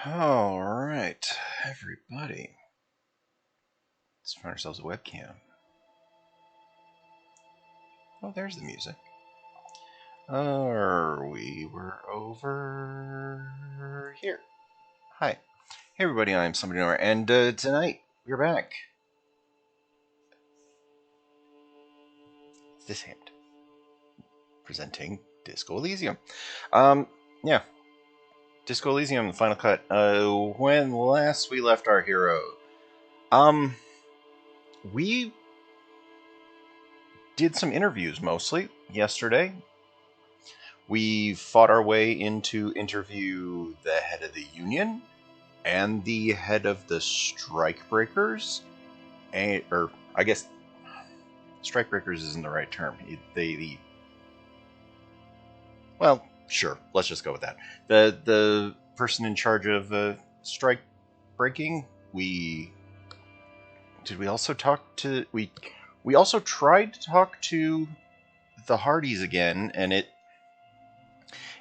All right, everybody. Let's find ourselves a webcam. Oh, there's the music. We were over here. Hi. Hey, everybody, I'm Somebody Nowhere, and tonight we're back. This hand. Presenting Disco Elysium. Yeah. Disco Elysium, the final cut. When last we left our hero, we did some interviews mostly yesterday. We fought our way into interview the head of the union and the head of the strikebreakers, or I guess strikebreakers isn't the right term. Well, sure, let's just go with that. The person in charge of strike breaking. We also talk to we also tried to talk to the Hardys again, and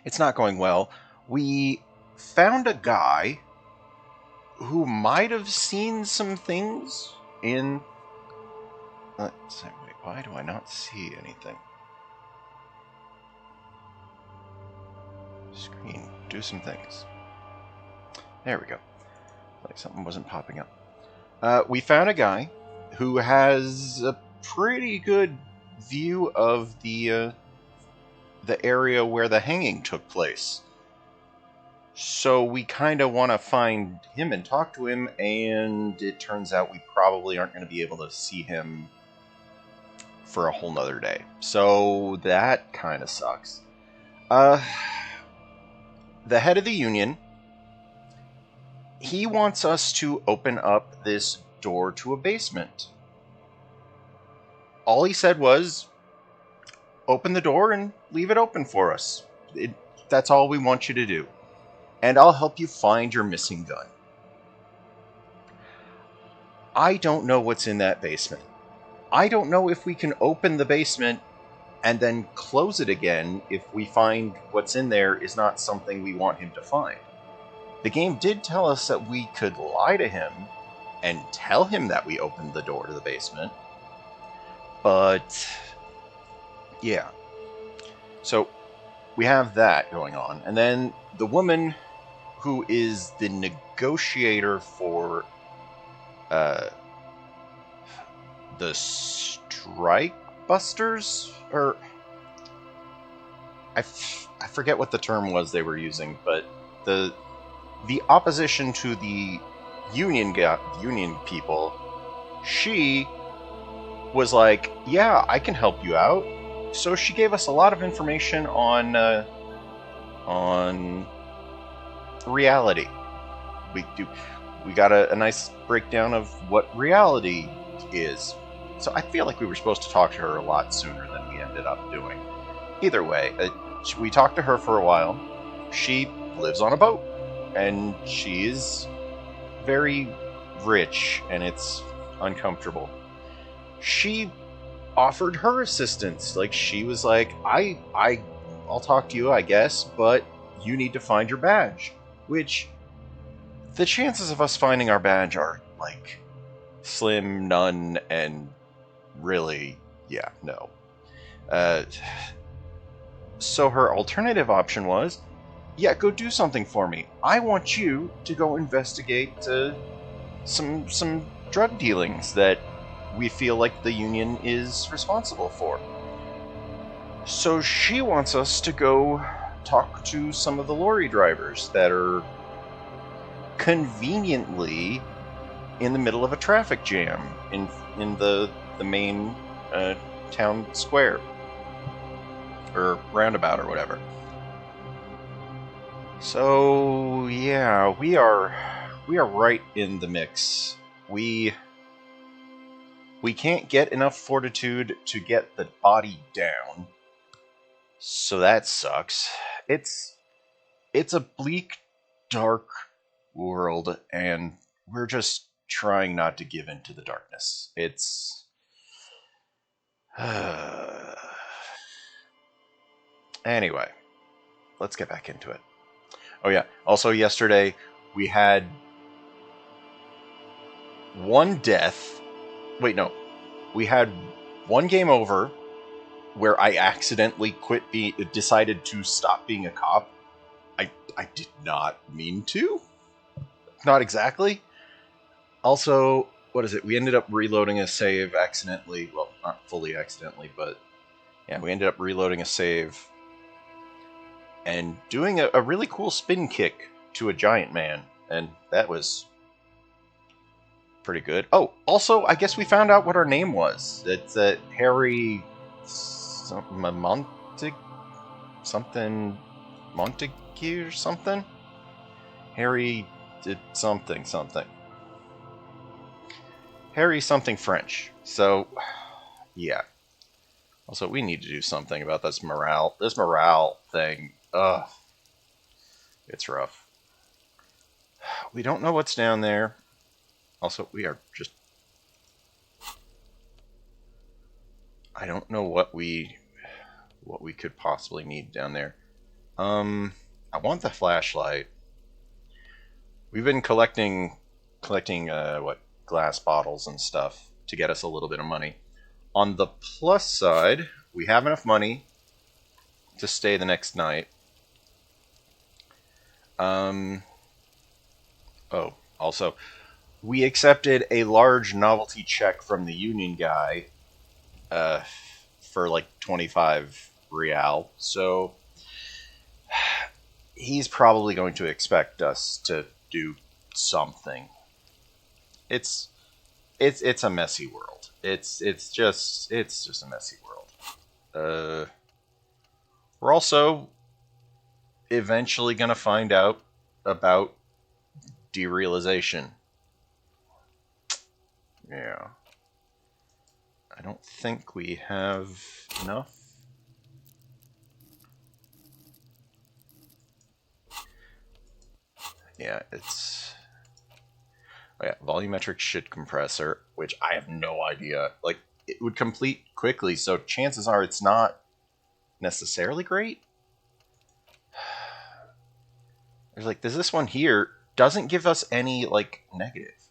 it's not going well. We found a guy who might have seen some things in... Let's see, wait, why do I not see anything? Screen, do some things. There we go. Like something wasn't popping up. We found a guy who has a pretty good view of the area where the hanging took place. So we kind of want to find him and talk to him, and it turns out we probably aren't going to be able to see him for a whole nother day. So that kind of sucks. The head of the union, he wants us to open up this door to a basement. All he said was, open the door and leave it open for us. That's all we want you to do. And I'll help you find your missing gun. I don't know what's in that basement. I don't know if we can open the basement and then close it again if we find what's in there is not something we want him to find. The game did tell us that we could lie to him and tell him that we opened the door to the basement. But, yeah. So, we have that going on. And then the woman who is the negotiator for the strike busters, or I forget what the term was they were using, but the opposition to the union people, she was like, yeah, I can help you out. So she gave us a lot of information on reality. We got a nice breakdown of what reality is. So I feel like we were supposed to talk to her a lot sooner than we ended up doing. Either way, we talked to her for a while. She lives on a boat, and she is very rich, and it's uncomfortable. She offered her assistance. Like, she was like, I'll talk to you, I guess, but you need to find your badge. Which, the chances of us finding our badge are, like, slim, none, and really, yeah, no. So her alternative option was, yeah, go do something for me. I want you to go investigate some drug dealings that we feel like the union is responsible for. So she wants us to go talk to some of the lorry drivers that are conveniently in the middle of a traffic jam in the main town square or roundabout or whatever. So yeah, we are right in the mix. We can't get enough fortitude to get the body down, so that sucks. It's a bleak, dark world, and we're just trying not to give in to the darkness. It's anyway, let's get back into it. Oh yeah, also yesterday We had one death. Wait, no. We had one game over where I accidentally decided to stop being a cop. I did not mean to. Not exactly. Also, what is it? We ended up reloading a save accidentally. Well, not fully accidentally, but yeah, we ended up reloading a save and doing a really cool spin kick to a giant man, and that was pretty good. Oh, also, I guess we found out what our name was. It's Harry something Montague or something. Harry did something. Harry something French. So, yeah. Also, we need to do something about this morale. This morale thing. Ugh. It's rough. We don't know what's down there. Also, we are just... I don't know what we could possibly need down there. I want the flashlight. We've been collecting glass bottles and stuff to get us a little bit of money. On the plus side, we have enough money to stay the next night. Oh, also, we accepted a large novelty check from the union guy for like 25 real. So he's probably going to expect us to do something. It's a messy world. It's just a messy world. We're also eventually gonna find out about derealization. Yeah. I don't think we have enough. Yeah, it's... Oh yeah, volumetric shit compressor, which I have no idea. Like, it would complete quickly, so chances are it's not necessarily great. There's like, there's this one here, doesn't give us any, like, negative.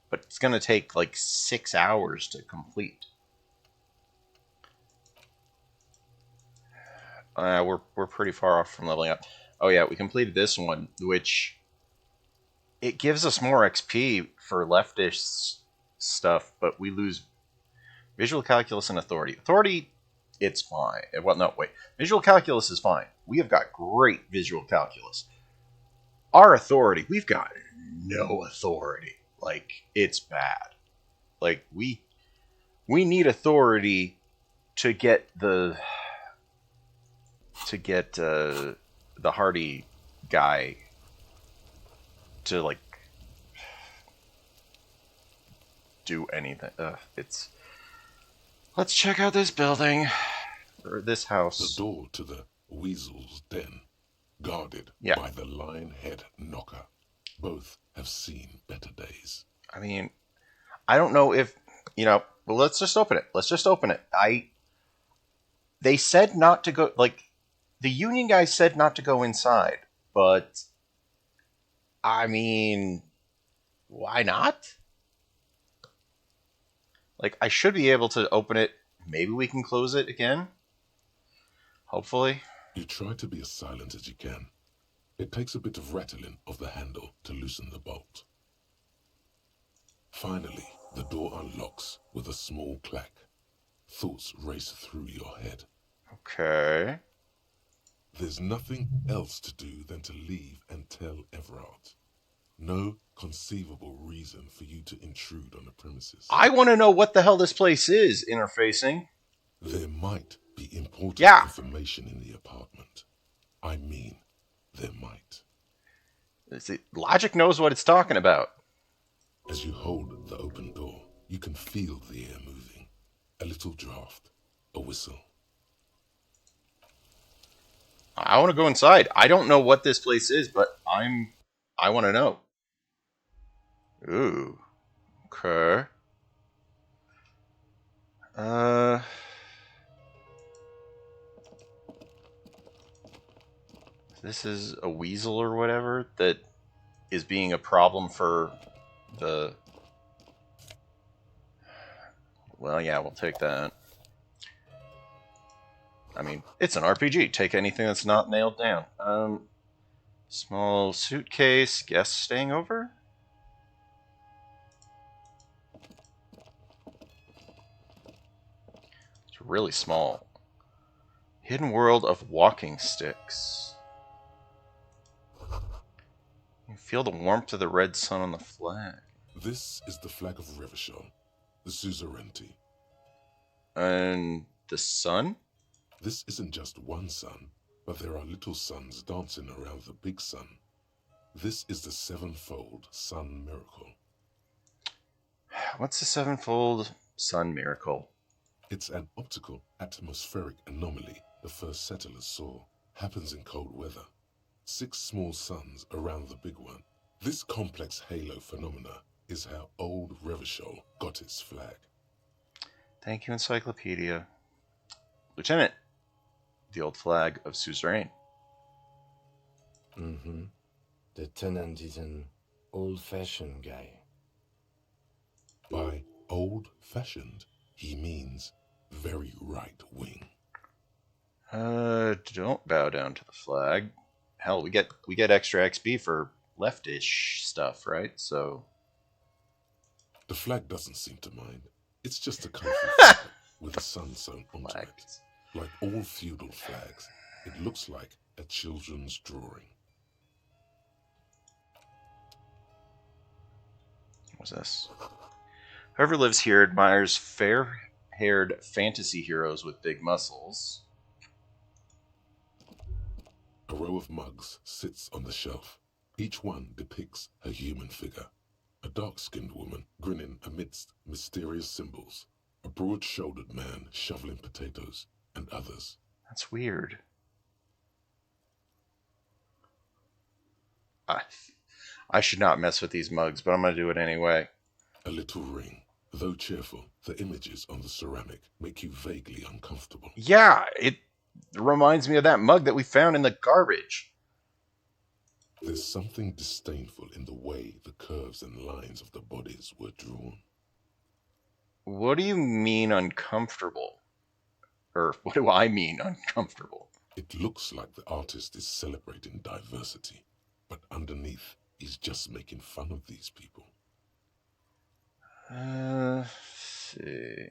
But it's gonna take, like, 6 hours to complete. We're pretty far off from leveling up. Oh yeah, we completed this one, which... It gives us more XP for leftish stuff, but we lose visual calculus and authority. Authority, it's fine. Well, no, wait. Visual calculus is fine. We have got great visual calculus. Our authority, we've got no authority. Like, it's bad. Like, we need authority to get the Hardy guy to, like, do anything. It's... Let's check out this building. Or this house. The door to the Weasel's den, guarded by the Lionhead Knocker. Both have seen better days. I mean, I don't know if, well, let's just open it. Let's just open it. They said not to go, like, the union guy said not to go inside, but, I mean, why not? Like, I should be able to open it. Maybe we can close it again? Hopefully. You try to be as silent as you can. It takes a bit of rattling of the handle to loosen the bolt. Finally, the door unlocks with a small clack. Thoughts race through your head. Okay. There's nothing else to do than to leave and tell Everard. No conceivable reason for you to intrude on the premises. I want to know what the hell this place is, interfacing. There might be important information in the apartment. I mean, there might. Logic knows what it's talking about. As you hold the open door, you can feel the air moving. A little draft, a whistle. I want to go inside. I don't know what this place is, but I want to know. Ooh. Okay. This is a weasel or whatever that is being a problem for the... Well, yeah, we'll take that. I mean, it's an RPG. Take anything that's not nailed down. Small suitcase. Guests staying over? It's really small. Hidden world of walking sticks. You feel the warmth of the red sun on the flag. This is the flag of Revachol, the suzerainty. And the sun? This isn't just one sun, but there are little suns dancing around the big sun. This is the sevenfold sun miracle. What's the sevenfold sun miracle? It's an optical atmospheric anomaly the first settlers saw. Happens in cold weather. 6 small suns around the big one. This complex halo phenomena is how old Revachol got its flag. Thank you, Encyclopedia. Lieutenant, the old flag of suzerain. Mm-hmm. The tenant is an old-fashioned guy. By old-fashioned, he means very right-wing. Don't bow down to the flag. Hell, we get extra XP for leftish stuff, right? So The flag doesn't seem to mind. It's just a colorful flag with the sun sewn onto it. flags. Like all feudal flags, it looks like a children's drawing. What's this? Whoever lives here admires fair-haired fantasy heroes with big muscles. A row of mugs sits on the shelf. Each one depicts a human figure. A dark-skinned woman grinning amidst mysterious symbols. A broad-shouldered man shoveling potatoes, and others. That's weird. I should not mess with these mugs, but I'm going to do it anyway. A little ring. Though cheerful, the images on the ceramic make you vaguely uncomfortable. Yeah, it reminds me of that mug that we found in the garbage. There's something disdainful in the way the curves and lines of the bodies were drawn. What do you mean uncomfortable? Or what do I mean uncomfortable? It looks like the artist is celebrating diversity, but underneath, he's just making fun of these people. Let's see.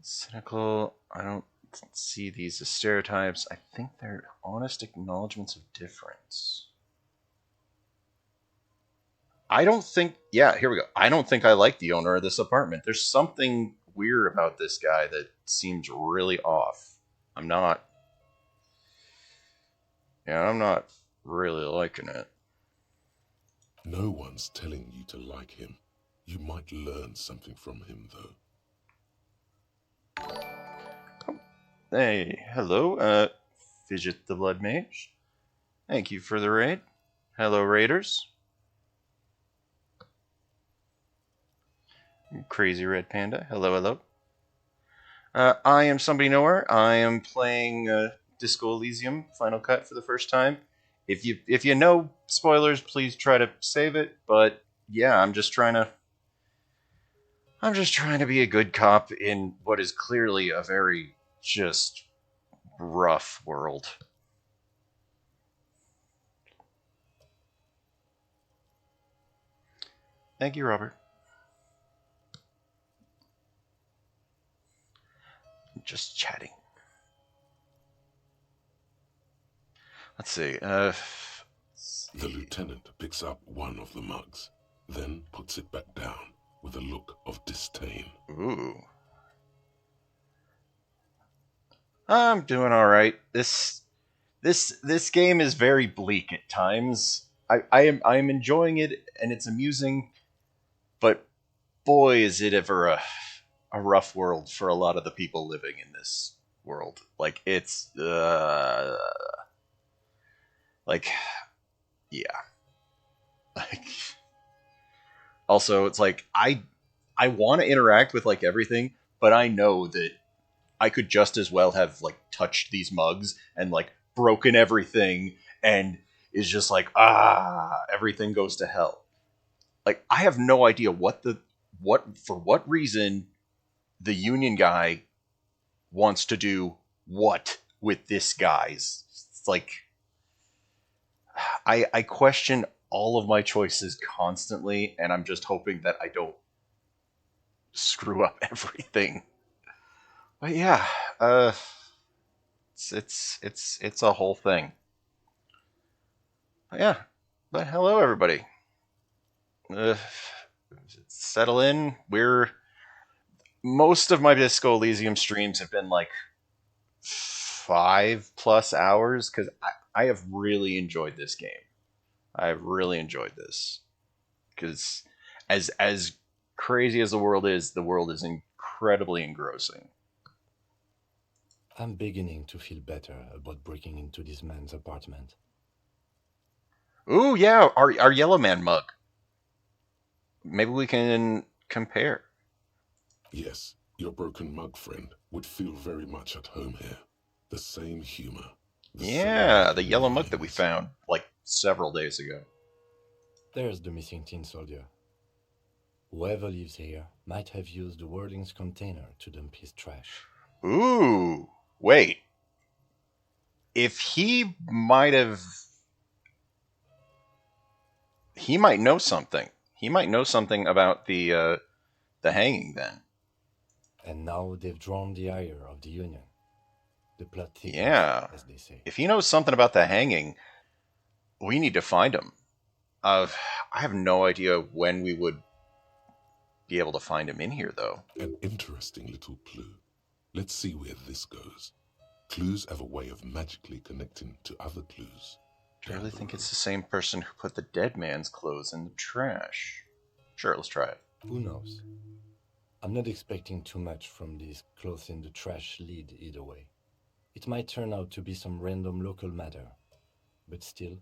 Cynical. I don't see these as stereotypes. I think they're honest acknowledgments of difference. I don't think. Yeah, here we go. I don't think I like the owner of this apartment. There's something weird about this guy that seems really off. I'm not really liking it. No one's telling you to like him. You might learn something from him, though. Hey, hello, Fidget the Blood Mage. Thank you for the raid. Hello, Raiders. Crazy Red Panda. Hello, hello. I am somebody nowhere. I am playing Disco Elysium Final Cut for the first time. If you know spoilers, please try to save it. But yeah, I'm just trying to be a good cop in what is clearly a very just rough world. Thank you, Robert. Just chatting. Let's see. The lieutenant picks up one of the mugs, then puts it back down with a look of disdain. Ooh. I'm doing all right. This game is very bleak at times. I am enjoying it and it's amusing, but boy is it ever a rough world for a lot of the people living in this world. Like it's like yeah. Like also it's like I want to interact with like everything, but I know that I could just as well have like touched these mugs and like broken everything and is just like, everything goes to hell. Like, I have no idea for what reason the Union guy wants to do what with this guy's. It's like, I question all of my choices constantly, and I'm just hoping that I don't screw up everything. But yeah, uh, it's a whole thing. But yeah, but hello everybody. Uh, Settle in. Most of my Disco Elysium streams have been like 5+ hours because I have really enjoyed this game. I have really enjoyed this because as crazy as the world is incredibly engrossing. I'm beginning to feel better about breaking into this man's apartment. Ooh, yeah, our Yellow Man mug. Maybe we can compare. Yes, your broken mug friend would feel very much at home here. The same humor. Yeah, the yellow mug that we lines. found like several days ago. There's the missing tin soldier. Whoever lives here might have used the Wording's container to dump his trash. Ooh, wait. If he might have, he might know something. He might know something about the hanging. Then, And now they've drawn the ire of the Union. The plot thickens, yeah. as they say. If he knows something about the hanging, we need to find him. I have no idea when we would be able to find him in here, though. An interesting little clue. Let's see where this goes. Clues have a way of magically connecting to other clues. Do you really think it's the same person who put the dead man's clothes in the trash? Sure, let's try it. Who knows? I'm not expecting too much from this clothes in the trash lead either way. It might turn out to be some random local matter, but still,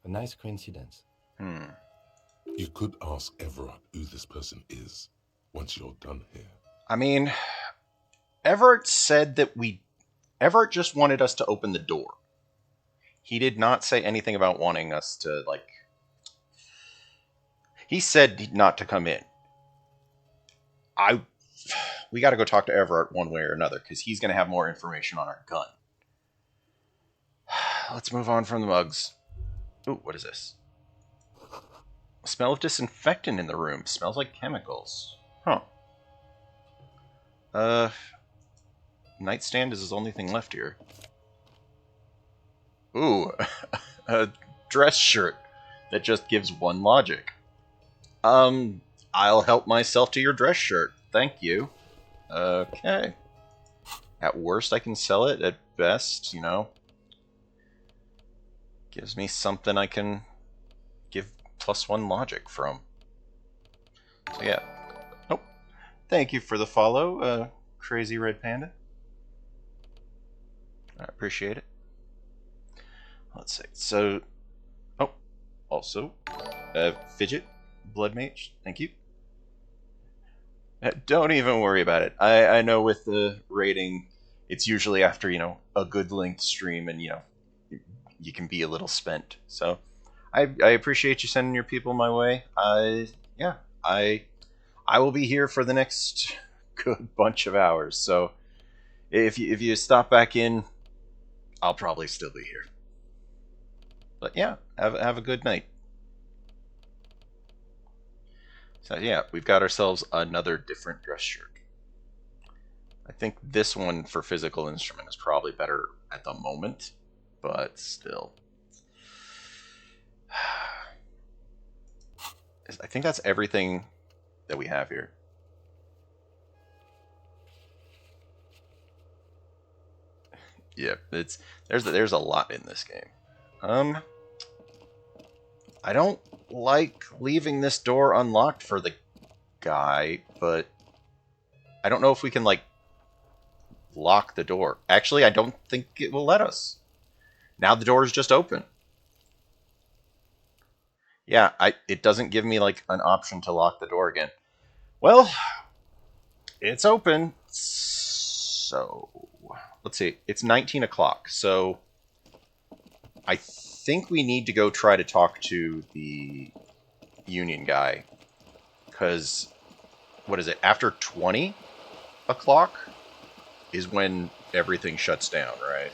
a nice coincidence. You could ask Everett who this person is once you're done here. I mean, Everett said that Everett just wanted us to open the door. He did not say anything about wanting us to, like... He said not to come in. We gotta go talk to Everett one way or another, because he's gonna have more information on our gun. Let's move on from the mugs. Ooh, what is this? A smell of disinfectant in the room. Smells like chemicals. Huh. Nightstand is his only thing left here. Ooh, a dress shirt that just gives one logic. I'll help myself to your dress shirt. Thank you. Okay. At worst, I can sell it. At best, gives me something I can give +1 logic from. So yeah. Oh, thank you for the follow, Crazy Red Panda. I appreciate it. Let's see. So, also, Fidget, Blood Mage, thank you. Don't even worry about it. I know with the rating, it's usually after, a good length stream and, you can be a little spent. So, I appreciate you sending your people my way. Yeah, I will be here for the next good bunch of hours. So, if you stop back in, I'll probably still be here. But yeah, have a good night. So yeah, we've got ourselves another different dress shirt. I think this one for physical instrument is probably better at the moment, but still. I think that's everything that we have here. Yeah, there's a lot in this game. I don't like leaving this door unlocked for the guy, but I don't know if we can, like, lock the door. Actually, I don't think it will let us. Now the door is just open. Yeah, it doesn't give me, like, an option to lock the door again. Well, it's open. So, let's see. It's 19 o'clock, so I think we need to go try to talk to the union guy. Because, what is it, after 20 o'clock is when everything shuts down, right?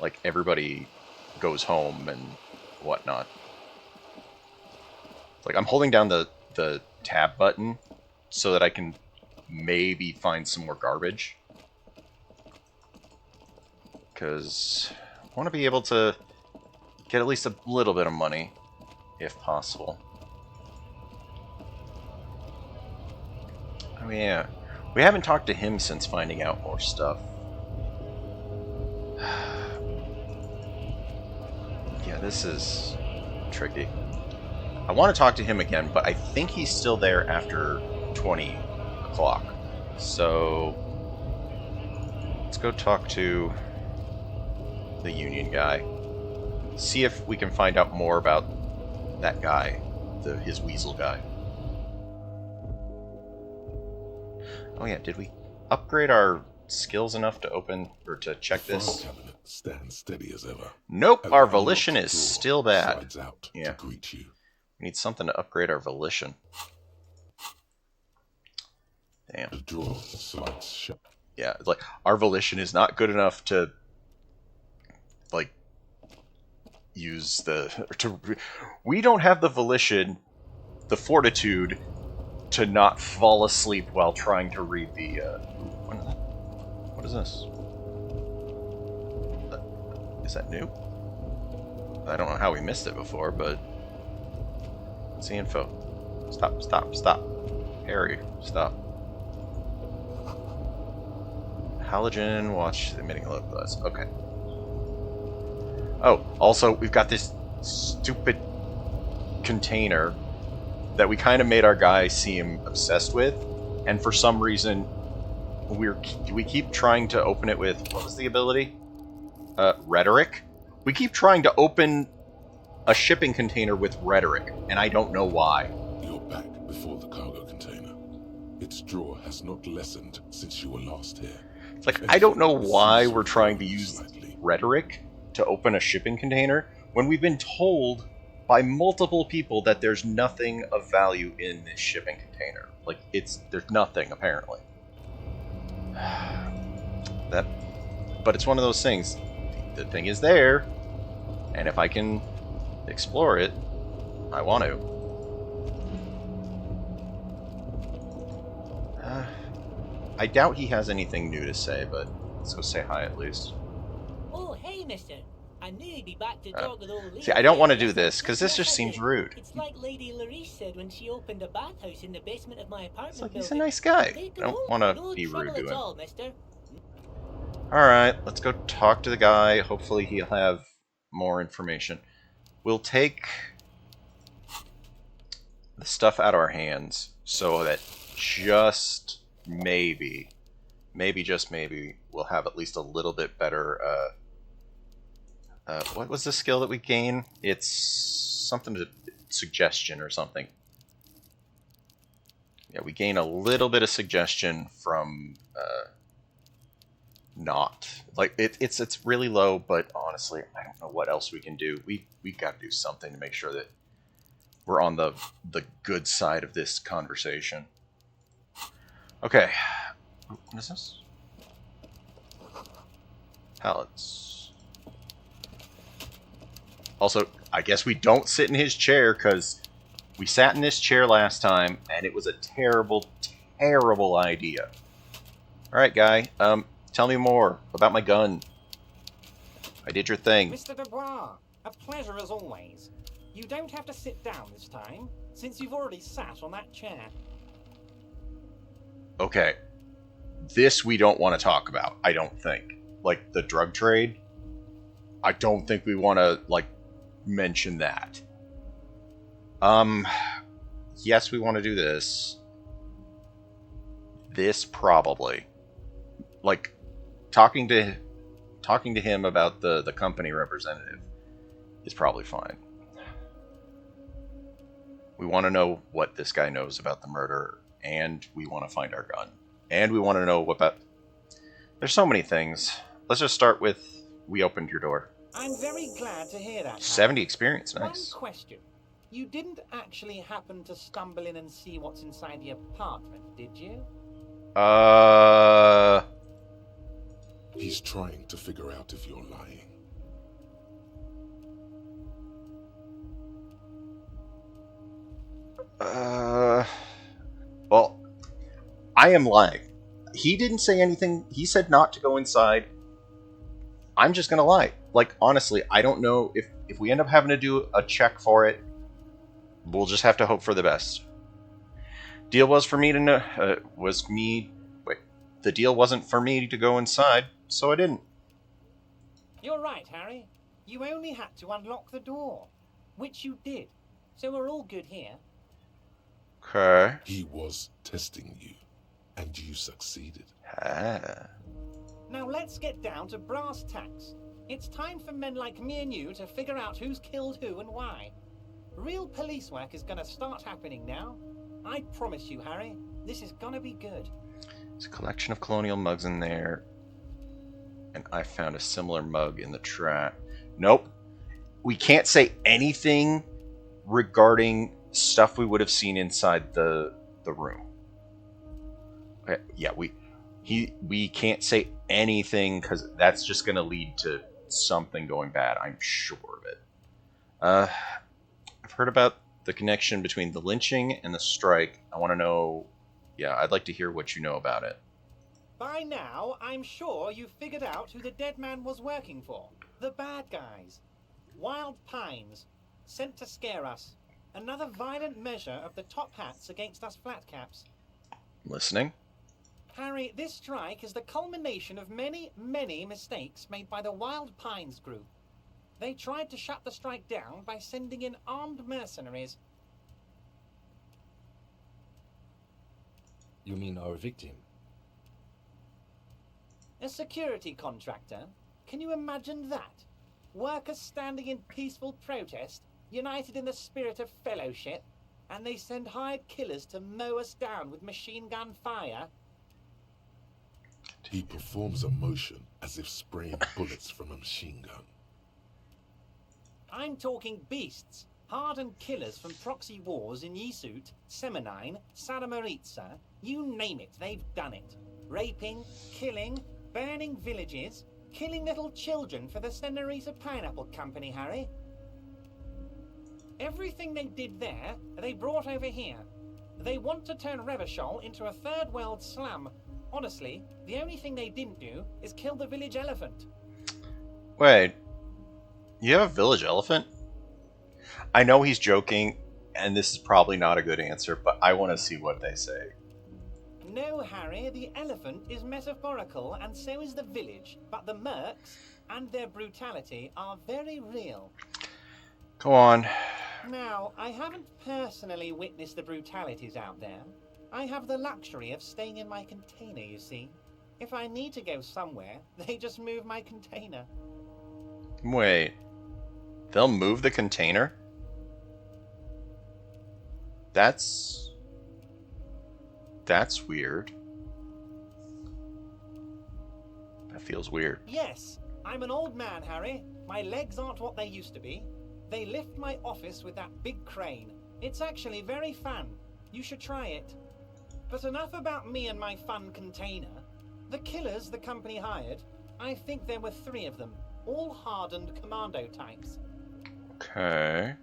Like, everybody goes home and whatnot. Like, I'm holding down the tab button so that I can maybe find some more garbage. Because I want to be able to get at least a little bit of money, if possible. Oh yeah, we haven't talked to him since finding out more stuff. Yeah, this is tricky. I want to talk to him again, but I think he's still there after 20 o'clock. So let's go talk to the union guy. See if we can find out more about that guy, his weasel guy. Oh yeah, did we upgrade our skills enough to open or to check this? Cabinet stands steady as ever. Nope, And our the volition unlocked is door still bad. slides out Yeah. to greet you. We need something to upgrade our volition. Damn. The door slides shut. Yeah, it's like our volition is not good enough to like use we don't have the volition, the fortitude to not fall asleep while trying to read the what is this? Is that new? I don't know how we missed it before, but what's the info? Stop. Harry, stop. Halogen watch emitting low glass. Okay. Oh, also, we've got this stupid container that we kind of made our guy seem obsessed with, and for some reason, we keep trying to open it with, what was the ability? Rhetoric? We keep trying to open a shipping container with rhetoric, and I don't know why. You're back before the cargo container. Its draw has not lessened since you were last here. It's like, I don't know why we're trying to use rhetoric to open a shipping container when we've been told by multiple people that there's nothing of value in this shipping container. Like, there's nothing, apparently. But it's one of those things. The thing is there, and if I can explore it, I want to. I doubt he has anything new to say, but let's go say hi at least. Oh, hey, mister. I knew you'd be back to talk with old lady. See, I don't want to do this, because this just seems rude. It's like Lady Larice said when she opened a bathhouse in the basement of my apartment It's like, building. he's a nice guy. I Take don't home. want to No be rude trouble to at him. all, mister. Alright, let's go talk to the guy. Hopefully he'll have more information. We'll take the stuff out of our hands so that just maybe, just maybe, we'll have at least a little bit better, what was the skill that we gain? It's something to suggestion or something. Yeah, we gain a little bit of suggestion from, not. Like, it's really low, but honestly, I don't know what else we can do. We got to do something to make sure that we're on the good side of this conversation. Okay. What is this? Pallets. Also, I guess we don't sit in his chair, because we sat in this chair last time, and it was a terrible, terrible idea. Alright, guy. Tell me more about my gun. I did your thing. Mr. Dubois, a pleasure as always. You don't have to sit down this time, since you've already sat on that chair. Okay. This we don't want to talk about, I don't think. Like, the drug trade? I don't think we want to, like, mention that. Yes, we want to do this. This probably. Like, talking to him about the company representative is probably fine. We want to know what this guy knows about the murder, and we want to find our gun. And we want to know There's so many things. Let's just start with we opened your door. I'm very glad to hear that, Harry. 70 experience, One nice. question. You didn't actually happen to stumble in and see what's inside the apartment, did you? He's trying to figure out if you're lying. Well, I am lying. He didn't say anything. He said not to go inside. I'm just gonna lie. Like, honestly, I don't know if we end up having to do a check for it. We'll just have to hope for the best. Deal was for me to know. The deal wasn't for me to go inside, so I didn't. You're right, Harry. You only had to unlock the door, which you did. So we're all good here. Okay. He was testing you, and you succeeded. Ah. Now let's get down to brass tacks. It's time for men like me and you to figure out who's killed who and why. Real police work is gonna start happening now. I promise you, Harry, this is gonna be good. There's a collection of colonial mugs in there. And I found a similar mug in the trap. Nope. We can't say anything regarding stuff we would have seen inside the room. Okay, yeah, we can't say anything because that's just going to lead to something going bad. I'm sure of it. I've heard about the connection between the lynching and the strike. I want to know. Yeah, I'd like to hear what you know about it. By now, I'm sure you've figured out who the dead man was working for. The bad guys. Wild Pines. Sent to scare us. Another violent measure of the top hats against us flatcaps. Listening? Harry, this strike is the culmination of many, many mistakes made by the Wild Pines group. They tried to shut the strike down by sending in armed mercenaries. You mean our victim? A security contractor? Can you imagine that? Workers standing in peaceful protest, united in the spirit of fellowship, and they send hired killers to mow us down with machine gun fire? He performs a motion as if spraying bullets from a machine gun. I'm talking beasts, hardened killers from proxy wars in Yisut, Semenine, Santa Maritza, you name it, they've done it. Raping, killing, burning villages, killing little children for the Senorita Pineapple Company, Harry. Everything they did there, they brought over here. They want to turn Revachol into a third world slum. Honestly, the only thing they didn't do is kill the village elephant. Wait. You have a village elephant? I know he's joking, and this is probably not a good answer, but I want to see what they say. No, Harry, the elephant is metaphorical, and so is the village. But the mercs and their brutality are very real. Go on. Now, I haven't personally witnessed the brutalities out there. I have the luxury of staying in my container, you see. If I need to go somewhere, they just move my container. Wait. They'll move the container? That's weird. That feels weird. Yes, I'm an old man, Harry. My legs aren't what they used to be. They lift my office with that big crane. It's actually very fun. You should try it. But enough about me and my fun container. The killers the company hired, I think there were 3 of them, all hardened commando types. Okay.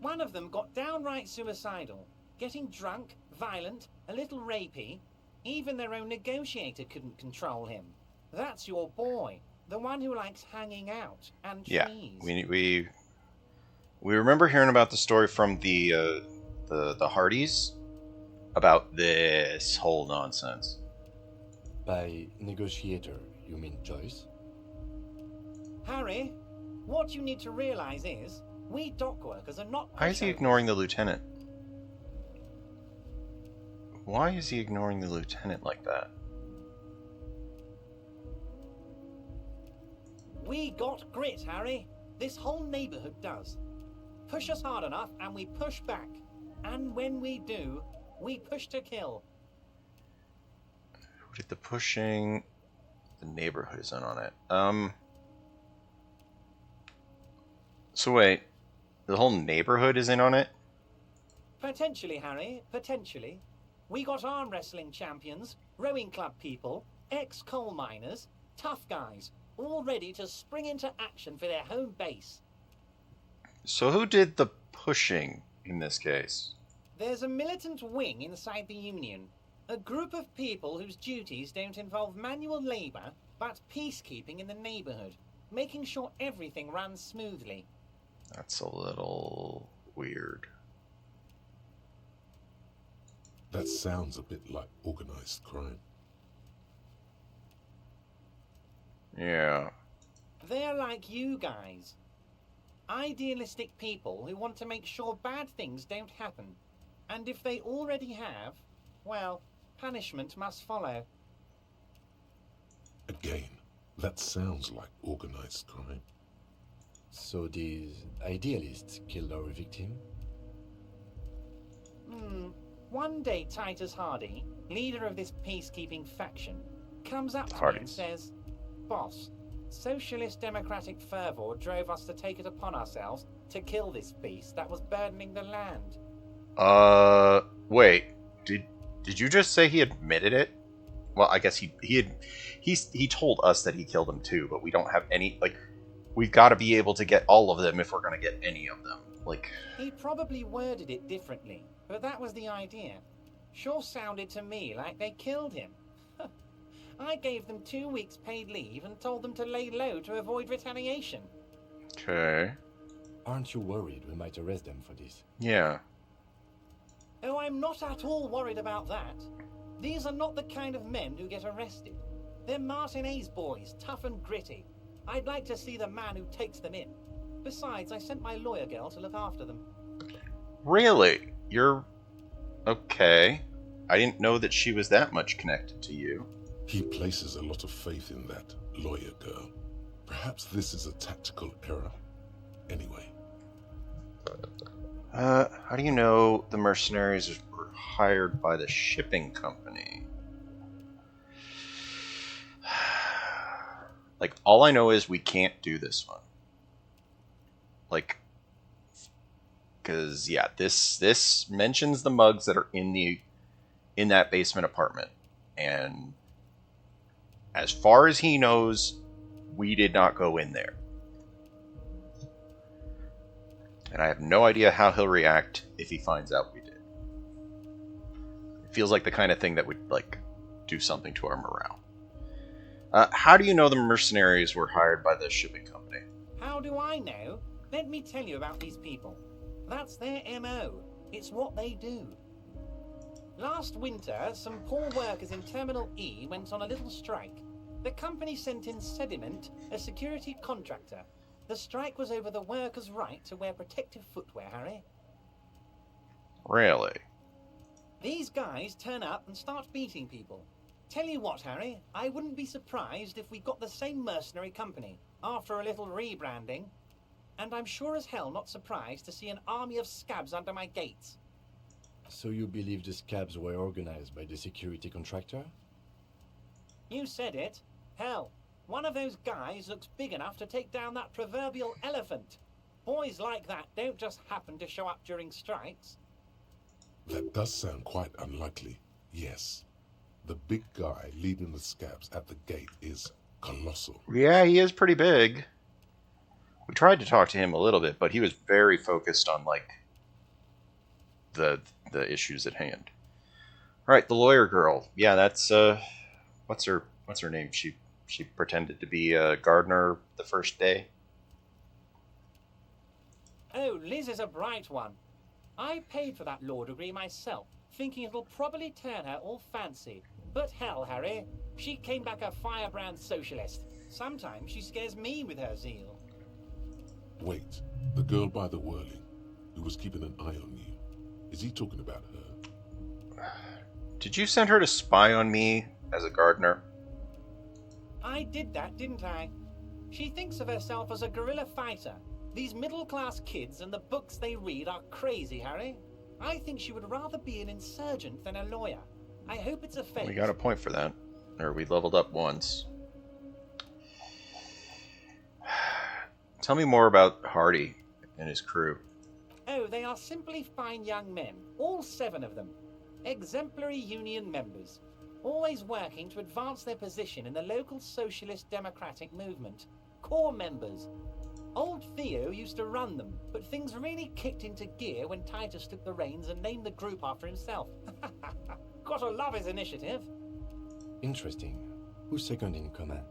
One of them got downright suicidal, getting drunk, violent, a little rapey. Even their own negotiator couldn't control him. That's your boy, the one who likes hanging out and trees. Yeah, we remember hearing about the story from the Hardys about this whole nonsense. By negotiator, you mean Joyce? Harry, what you need to realize is, we dock workers are not... Why is he ignoring the lieutenant? Why is he ignoring the lieutenant like that? We got grit, Harry. This whole neighborhood does. Push us hard enough and we push back. And when we do, we push to kill. Who did the pushing? The neighborhood is in on it. So wait, the whole neighborhood is in on it? Potentially, Harry, potentially. We got arm wrestling champions, rowing club people, ex-coal miners, tough guys, all ready to spring into action for their home base. So who did the pushing in this case? There's a militant wing inside the Union. A group of people whose duties don't involve manual labour, but peacekeeping in the neighbourhood, making sure everything runs smoothly. That's a little weird. That sounds a bit like organized crime. Yeah. They're like you guys. Idealistic people who want to make sure bad things don't happen. And if they already have, well, punishment must follow. Again, that sounds like organized crime. So these idealists killed our victim? One day Titus Hardy, leader of this peacekeeping faction, comes up to me and Hardys. says, "Boss, socialist democratic fervor drove us to take it upon ourselves to kill this beast that was burdening the land." Wait. Did you just say he admitted it? Well, I guess he told us that he killed him too, but we don't have any, like, we've got to be able to get all of them if we're going to get any of them. Like, He probably worded it differently, but that was the idea. Sure sounded to me like they killed him. I gave them 2 weeks paid leave and told them to lay low to avoid retaliation. okay. Aren't you worried we might arrest them for this? Yeah. Oh, I'm not at all worried about that. These are not the kind of men who get arrested. They're Martinez boys, tough and gritty. I'd like to see the man who takes them in. Besides, I sent my lawyer girl to look after them. Really? You're... okay. I didn't know that she was that much connected to you. He places a lot of faith in that lawyer girl. Perhaps this is a tactical error. Anyway, How do you know the mercenaries were hired by the shipping company? Like, all I know is we can't do this one. Like, because, yeah, this mentions the mugs that are in that basement apartment. And as far as he knows, we did not go in there. And I have no idea how he'll react if he finds out we did. It feels like the kind of thing that would, like, do something to our morale. How do you know the mercenaries were hired by the shipping company? How do I know? Let me tell you about these people. That's their MO. It's what they do. Last winter, some poor workers in Terminal E went on a little strike. The company sent in Sediment, a security contractor. The strike was over the workers' right to wear protective footwear, Harry. Really? These guys turn up and start beating people. Tell you what, Harry, I wouldn't be surprised if we got the same mercenary company after a little rebranding. And I'm sure as hell not surprised to see an army of scabs under my gates. So you believe the scabs were organized by the security contractor? You said it. Hell, one of those guys looks big enough to take down that proverbial elephant. Boys like that don't just happen to show up during strikes. that does sound quite unlikely. Yes, the big guy leading the scabs at the gate is colossal. Yeah, he is pretty big. We tried to talk to him a little bit, but he was very focused on, like, the issues at hand. All right, the lawyer girl. Yeah, that's what's her name? She pretended to be a gardener the first day. Oh, Liz is a bright one. I paid for that law degree myself, thinking it'll probably turn her all fancy. But hell, Harry, she came back a firebrand socialist. Sometimes she scares me with her zeal. Wait, the girl by the whirling, who was keeping an eye on you. Is he talking about her? Did you send her to spy on me as a gardener? I did that, didn't I? She thinks of herself as a guerrilla fighter. These middle-class kids and the books they read are crazy, Harry. I think she would rather be an insurgent than a lawyer. I hope it's a phase. We got a point for that. Or we leveled up once. Tell me more about Hardy and his crew. Oh, they are simply fine young men, all 7 of them. Exemplary union members, always working to advance their position in the local socialist democratic movement. Core members. Old Theo used to run them, but things really kicked into gear when Titus took the reins and named the group after himself. Gotta love his initiative. Interesting. Who's second in command?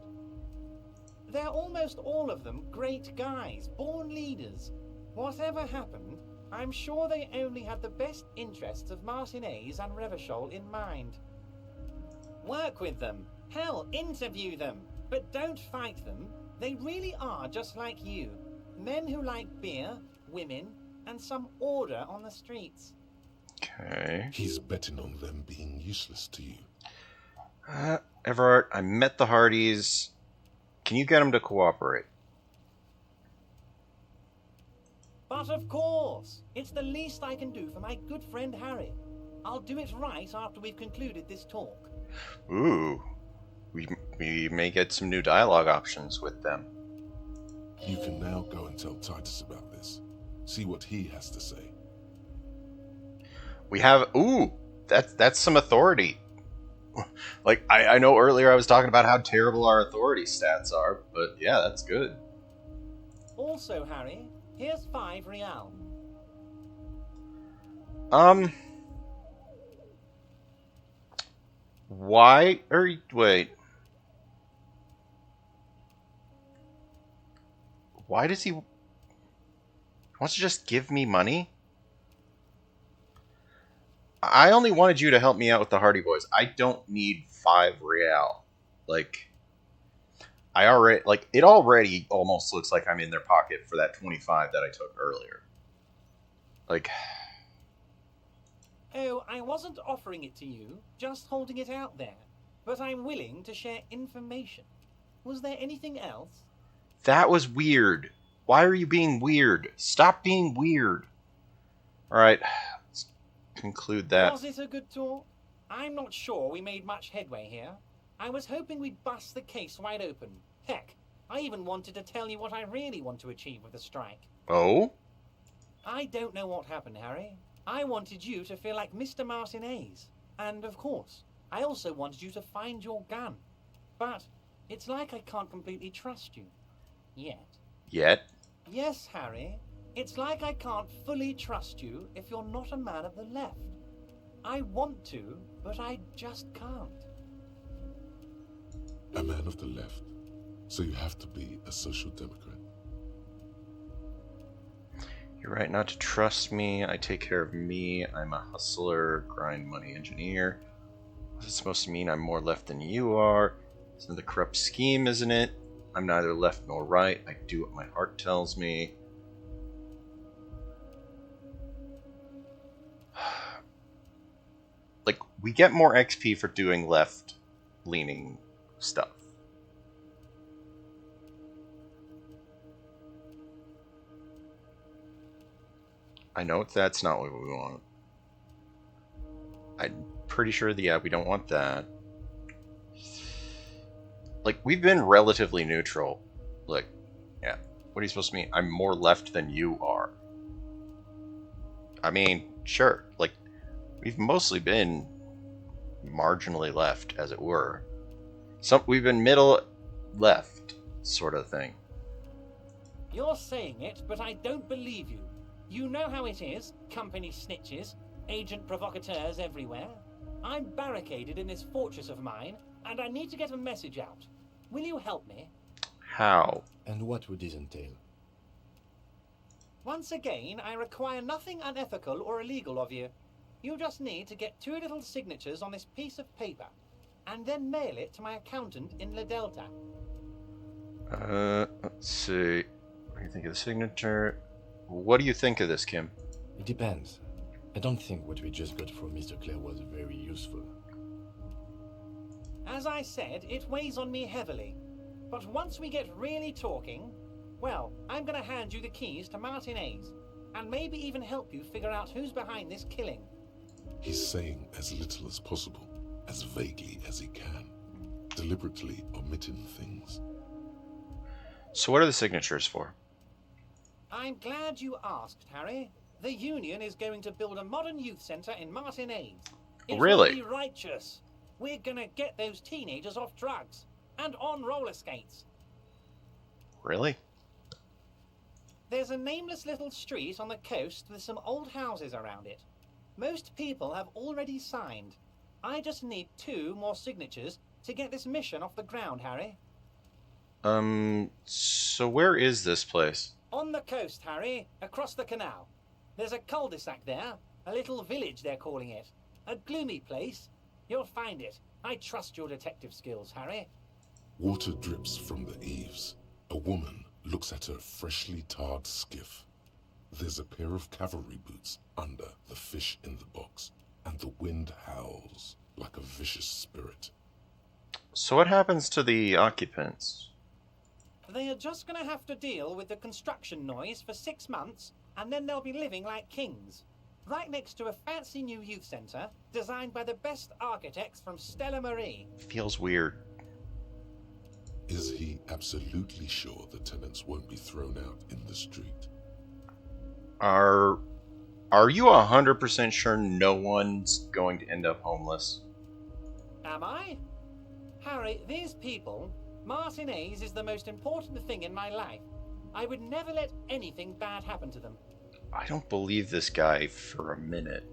They're almost all of them great guys, born leaders. Whatever happened, I'm sure they only had the best interests of Martinez and Revachol in mind. Work with them. Hell, interview them. But don't fight them. They really are just like you. Men who like beer, women, and some order on the streets. Okay. He's betting on them being useless to you. Everard, I met the Hardys. Can you get them to cooperate? But of course, it's the least I can do for my good friend Harry. I'll do it right after we've concluded this talk. Ooh. We may get some new dialogue options with them. You can now go and tell Titus about this. See what he has to say. We have... Ooh! That's some authority. Like, I know earlier I was talking about how terrible our authority stats are, but yeah, that's good. Also, Harry, here's 5 real. Why? Or wait. Why does he wants to just give me money? I only wanted you to help me out with the Hardy Boys. I don't need 5 real. Like, it already almost looks like I'm in their pocket for that 25 that I took earlier. Like, Oh, I wasn't offering it to you, just holding it out there. But I'm willing to share information. Was there anything else? that was weird. Why are you being weird? Stop being weird. Alright, let's conclude that. Was it a good talk? I'm not sure we made much headway here. I was hoping we'd bust the case wide open. Heck, I even wanted to tell you what I really want to achieve with the strike. Oh? I don't know what happened, Harry. I wanted you to feel like Mr. Martinez. And of course, I also wanted you to find your gun. But it's like I can't completely trust you. Yet. Yet? Yes, Harry. It's like I can't fully trust you if you're not a man of the left. I want to, but I just can't. A man of the left. So you have to be a social democrat. You're right not to trust me. I take care of me. I'm a hustler, grind money engineer. What's it supposed to mean? I'm more left than you are. It's another corrupt scheme, isn't it? I'm neither left nor right. I do what my heart tells me. Like, we get more XP for doing left-leaning stuff. I know that's not what we want. I'm pretty sure that, we don't want that. Like, we've been relatively neutral. Like, yeah. What are you supposed to mean? I'm more left than you are. I mean, sure. Like, we've mostly been marginally left, as it were. We've been middle left, sort of thing. You're saying it, but I don't believe you. You know how it is, company snitches, agent provocateurs everywhere. I'm barricaded in this fortress of mine, and I need to get a message out. Will you help me? How? And what would this entail? Once again, I require nothing unethical or illegal of you. You just need to get 2 little signatures on this piece of paper, and then mail it to my accountant in La Delta. Let's see. What do you think of the signature? What do you think of this, Kim? It depends. I don't think what we just got from Mr. Clare was very useful. As I said, it weighs on me heavily. But once we get really talking, well, I'm going to hand you the keys to Martinez, and maybe even help you figure out who's behind this killing. He's saying as little as possible, as vaguely as he can, deliberately omitting things. So what are the signatures for? I'm glad you asked, Harry. The Union is going to build a modern youth centre in Martinez. It Really? will be righteous. We're gonna get those teenagers off drugs and on roller skates. Really? There's a nameless little street on the coast with some old houses around it. Most people have already signed. I just need 2 more signatures to get this mission off the ground, Harry. So where is this place? On the coast, Harry, across the canal. There's a cul-de-sac there, a little village they're calling it. A gloomy place. You'll find it. I trust your detective skills, Harry. Water drips from the eaves. A woman looks at her freshly tarred skiff. There's a pair of cavalry boots under the fish in the box, and the wind howls like a vicious spirit. So what happens to the occupants? They are just going to have to deal with the construction noise for 6 months, and then they'll be living like kings. Right next to a fancy new youth centre, designed by the best architects from Stella Marie. Feels weird. Is he absolutely sure the tenants won't be thrown out in the street? Are you 100% sure no one's going to end up homeless? Am I? Harry, these people, Martinez is the most important thing in my life. I would never let anything bad happen to them. I don't believe this guy for a minute.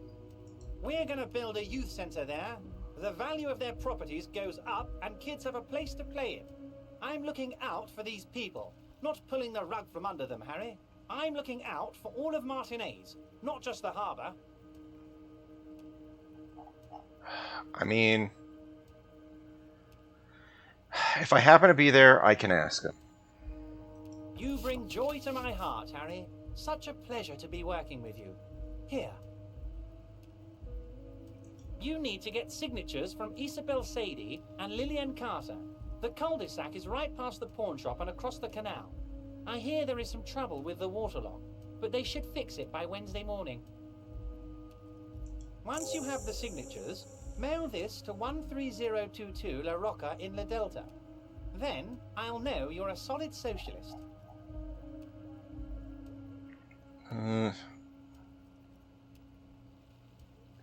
We're going to build a youth centre there. The value of their properties goes up and kids have a place to play in. I'm looking out for these people, not pulling the rug from under them, Harry. I'm looking out for all of Martinez, not just the harbour. I mean, if I happen to be there, I can ask him. You bring joy to my heart, Harry. Such a pleasure to be working with you. Here. You need to get signatures from Isabel Sadie and Lillian Carter. The cul-de-sac is right past the pawn shop and across the canal. I hear there is some trouble with the waterlock, but they should fix it by Wednesday morning. Once you have the signatures, mail this to 13022 La Rocca in La Delta. Then I'll know you're a solid socialist.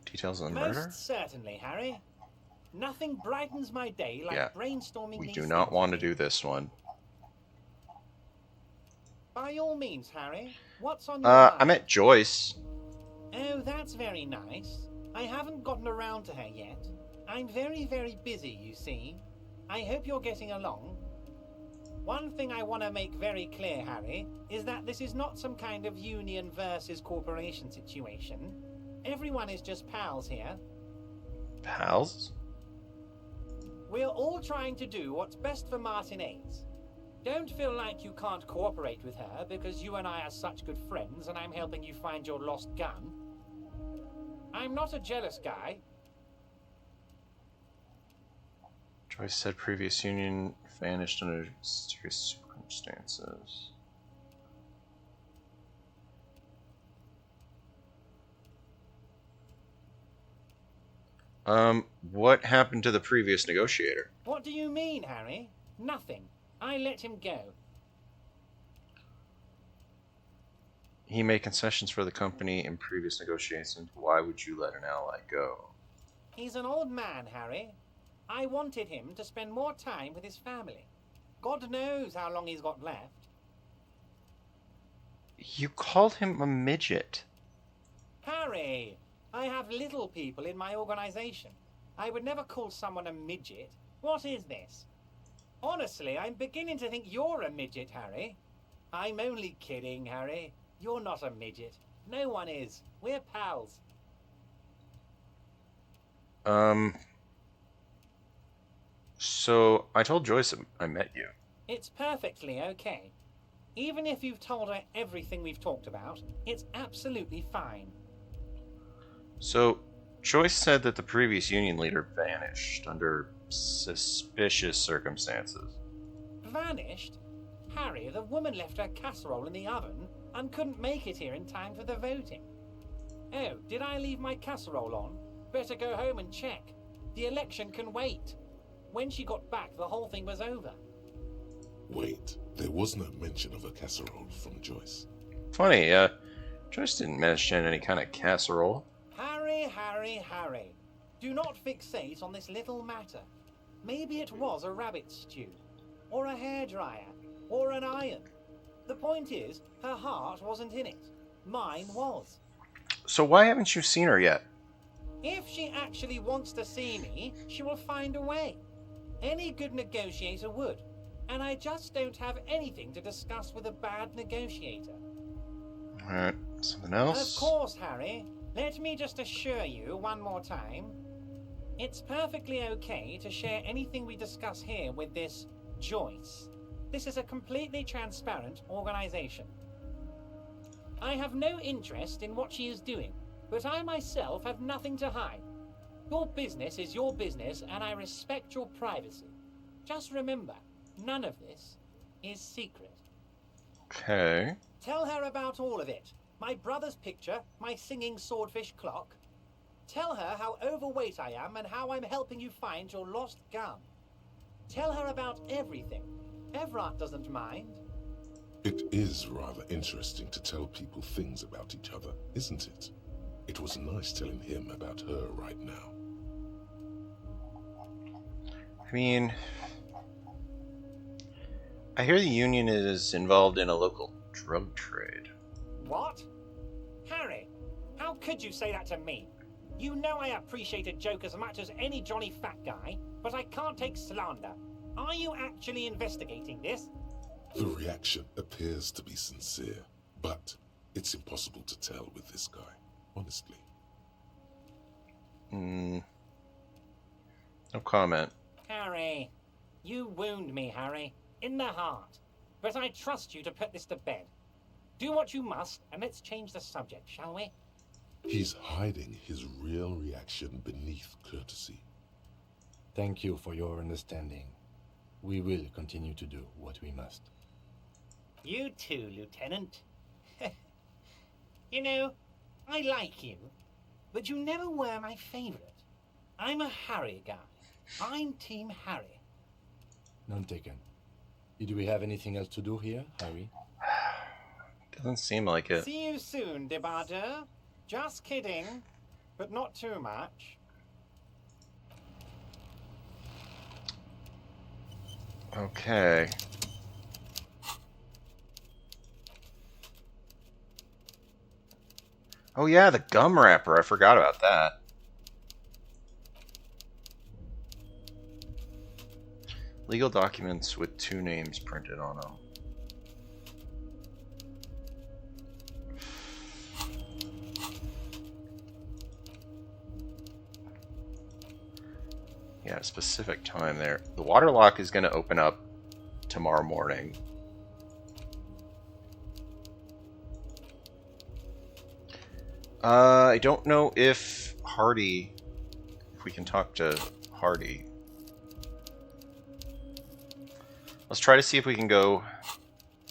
Details of the murder? Most certainly, Harry. Nothing brightens my day like brainstorming We these do not things want to with you. do this one. By all means, Harry. What's on your mind? I met Joyce. Oh, that's very nice. I haven't gotten around to her yet. I'm very, very busy, you see. I hope you're getting along. One thing I want to make very clear, Harry, is that this is not some kind of union versus corporation situation. Everyone is just pals here. Pals? We're all trying to do what's best for Martinez. Don't feel like you can't cooperate with her because you and I are such good friends and I'm helping you find your lost gun. I'm not a jealous guy. Joyce said previous union vanished under mysterious circumstances. What happened to the previous negotiator? What do you mean, Harry? Nothing. I let him go. He made concessions for the company in previous negotiations. Why would you let an ally go? He's an old man, Harry. I wanted him to spend more time with his family. God knows how long he's got left. You called him a midget. Harry, I have little people in my organization. I would never call someone a midget. What is this? Honestly, I'm beginning to think you're a midget, Harry. I'm only kidding, Harry. You're not a midget. No one is. We're pals. So I told Joyce I met you. It's perfectly okay. Even if you've told her everything we've talked about, it's absolutely fine. So Joyce said that the previous union leader vanished under suspicious circumstances. Vanished? Harry, the woman left her casserole in the oven and couldn't make it here in time for the voting. Oh, did I leave my casserole on? Better go home and check. The election can wait. When she got back, the whole thing was over. Wait, there was no mention of a casserole from Joyce. Funny, Joyce didn't mention any kind of casserole. Harry, Harry, Harry. Do not fixate on this little matter. Maybe it was a rabbit stew, or a hairdryer, or an iron. The point is, her heart wasn't in it. Mine was. So why haven't you seen her yet? If she actually wants to see me, she will find a way. Any good negotiator would. And I just don't have anything to discuss with a bad negotiator. Alright, something And else? of course, Harry, let me just assure you one more time. It's perfectly okay to share anything we discuss here with this Joyce. This is a completely transparent organization. I have no interest in what she is doing, but I myself have nothing to hide. Your business is your business, and I respect your privacy. Just remember, none of this is secret. Okay. Tell her about all of it. My brother's picture, my singing swordfish clock. Tell her how overweight I am and how I'm helping you find your lost gun. Tell her about everything. Everard doesn't mind. It is rather interesting to tell people things about each other, isn't it? It was nice telling him about her right now. I mean, I hear the Union is involved in a local drug trade. What? Harry, how could you say that to me? You know I appreciate a joke as much as any Johnny Fat Guy, but I can't take slander. Are you actually investigating this? The reaction appears to be sincere, but it's impossible to tell with this guy, honestly. No comment. Harry, you wound me, Harry, in the heart. But I trust you to put this to bed. Do what you must, and let's change the subject, shall we? He's hiding his real reaction beneath courtesy. Thank you for your understanding. We will continue to do what we must. You too, Lieutenant. You know, I like you, but you never were my favorite. I'm a Harry guy. I'm Team Harry. None taken. Do we have anything else to do here, Harry? Doesn't seem like it. See you soon, Debardeur. Just kidding, but not too much. Okay. Oh yeah, the gum wrapper. I forgot about that. Legal documents with 2 names printed on them. Yeah, specific time there. The water lock is going to open up tomorrow morning. I don't know if we can talk to Hardy. Let's try to see if we can go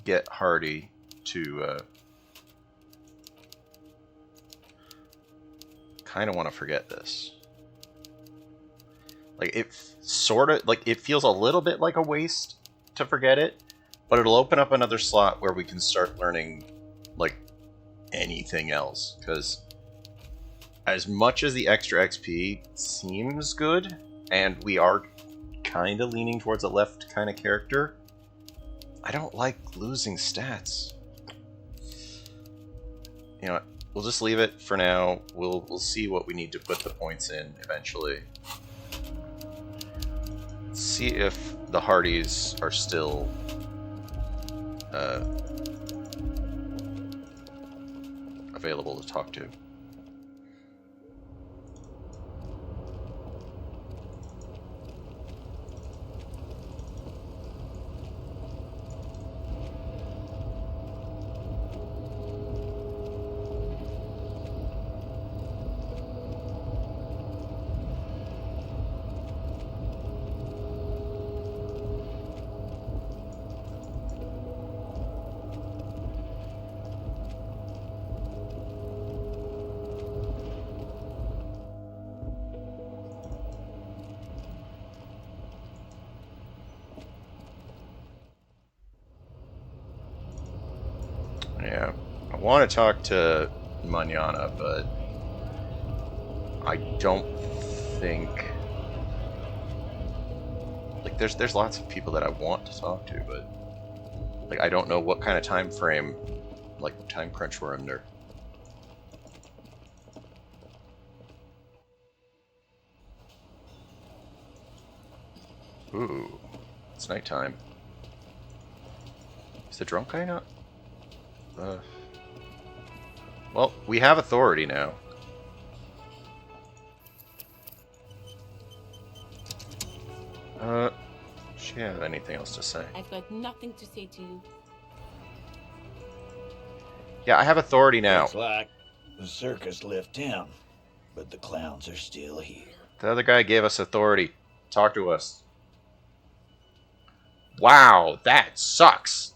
get Hardy to, kind of want to forget this. Like, it sort of, like, it feels a little bit like a waste to forget it, but it'll open up another slot where we can start learning, like, anything else. Because as much as the extra XP seems good, and we are kind of leaning towards a left kind of character, I don't like losing stats. You know, we'll just leave it for now. We'll see what we need to put the points in eventually. See if the Hardys are still available to talk to. Yeah. I want to talk to Manana, but I don't think... Like, there's lots of people that I want to talk to, but... Like, I don't know what kind of time frame, like, time crunch we're under. Ooh, it's nighttime. Is the drunk guy not? Well, we have authority now. Does she have anything else to say? I've got nothing to say to you. Yeah, I have authority now. Looks like the circus left town, but the clowns are still here. The other guy gave us authority. Talk to us. Wow, that sucks.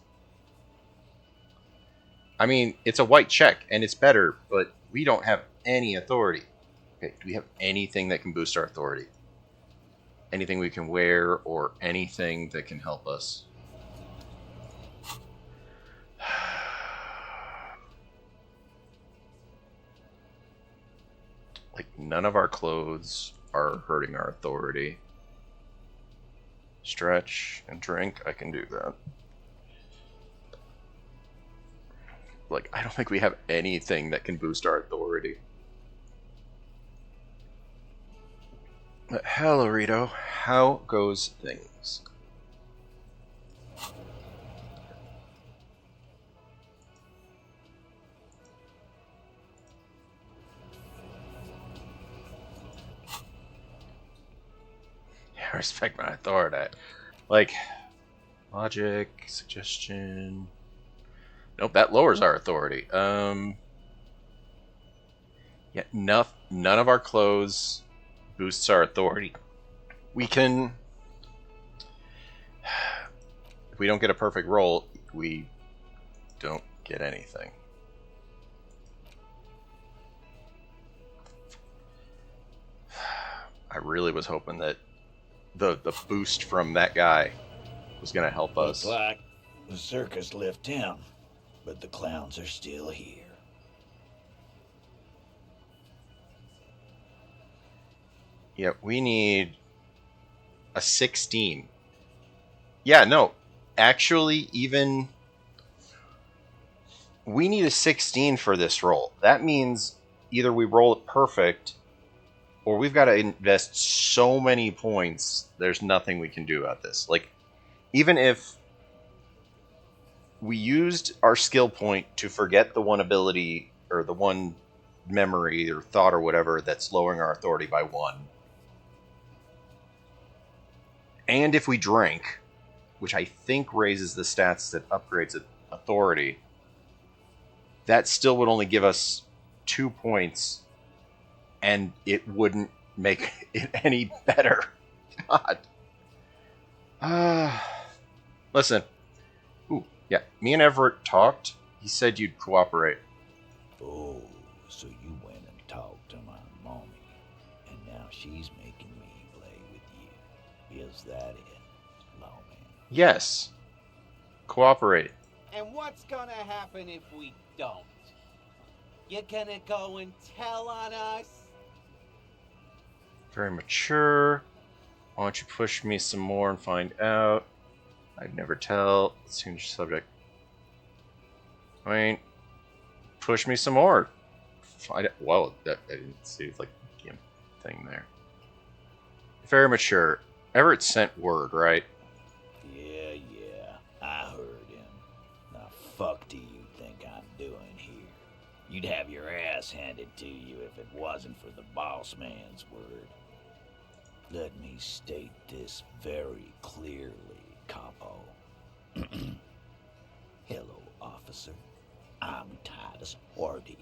I mean, it's a white check, and it's better, but we don't have any authority. Okay, do we have anything that can boost our authority? Anything we can wear, or anything that can help us? Like, none of our clothes are hurting our authority. Stretch and drink, I can do that. Like, I don't think we have anything that can boost our authority. But hello, Rito. How goes things? Yeah, I respect my authority. Like, logic, suggestion... Nope, that lowers our authority. Yeah, none of our clothes boosts our authority. We can... If we don't get a perfect roll, we don't get anything. I really was hoping that the boost from that guy was going to help us. Looks like the circus left town, but the clowns are still here. Yeah, we need a 16. Yeah, no. Actually, even... We need a 16 for this roll. That means either we roll it perfect, or we've got to invest so many points, there's nothing we can do about this. Like, even if we used our skill point to forget the one ability, or the one memory, or thought, or whatever, that's lowering our authority by 1, and if we drank, which I think raises the stats that upgrades authority, that still would only give us 2 points, and it wouldn't make it any better. God. Listen. Ooh, yeah. Me and Everett talked. He said you'd cooperate. Oh, so you went and talked to my mommy, and now she's making me play with you. Is that it, Lawman? Yes. Cooperate. And what's gonna happen if we don't? You're gonna go and tell on us? Very mature. Why don't you push me some more and find out? I'd never tell. Let's change the subject. I mean, push me some more. Whoa, I didn't see like GIMP thing there. Very mature. Everett sent word, right? Yeah, I heard him. Now fuck do you think I'm doing here? You'd have your ass handed to you if it wasn't for the boss man's word. Let me state this very clearly, Capo. Hello, officer. I'm Titus Hardy,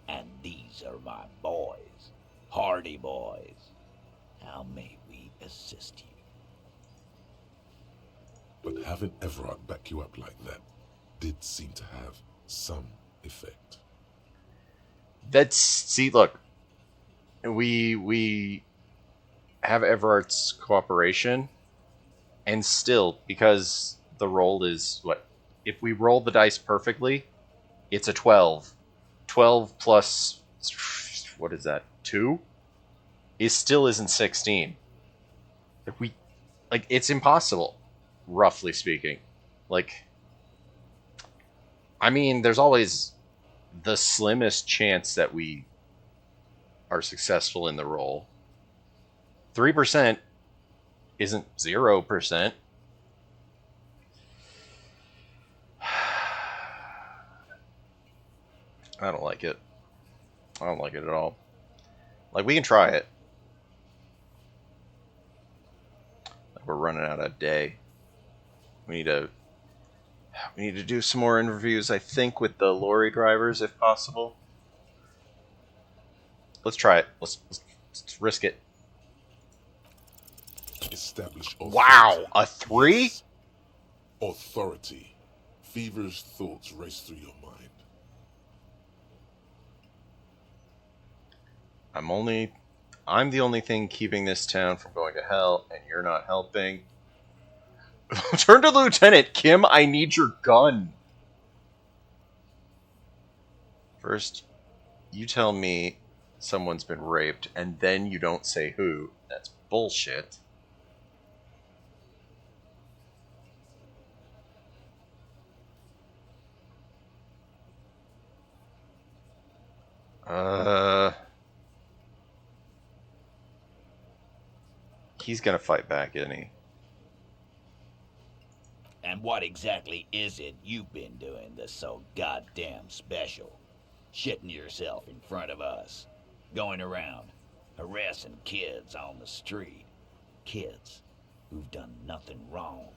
and these are my boys, Hardy boys. How may we assist you? But having Everard back you up like that did seem to have some effect. See, look, we have Everart's cooperation, and still, because the roll is what? If we roll the dice perfectly, It's a 12. 12 plus, what is that, 2? It still isn't 16. It's impossible, roughly speaking. Like, I mean, there's always the slimmest chance that we are successful in the roll. 3% isn't 0%. I don't like it. I don't like it at all. Like, we can try it. We're running out of day. We need to do some more interviews, I think, with the lorry drivers, if possible. Let's try it. Let's risk it. Establish authority. Wow, a 3? Yes. Authority. Feverish thoughts race through your mind. I'm the only thing keeping this town from going to hell, and you're not helping. Turn to Lieutenant Kim, I need your gun. First, you tell me someone's been raped, and then you don't say who. That's bullshit. He's gonna fight back, isn't he? And what exactly is it you've been doing that's so goddamn special? Shitting yourself in front of us. Going around, harassing kids on the street. Kids who've done nothing wrong.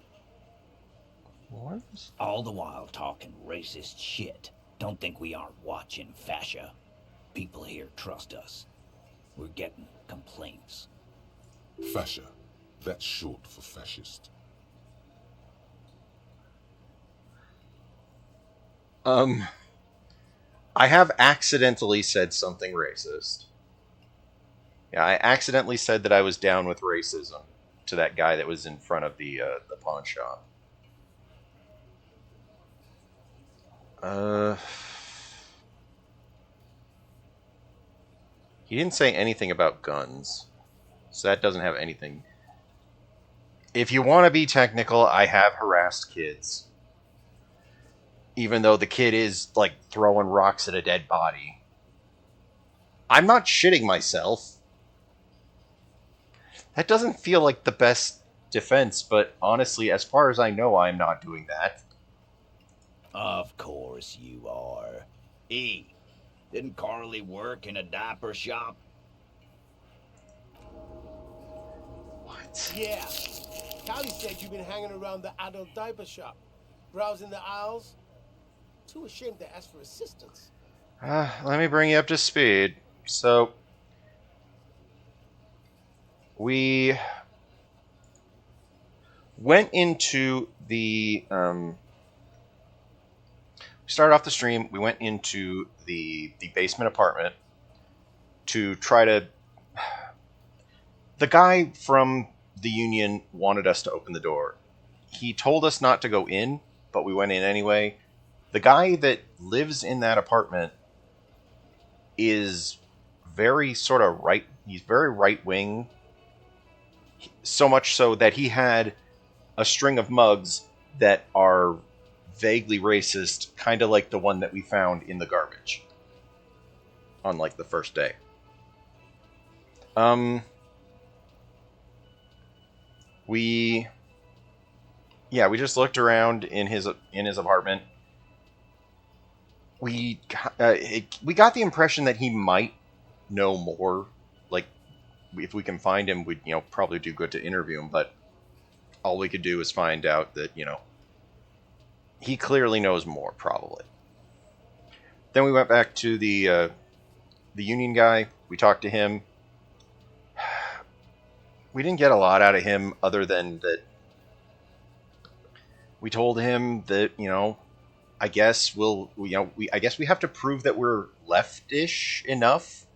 What? All the while talking racist shit. Don't think we aren't watching, fascia. People here trust us. We're getting complaints. Fascia. That's short for fascist. I have accidentally said something racist. Yeah, I accidentally said that I was down with racism to that guy that was in front of the pawn shop. He didn't say anything about guns, so that doesn't have anything. If you want to be technical, I have harassed kids. Even though the kid is, like, throwing rocks at a dead body. I'm not shitting myself. That doesn't feel like the best defense, but honestly, as far as I know, I'm not doing that. Of course you are. E, didn't Carly work in a diaper shop? What? Yeah. Callie said you've been hanging around the adult diaper shop, browsing the aisles. Too ashamed to ask for assistance. Let me bring you up to speed. So, we went into the... started off the stream, we went into the basement apartment to try to... The guy from the union wanted us to open the door. He told us not to go in, but we went in anyway. The guy that lives in that apartment is very sort of right... He's very right-wing. So much so that he had a string of mugs that are vaguely racist, kind of like the one that we found in the garbage on, like, the first day. We just looked around in his apartment. We got the impression that he might know more. Like, if we can find him, we'd probably do good to interview him. But all we could do is find out that he clearly knows more, probably. Then we went back to the union guy. We talked to him. We didn't get a lot out of him other than that we told him that, I guess I guess we have to prove that we're leftish enough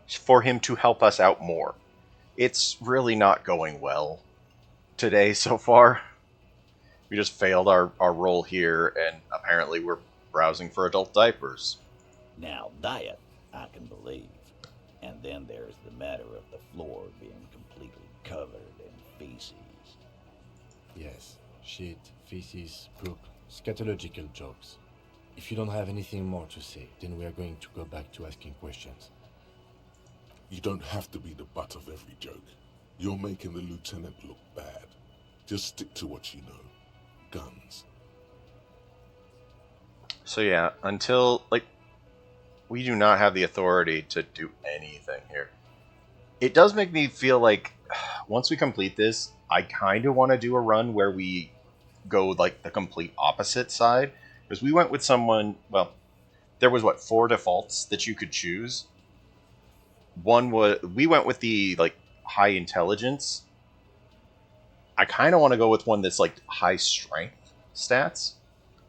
for him to help us out more. It's really not going well today so far. We just failed our role here, and apparently we're browsing for adult diapers. Now, diet, I can believe. And then there's the matter of the floor being completely covered in feces. Yes, shit, feces, poop, scatological jokes. If you don't have anything more to say, then we are going to go back to asking questions. You don't have to be the butt of every joke. You're making the lieutenant look bad. Just stick to what you know. Guns. So yeah, until, like, we do not have the authority to do anything here. It does make me feel like, once we complete this, I kind of want to do a run where we go, like, the complete opposite side. Because we went with someone, well, there was, 4 defaults that you could choose. One was, we went with the, like, high intelligence. I kind of want to go with one that's, like, high strength stats.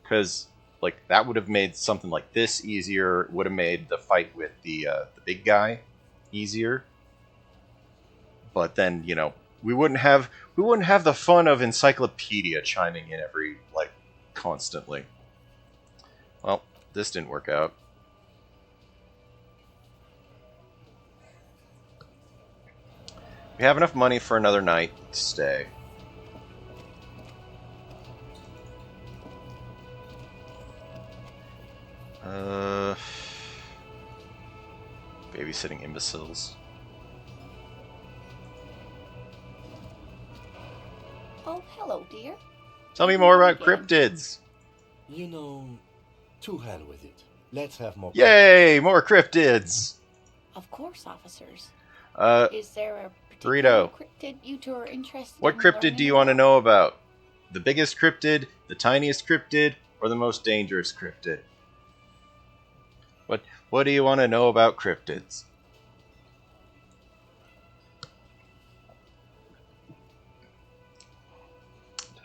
Because, like, that would have made something like this easier. Would have made the fight with the big guy easier. But then, we wouldn't have the fun of Encyclopedia chiming in every, like, constantly. Well, this didn't work out. We have enough money for another night to stay. Babysitting imbeciles. Oh, hello, dear. Tell me more about cryptids. You know, to hell with it. Let's have more. Yay, more cryptids. Of course, officers. Uh, Is there a particular Burrito. cryptid you two are interested What in cryptid learning do you want to about? know about? The biggest cryptid, the tiniest cryptid, or the most dangerous cryptid? What do you want to know about cryptids?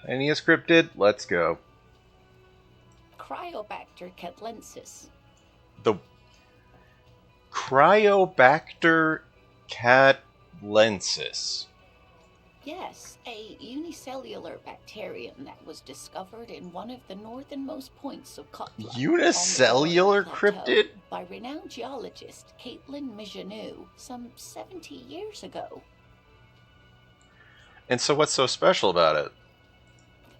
Tiniest cryptid? Let's go. Cryobacter catlensis. The Cryobacter catlensis. Yes, a unicellular bacterium that was discovered in one of the northernmost points of Cutla. Unicellular cryptid? By renowned geologist Caitlin Mijanou some 70 years ago. And so what's so special about it?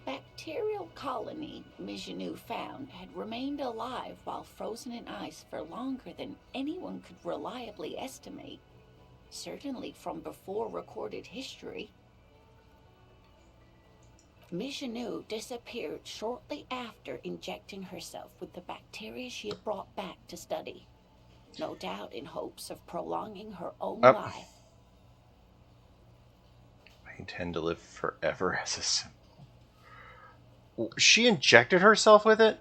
The bacterial colony Mijanou found had remained alive while frozen in ice for longer than anyone could reliably estimate, certainly from before recorded history. Mijanou disappeared shortly after injecting herself with the bacteria she had brought back to study, no doubt in hopes of prolonging her own life. I intend to live forever as a symbol. She injected herself with it?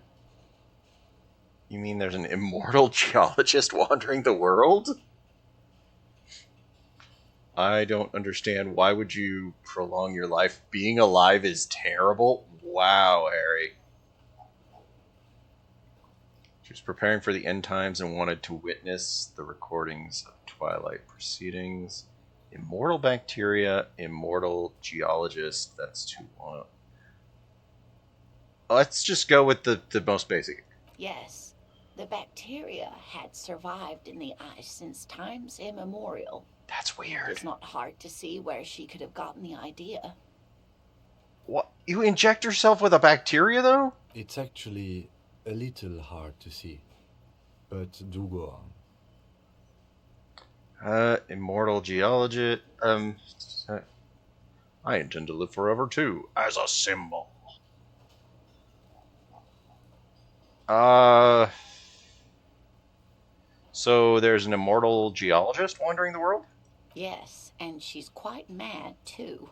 You mean there's an immortal geologist wandering the world? I don't understand. Why would you prolong your life? Being alive is terrible? Wow, Harry. She was preparing for the end times and wanted to witness the recordings of Twilight proceedings. Immortal bacteria, immortal geologist. That's too long. Let's just go with the most basic. Yes, the bacteria had survived in the ice since times immemorial. That's weird. It's not hard to see where she could have gotten the idea. What? You inject yourself with a bacteria, though? It's actually a little hard to see, but do go on. Immortal geologist. I intend to live forever too, as a symbol. So there's an immortal geologist wandering the world? Yes, and she's quite mad too.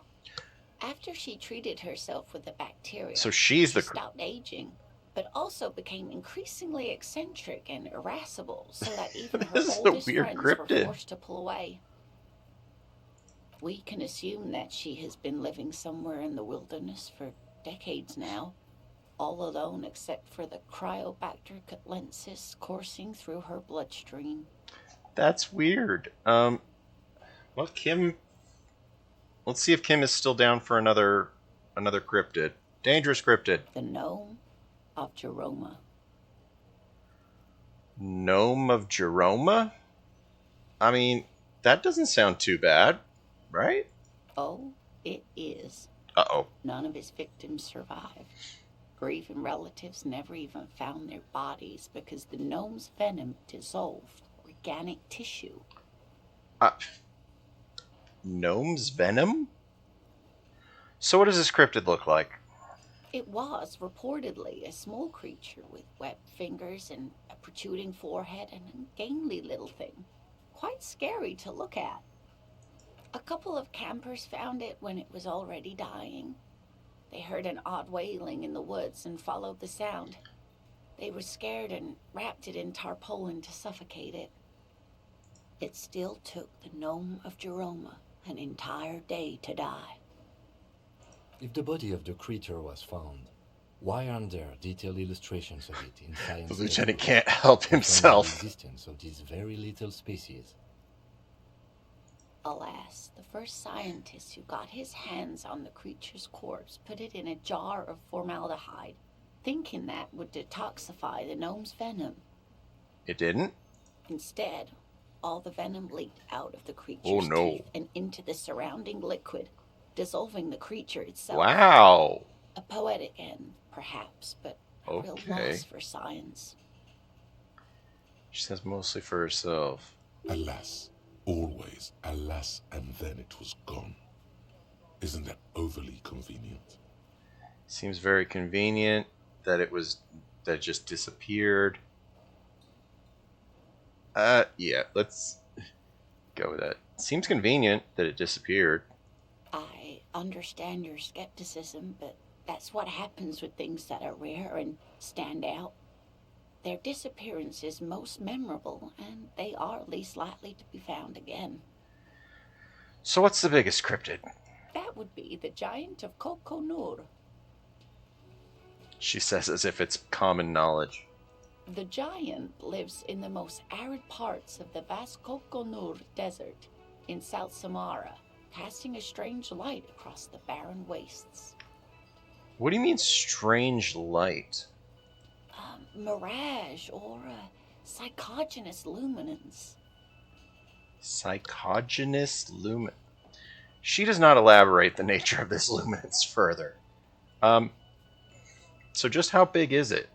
After she treated herself with the bacteria, so she stopped aging, but also became increasingly eccentric and irascible, so that even her oldest friends were forced to pull away. We can assume that she has been living somewhere in the wilderness for decades now, all alone except for the Cryobacter catlensis coursing through her bloodstream. That's weird. Well, Kim... Let's see if Kim is still down for another cryptid. Dangerous cryptid. The gnome of Jeroma. Gnome of Jeroma? I mean, that doesn't sound too bad, right? Oh, it is. Uh-oh. None of his victims survived. Grieving relatives never even found their bodies because the gnome's venom dissolved organic tissue. Gnome's venom? So what does this cryptid look like? It was reportedly a small creature with webbed fingers and a protruding forehead and a gangly little thing. Quite scary to look at. A couple of campers found it when it was already dying. They heard an odd wailing in the woods and followed the sound. They were scared and wrapped it in tarpaulin to suffocate it. It still took the gnome of Jeroma an entire day to die. If the body of the creature was found, why aren't there detailed illustrations of it in science? The lieutenant can't help himself. The existence of these very little species. Alas, the first scientist who got his hands on the creature's corpse put it in a jar of formaldehyde, thinking that would detoxify the gnome's venom. It didn't? Instead, all the venom leaked out of the creature's teeth and into the surrounding liquid, dissolving the creature itself. Wow. A poetic end, perhaps, but a real loss for science. She says mostly for herself. Alas. Always, alas, and then it was gone. Isn't that overly convenient? Seems very convenient that it just disappeared. Yeah, let's go with that. Seems convenient that it disappeared. I understand your skepticism, but that's what happens with things that are rare and stand out. Their disappearance is most memorable, and they are least likely to be found again. So what's the biggest cryptid? That would be the giant of Coconur. She says as if it's common knowledge. The giant lives in the most arid parts of the vast Coconur Desert in South Samara, casting a strange light across the barren wastes. What do you mean, strange light? Mirage or psychogenous luminance. Psychogenous luminance. She does not elaborate the nature of this luminance further. So just how big is it?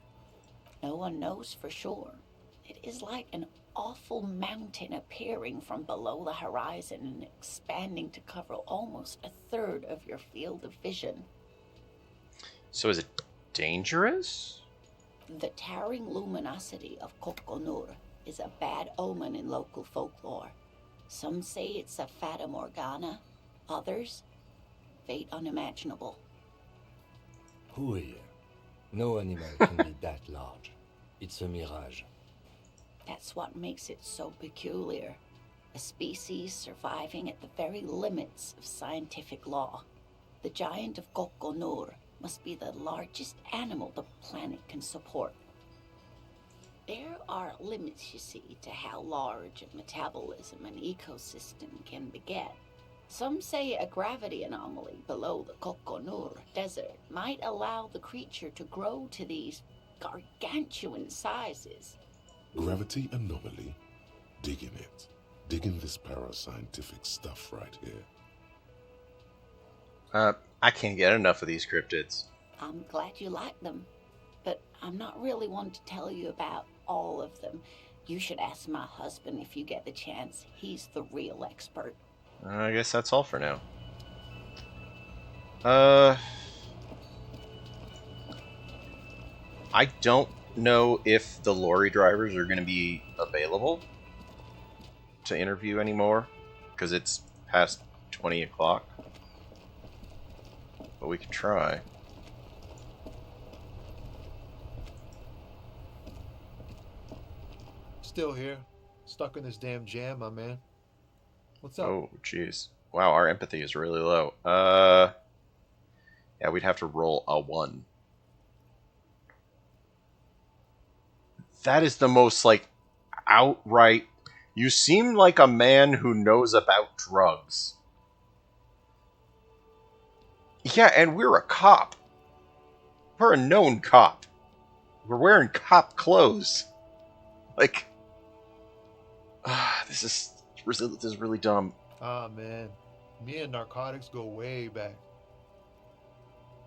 No one knows for sure. It is like an awful mountain appearing from below the horizon and expanding to cover almost a third of your field of vision. So is it dangerous? The towering luminosity of Coconur is a bad omen in local folklore. Some say it's a fata morgana, others, fate unimaginable. Hooey. No animal can be that large. It's a mirage. That's what makes it so peculiar. A species surviving at the very limits of scientific law. The giant of Coconur must be the largest animal the planet can support. There are limits, you see, to how large a metabolism an ecosystem can beget. Some say a gravity anomaly below the Coconur Desert might allow the creature to grow to these gargantuan sizes. Gravity anomaly? Digging it. Digging this parascientific stuff right here. I can't get enough of these cryptids. I'm glad you like them, but I'm not really one to tell you about all of them. You should ask my husband if you get the chance. He's the real expert. I guess that's all for now. I don't know if the lorry drivers are going to be available to interview anymore, because it's past 20 o'clock. But we can try. Still here. Stuck in this damn jam, my man. What's up? Oh, jeez. Wow, our empathy is really low. Yeah, we'd have to roll a 1. That is the most, like, outright... You seem like a man who knows about drugs. Yeah, and we're a cop. We're a known cop. We're wearing cop clothes. Like, this is really dumb. Ah, man. Me and narcotics go way back.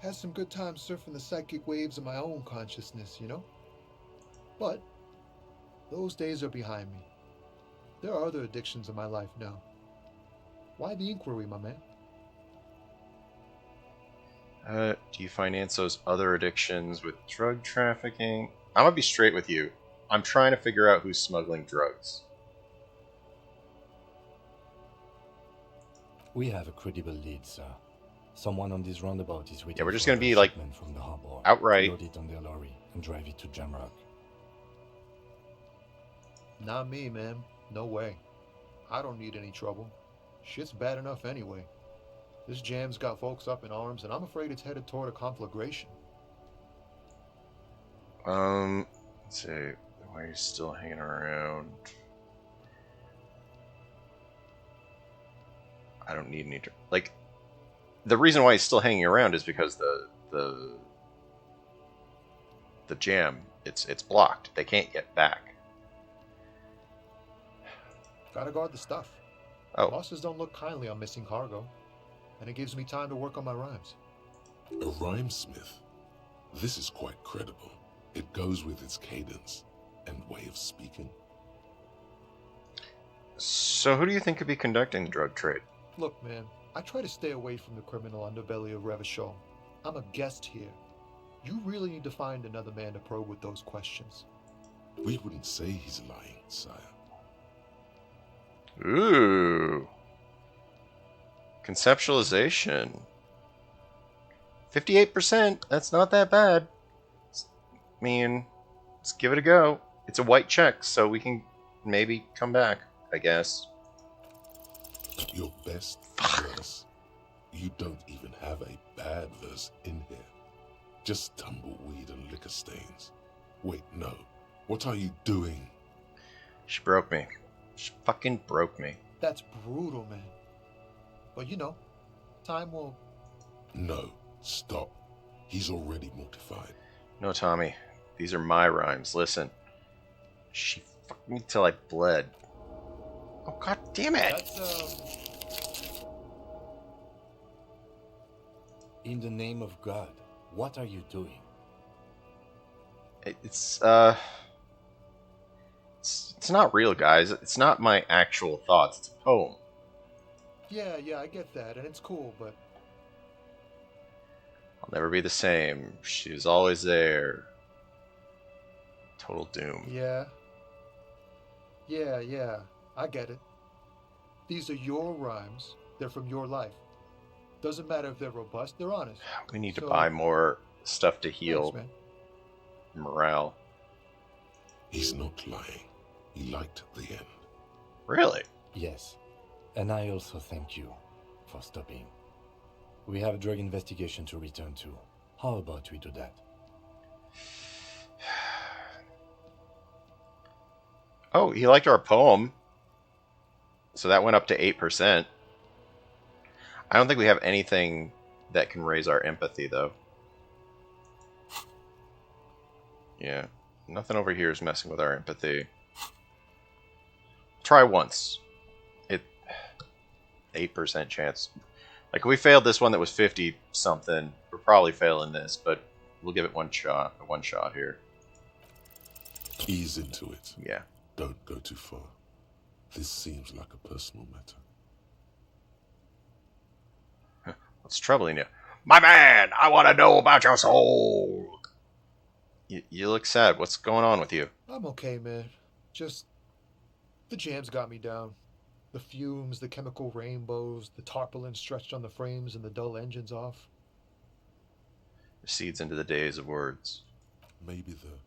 Had some good times surfing the psychic waves of my own consciousness, you know? But those days are behind me. There are other addictions in my life now. Why the inquiry, my man? Do you finance those other addictions with drug trafficking? I'm gonna be straight with you. I'm trying to figure out who's smuggling drugs. We have a credible lead, sir. Someone on this roundabout is waiting. Yeah, we're just for gonna a be like shipment from the harbor. outright. Load it on their lorry and drive it to Jamrock. Not me, man. No way. I don't need any trouble. Shit's bad enough anyway. This jam's got folks up in arms, and I'm afraid it's headed toward a conflagration. Let's see. Why are you still hanging around? I don't need any. Like, the reason why he's still hanging around is because the jam, it's blocked. They can't get back. Gotta guard the stuff. Oh, Bosses don't look kindly on missing cargo, and it gives me time to work on my rhymes. A rhymesmith? This is quite credible. It goes with its cadence and way of speaking. so who do you think could be conducting the drug trade? Look, man, I try to stay away from the criminal underbelly of Revachol. I'm a guest here. You really need to find another man to probe with those questions. We wouldn't say he's lying, sire. Ooh. Conceptualization. 58%. That's not that bad. I mean, let's give it a go. It's a white check, so we can maybe come back, I guess. Your best verse. You don't even have a bad verse in here. Just tumbleweed and liquor stains. Wait, no. What are you doing? She broke me. She fucking broke me. That's brutal, man. But you know, time will... No, stop. He's already mortified. No, Tommy. These are my rhymes. Listen. She fucked me till I bled. Oh, god damn it! That's, In the name of God, what are you doing? It's not real, guys. It's not my actual thoughts. It's a poem. Yeah, I get that, and it's cool, but... I'll never be the same. She was always there. Total doom. Yeah, I get it. These are your rhymes. They're from your life. Doesn't matter if they're robust, they're honest. We need to So- buy more stuff to heal Thanks, man. morale. He's not lying. He liked the end. Really? Yes. And I also thank you for stopping. We have a drug investigation to return to. How about we do that? Oh, he liked our poem. So that went up to 8%. I don't think we have anything that can raise our empathy, though. Yeah. Nothing over here is messing with our empathy. Try once. 8% chance. Like, if we failed this one that was 50-something, we're probably failing this, but we'll give it one shot here. Ease into it. Yeah. Don't go too far. This seems like a personal matter. What's troubling you? My man, I want to know about your soul. You look sad. What's going on with you? I'm okay, man. Just... the jam's got me down. The fumes, the chemical rainbows, the tarpaulin stretched on the frames and the dull engines off. Recedes into the days of words. Maybe the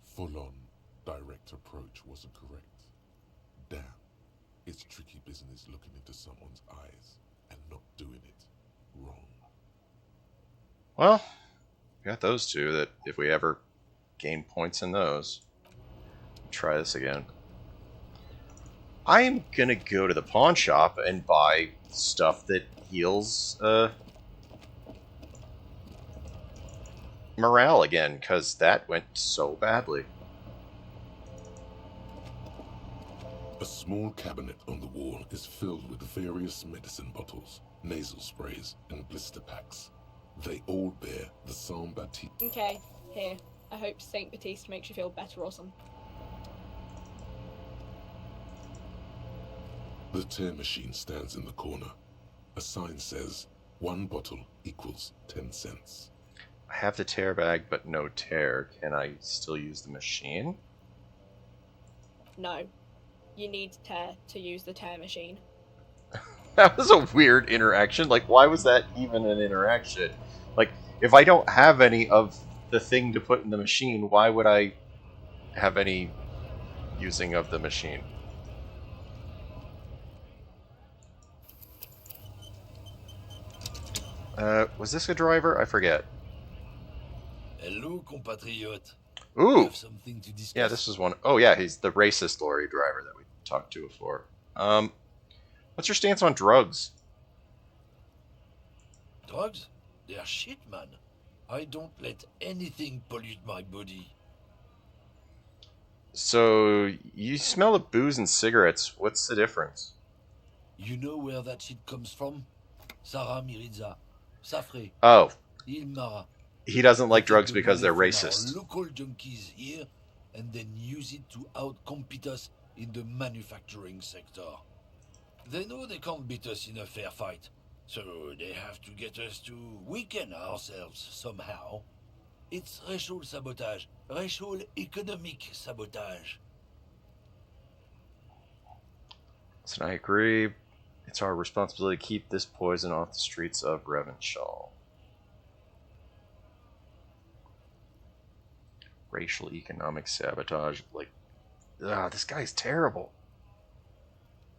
full-on direct approach wasn't correct. Damn. It's tricky business looking into someone's eyes and not doing it wrong. Well, we got those two that if we ever gain points in those, try this again. I'm gonna go to the pawn shop and buy stuff that heals morale again, because that went so badly. A small cabinet on the wall is filled with various medicine bottles, nasal sprays, and blister packs. They all bear the Saint Baptiste. Okay, here. I hope Saint Baptiste makes you feel better or something. The tear machine stands in the corner. A sign says, 1 bottle equals 10 cents. I have the tear bag, but no tear. Can I still use the machine? No. You need tear to use the tear machine. That was a weird interaction. Like, why was that even an interaction? Like, if I don't have any of the thing to put in the machine, why would I have any using of the machine? Was this a driver? I forget. Hello, compatriot. Ooh! Have something to discuss? Yeah, this is one. Oh, yeah, he's the racist lorry driver that we talked to before. What's your stance on drugs? Drugs? They're shit, man. I don't let anything pollute my body. So, you smell of booze and cigarettes. What's the difference? You know where that shit comes from? Sarah Miriza, Safre, Oh, Ilmara. he doesn't like They drugs take the because they're money from racist. our local junkies here and then use it to outcompete us in the manufacturing sector. They know they can't beat us in a fair fight, so they have to get us to weaken ourselves somehow. It's racial sabotage, racial economic sabotage. So I agree. It's our responsibility to keep this poison off the streets of Revenshaw. Racial economic sabotage. Like, this guy's terrible.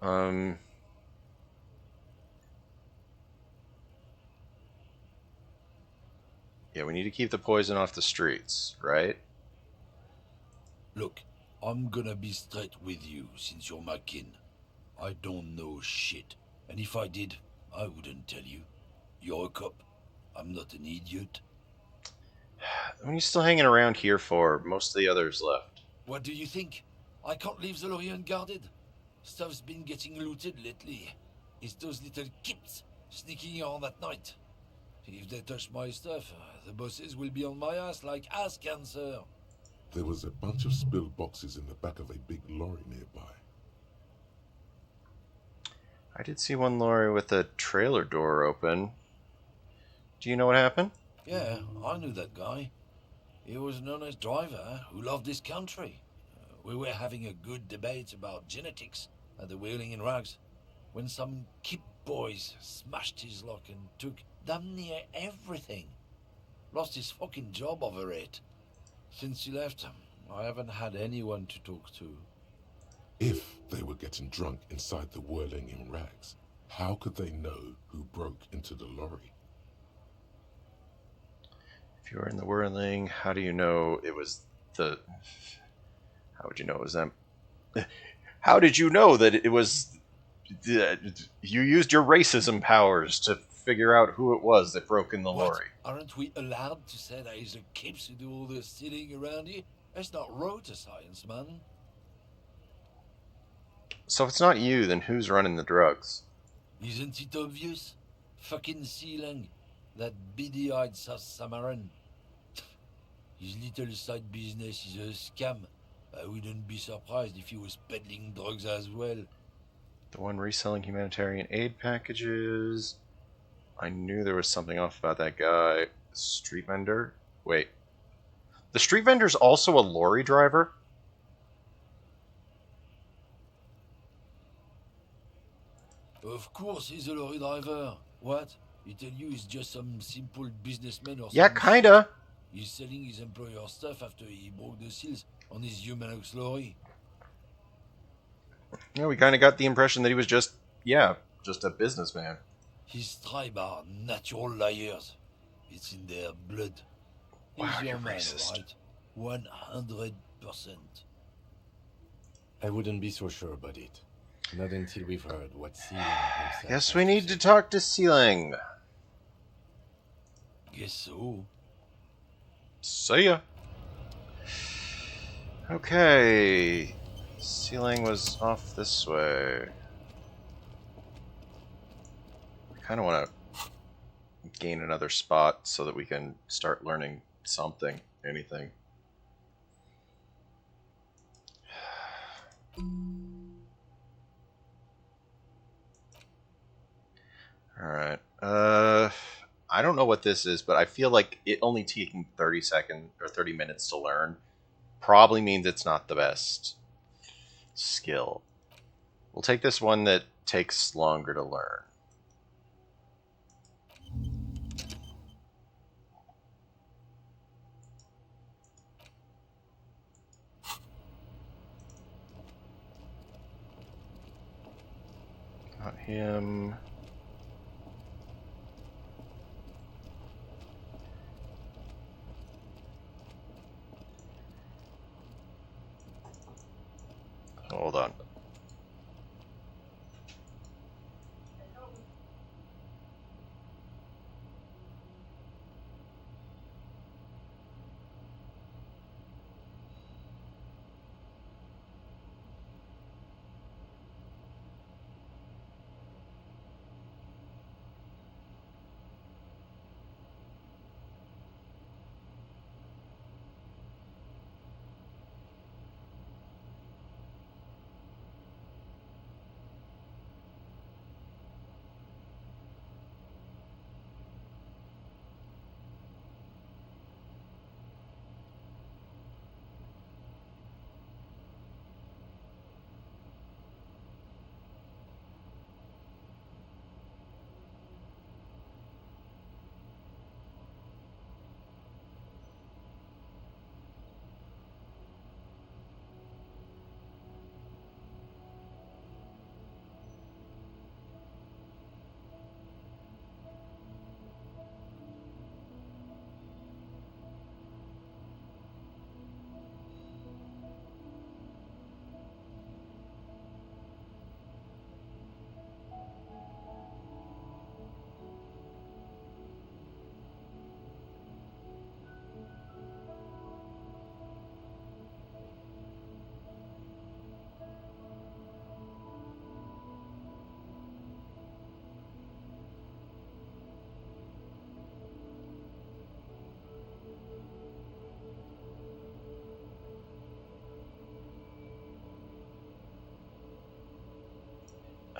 Yeah, we need to keep the poison off the streets, right? Look, I'm gonna be straight with you since you're my kin. I don't know shit, and if I did, I wouldn't tell you. You're a cop. I'm not an idiot. What are you still hanging around here for? Most of the others left. What do you think? I can't leave the lorry unguarded. Stuff's been getting looted lately. It's those little kips sneaking around at night. If they touch my stuff, the bosses will be on my ass like ass cancer. There was a bunch of spilled boxes in the back of a big lorry nearby. I did see one lorry with the trailer door open. Do you know what happened? Yeah, I knew that guy. He was an honest driver who loved his country. We were having a good debate about genetics at the Wheeling in Rags when some kip boys smashed his lock and took damn near everything. Lost his fucking job over it. Since he left, I haven't had anyone to talk to. If they were getting drunk inside the Whirling in Rags, how could they know who broke into the lorry? If you were in the whirling, how do you know it was the... How would you know it was them? How did you know that it was... You used your racism powers to figure out who it was that broke in the lorry. Aren't we allowed to say that it's the kips who do all the stealing around here? That's not rotor science, man. So if it's not you, then who's running the drugs? Isn't it obvious? Fucking Sealang. That beady-eyed South Samaran. His little side business is a scam. I wouldn't be surprised if he was peddling drugs as well. The one reselling humanitarian aid packages. I knew there was something off about that guy. Street vendor? Wait. The street vendor's also a lorry driver? Of course he's a lorry driver. What? He tell you he's just some simple businessman or something? Yeah, kinda. He's selling his employer stuff after he broke the seals on his Humanox lorry. Yeah, we kinda got the impression that he was just a businessman. His tribe are natural liars. It's in their blood. Wow, He's you're your man, racist. right? 100%. I wouldn't be so sure about it. Not until we've heard what Sealang himself Guess has we to need say. to talk to Sealang. Guess so. See ya. Okay. Ceiling was off this way. I kind of want to gain another spot so that we can start learning something, anything. Alright. I don't know what this is, but I feel like it only taking 30 seconds or 30 minutes to learn probably means it's not the best skill. We'll take this one that takes longer to learn. Got him. Hold on.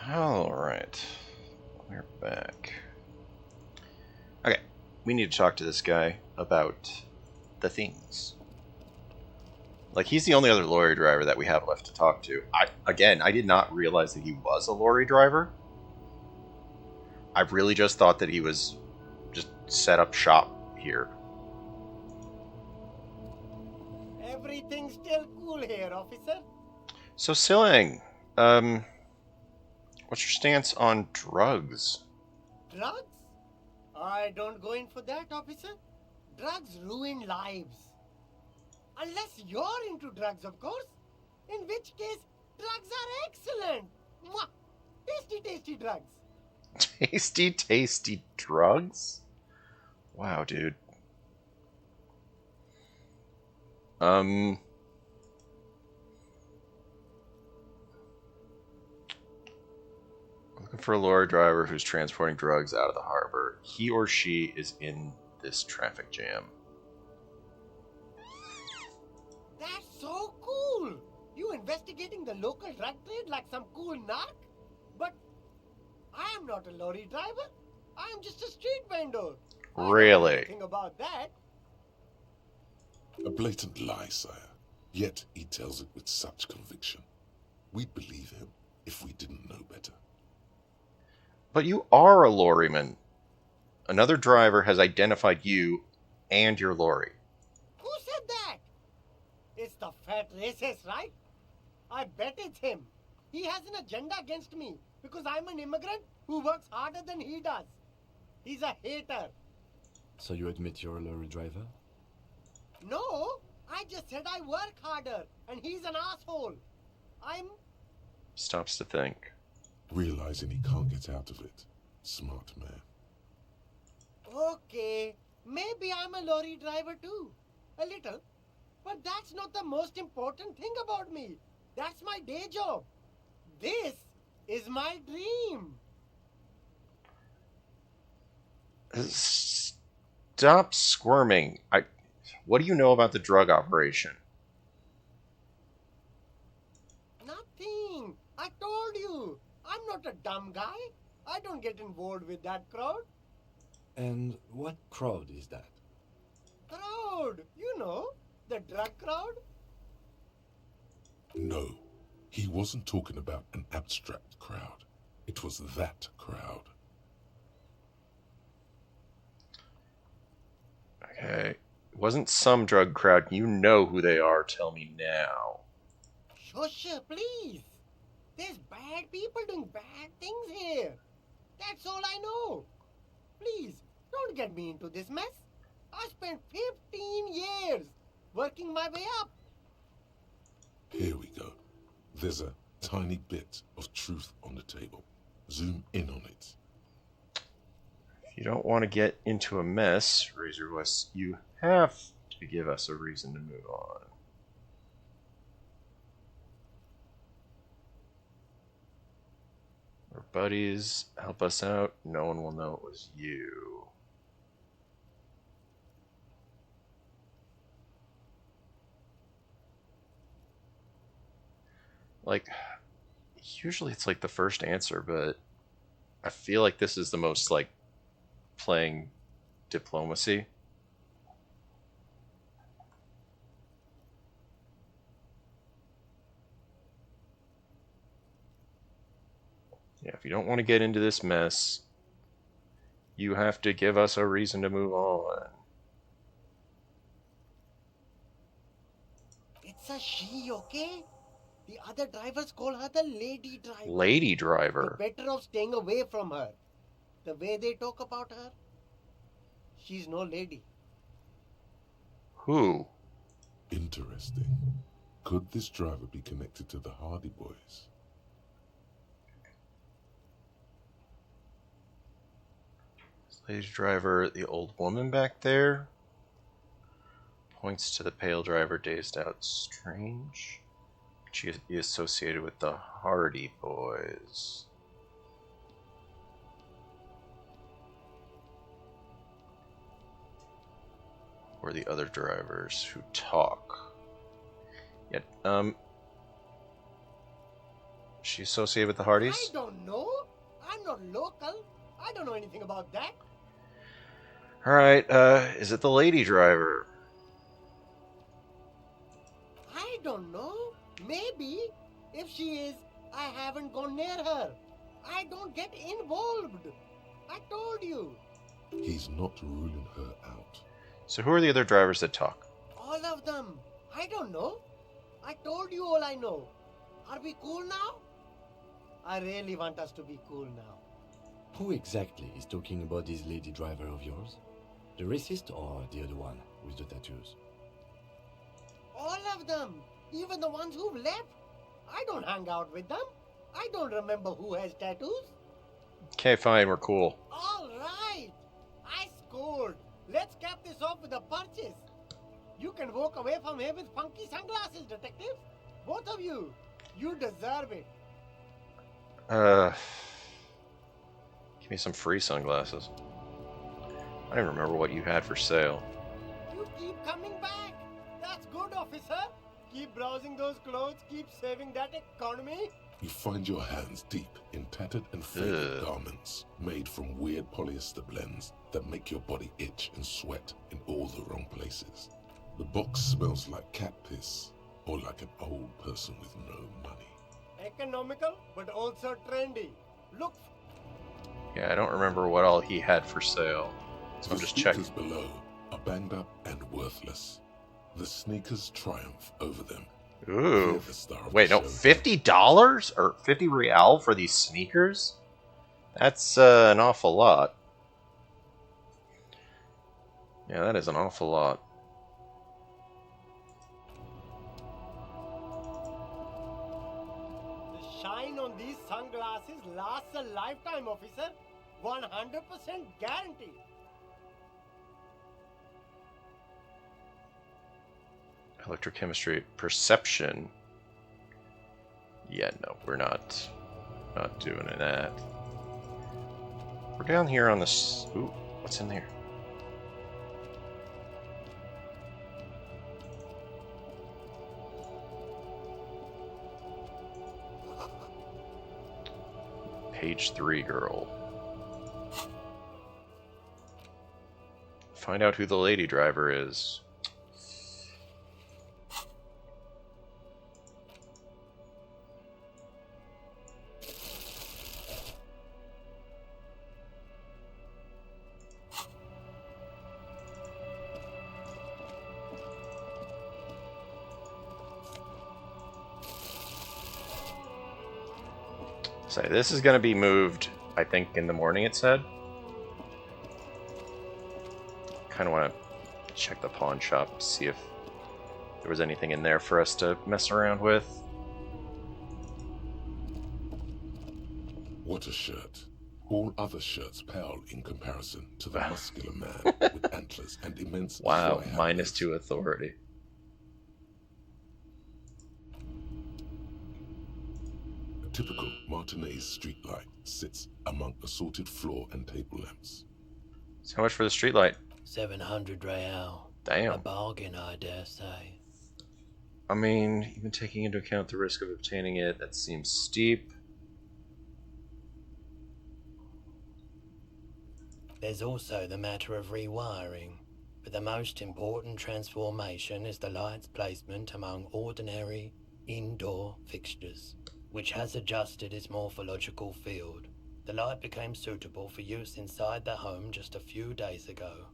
Alright. We're back. Okay. We need to talk to this guy about the things. Like, he's the only other lorry driver that we have left to talk to. I did not realize that he was a lorry driver. I really just thought that he was just set up shop here. Everything's still cool here, officer. So, Siling, what's your stance on drugs? Drugs? I don't go in for that, officer. Drugs ruin lives. Unless you're into drugs, of course. In which case, drugs are excellent. Mwah! Tasty, tasty drugs. Tasty, tasty drugs? Wow, dude. Looking for a lorry driver who's transporting drugs out of the harbor. He or she is in this traffic jam. That's so cool. You investigating the local drug trade like some cool narc? But I am not a lorry driver. I am just a street vendor. I don't know Really? anything about that. A blatant lie, sire. Yet he tells it with such conviction. We'd believe him if we didn't know better. But you are a lorryman. Another driver has identified you and your lorry. Who said that? It's the fat racist, right? I bet it's him. He has an agenda against me because I'm an immigrant who works harder than he does. He's a hater. So you admit you're a lorry driver? No, I just said I work harder and he's an asshole. Stops to think. Realizing he can't get out of it. Smart man. Okay, maybe I'm a lorry driver too. A little. But that's not the most important thing about me. That's my day job. This is my dream. Stop squirming. What do you know about the drug operation? Nothing. I told you. I'm not a dumb guy. I don't get involved with that crowd. And what crowd is that? Crowd. You know, the drug crowd. No, he wasn't talking about an abstract crowd. It was that crowd. Okay. It wasn't some drug crowd. You know who they are. Tell me now. Shush, please. There's bad people doing bad things here. That's all I know. Please, don't get me into this mess. I spent 15 years working my way up. Here we go. There's a tiny bit of truth on the table. Zoom in on it. If you don't want to get into a mess, Razor West, you have to give us a reason to move on. Our buddies, help us out. No one will know it was you. Like, usually it's like the first answer, but I feel like this is the most like playing diplomacy. Yeah, if you don't want to get into this mess, you have to give us a reason to move on. It's a she, okay? The other drivers call her the lady driver. Lady driver? You're better off staying away from her. The way they talk about her, she's no lady. Who? Interesting. Could this driver be connected to the Hardy Boys? Lady driver, the old woman back there? Points to the pale driver, dazed out. Strange. She is associated with the Hardy Boys. Or the other drivers who talk. Yet, she associated with the Hardys? I don't know. I'm not local. I don't know anything about that. Alright, is it the lady driver? I don't know. Maybe. If she is, I haven't gone near her. I don't get involved. I told you. He's not ruling her out. So who are the other drivers that talk? All of them. I don't know. I told you all I know. Are we cool now? I really want us to be cool now. Who exactly is talking about this lady driver of yours? The racist or the other one with the tattoos? All of them. Even the ones who've left. I don't hang out with them. I don't remember who has tattoos. Okay, fine, we're cool. All right. I scored. Let's cap this off with a purchase. You can walk away from here with funky sunglasses, detective. Both of you. You deserve it. Give me some free sunglasses. I don't remember what you had for sale. You keep coming back. That's good, officer. Keep browsing those clothes. Keep saving that economy. You find your hands deep in tattered and faded garments made from weird polyester blends that make your body itch and sweat in all the wrong places. The box smells like cat piss or like an old person with no money. Economical, but also trendy. Look. Yeah, I don't remember what all he had for sale. So I'm The just checking. sneakers below are banged up and worthless. The sneakers triumph over them. Ooh. They're the star of Wait, the no, show. $50 or 50 real for these sneakers? That's an awful lot. Yeah, that is an awful lot. The shine on these sunglasses lasts a lifetime, officer. 100% guaranteed. Electrochemistry, perception. Yeah, no, we're not doing that. We're down here on this. Ooh, what's in there? Page 3, girl. Find out who the lady driver is. So this is going to be moved, I think, in the morning, it said. Kind of want to check the pawn shop, see if there was anything in there for us to mess around with. What a shirt. All other shirts pale in comparison to the muscular man with antlers and immense Wow, fly -2 authority. A typical Martinez streetlight sits among assorted floor and table lamps. So how much for the streetlight? 700 real. Damn. A bargain, I dare say. I mean, even taking into account the risk of obtaining it, that seems steep. There's also the matter of rewiring, but the most important transformation is the light's placement among ordinary indoor fixtures, which has adjusted its morphological field. The light became suitable for use inside the home just a few days ago.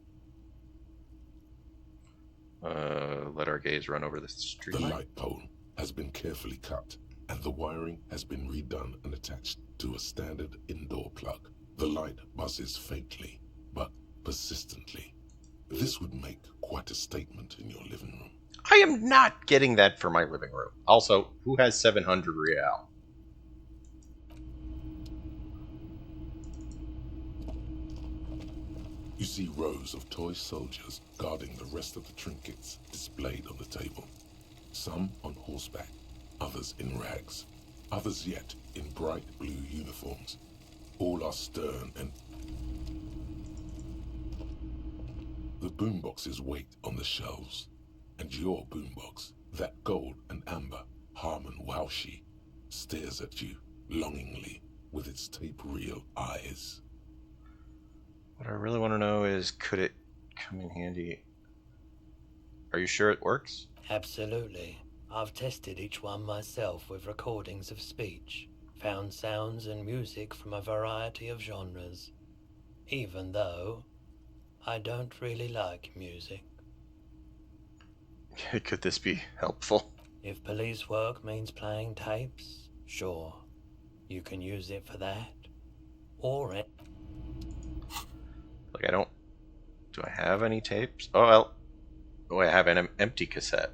Let our gaze run over the street. The light pole has been carefully cut, and the wiring has been redone and attached to a standard indoor plug. The light buzzes faintly, but persistently. This would make quite a statement in your living room. I am not getting that for my living room. Also, who has 700 real? You see rows of toy soldiers guarding the rest of the trinkets displayed on the table. Some on horseback, others in rags, others yet in bright blue uniforms. All are stern and... The boomboxes wait on the shelves, and your boombox, that gold and amber Harman Waushi, stares at you longingly with its tape reel eyes. What I really want to know is, could it come in handy? Are you sure it works? Absolutely. I've tested each one myself with recordings of speech, found sounds and music from a variety of genres, even though I don't really like music. Could this be helpful? If police work means playing tapes, sure, you can use it for that. Or it. Like, do I have any tapes? Oh, well. Oh, I have an empty cassette.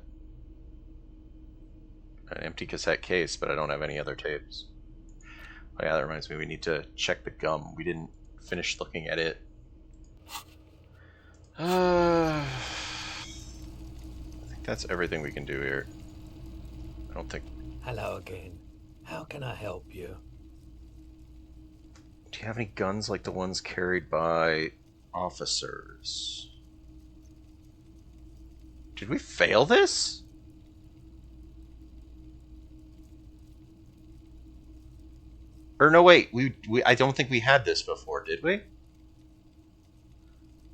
An empty cassette case, but I don't have any other tapes. Oh yeah, that reminds me, we need to check the gum. We didn't finish looking at it. I think that's everything we can do here. I don't think... Hello again. How can I help you? Do you have any guns like the ones carried by officers? Did we fail this? Or no, wait. I don't think we had this before, did we?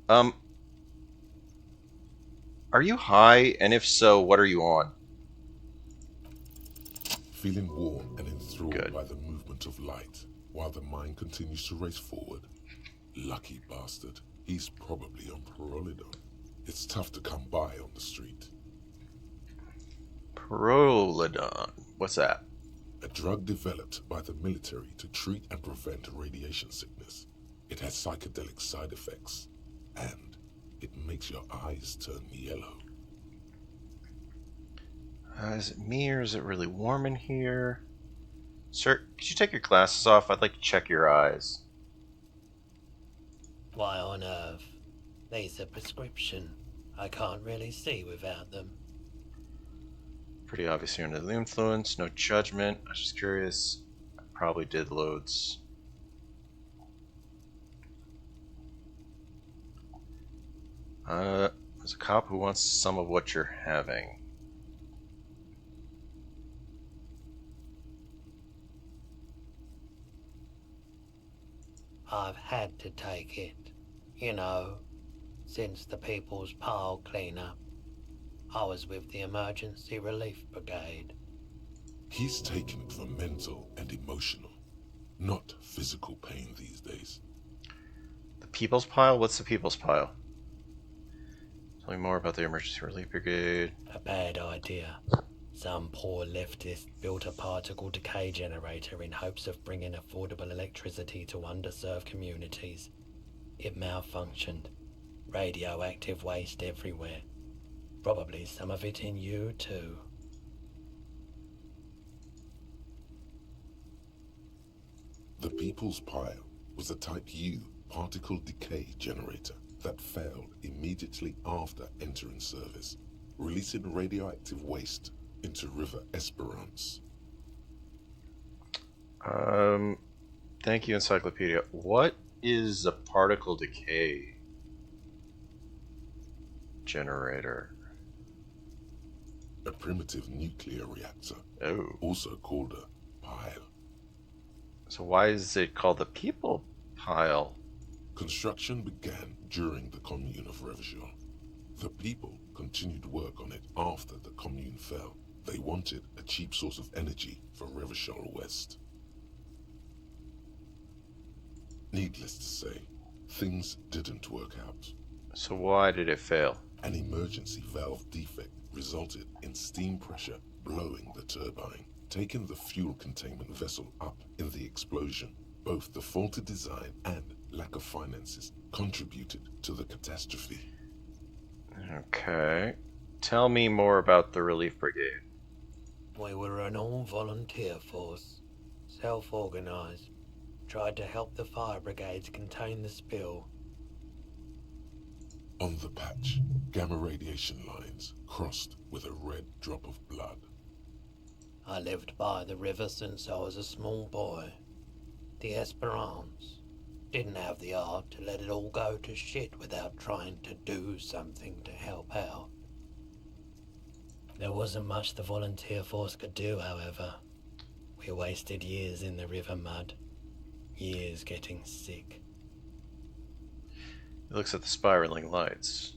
Are you high? And if so, what are you on? Feeling warm and enthralled by the movement of light, while the mind continues to race forward. Lucky bastard. He's probably on Pyrrolidon. It's tough to come by on the street. Pyrrolidon. What's that? A drug developed by the military to treat and prevent radiation sickness. It has psychedelic side effects, and it makes your eyes turn yellow. Is it me, or is it really warm in here? Sir, could you take your glasses off? I'd like to check your eyes. Why on earth? These are prescription. I can't really see without them. pretty obvious you're under the influence. No judgment. I was just curious. I probably did loads. There's a cop who wants some of what you're having. I've had to take it, you know, since the People's Pile cleanup. I was with the Emergency Relief Brigade. He's taking it for mental and emotional, not physical pain these days. The People's Pile? What's the People's Pile? Tell me more about the Emergency Relief Brigade. A bad idea. Some poor leftist built a particle decay generator in hopes of bringing affordable electricity to underserved communities. It malfunctioned. Radioactive waste everywhere. Probably some of it in you, too. The People's Pile was a Type U particle decay generator that failed immediately after entering service, releasing radioactive waste into River Esperance. Thank you, Encyclopedia. What is a particle decay generator? A primitive nuclear reactor, also called a pile. So why is it called the People Pile? Construction began during the Commune of Revachol. The people continued work on it after the Commune fell. They wanted a cheap source of energy for Revachol West. Needless to say, things didn't work out. So why did it fail? An emergency valve defect resulted in steam pressure blowing the turbine, taking the fuel containment vessel up in the explosion. Both the faulty design and lack of finances contributed to the catastrophe. Okay. Tell me more about the Relief Brigade. We were an all-volunteer force, self-organized. Tried to help the fire brigades contain the spill. On the patch, gamma radiation lines crossed with a red drop of blood. I lived by the river since I was a small boy. The Esperance didn't have the art to let it all go to shit without trying to do something to help out. There wasn't much the volunteer force could do, however. We wasted years in the river mud. Years getting sick. He looks at the spiraling lights.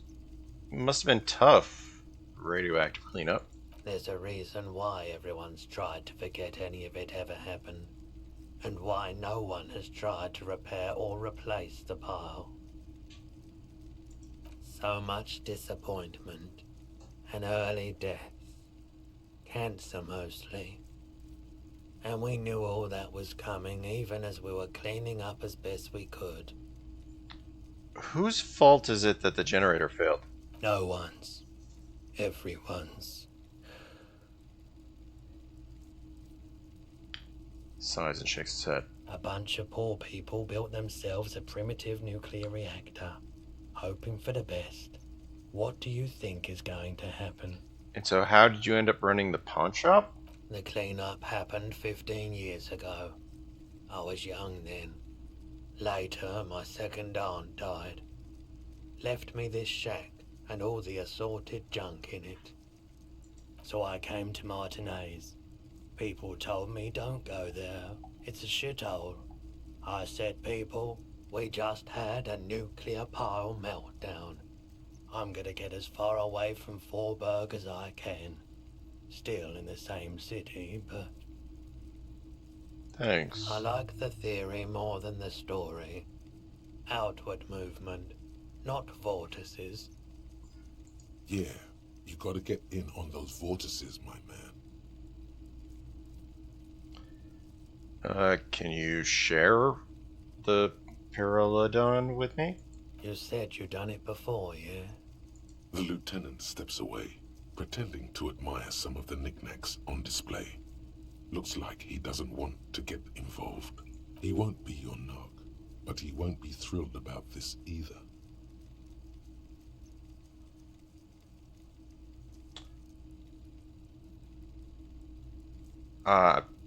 It must have been tough. Radioactive cleanup. There's a reason why everyone's tried to forget any of it ever happened, and why no one has tried to repair or replace the pile. So much disappointment, and early deaths. Cancer mostly. And we knew all that was coming even as we were cleaning up as best we could. Whose fault is it that the generator failed? No one's. Everyone's. Sighs and shakes his head. A bunch of poor people built themselves a primitive nuclear reactor, hoping for the best. What do you think is going to happen? And so how did you end up running the pawn shop? The cleanup happened 15 years ago. I was young then. Later, my second aunt died. Left me this shack and all the assorted junk in it. So I came to Martinez. People told me don't go there. It's a shithole. I said, people, we just had a nuclear pile meltdown. I'm gonna get as far away from Forberg as I can. Still in the same city, but... Thanks. I like the theory more than the story. Outward movement, not vortices. Yeah, you gotta get in on those vortices, my man. Can you share the Paralodon with me? You said you'd done it before, yeah? The lieutenant steps away, pretending to admire some of the knickknacks on display. Looks like he doesn't want to get involved. He won't be your nog, but he won't be thrilled about this either.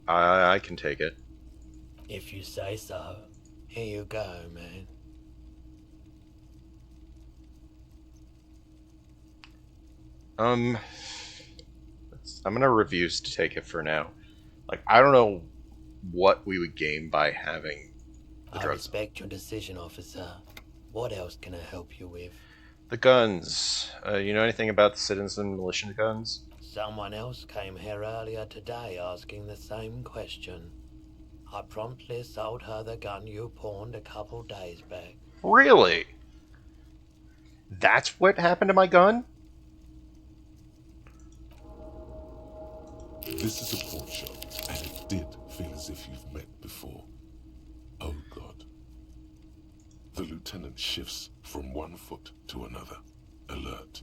I can take it. If you say so. Here you go, man. I'm gonna refuse to take it for now. Like, I don't know what we would gain by having the I drugs. respect your decision, officer. What else can I help you with? The guns. You know anything about the citizen militia guns? Someone else came here earlier today asking the same question. I promptly sold her the gun you pawned a couple days back. Really? That's what happened to my gun? This is a pawn shop, and it did feel as if you've met before. Oh God. The lieutenant shifts from one foot to another. Alert.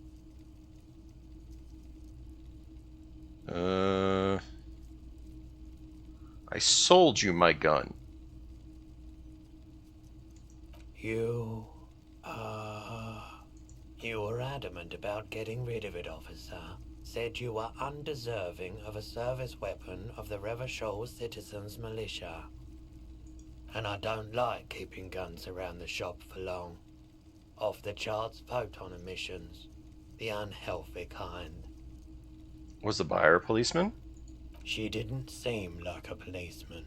I sold you my gun. You were adamant about getting rid of it, officer. Said you were undeserving of a service weapon of the Revachol Citizens Militia. And I don't like keeping guns around the shop for long. Off the charts photon emissions. The unhealthy kind. Was the buyer a policeman? She didn't seem like a policeman.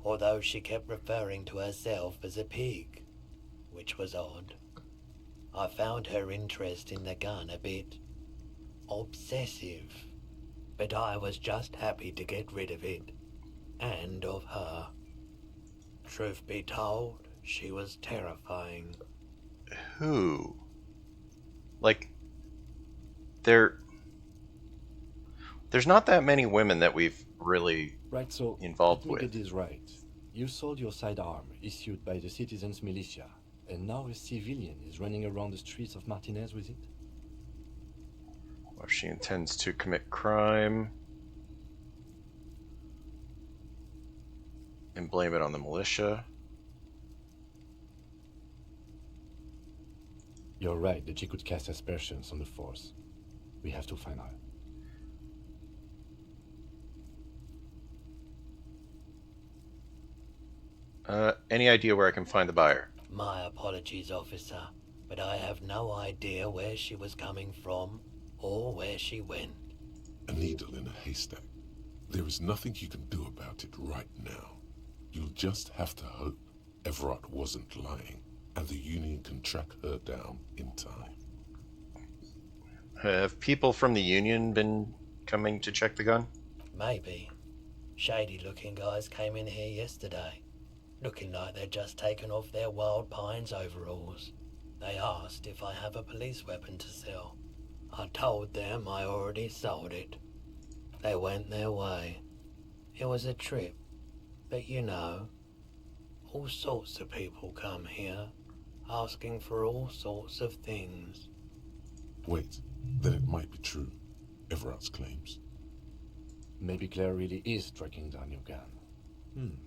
Although she kept referring to herself as a pig. Which was odd. I found her interest in the gun a bit obsessive, but I was just happy to get rid of it, and of her. Truth be told, she was terrifying. Who? Like, there's not that many women that we've really Right, so involved let me with. get this right. You sold your sidearm, issued by the Citizens Militia, and now a civilian is running around the streets of Martinez with it? Or she intends to commit crime and blame it on the militia. You're right that she could cast aspersions on the force. We have to find her. Any idea where I can find the buyer? My apologies, officer, but I have no idea where she was coming from or where she went. A needle in a haystack. There is nothing you can do about it right now. You'll just have to hope Everett wasn't lying, and the Union can track her down in time. Have people from the Union been coming to check the gun? Maybe. Shady-looking guys came in here yesterday, looking like they'd just taken off their Wild Pines overalls. They asked if I have a police weapon to sell. I told them I already sold it. They went their way. It was a trip, but you know, all sorts of people come here, asking for all sorts of things. Wait, then it might be true, Everett's claims. Maybe Claire really is tracking down your gun.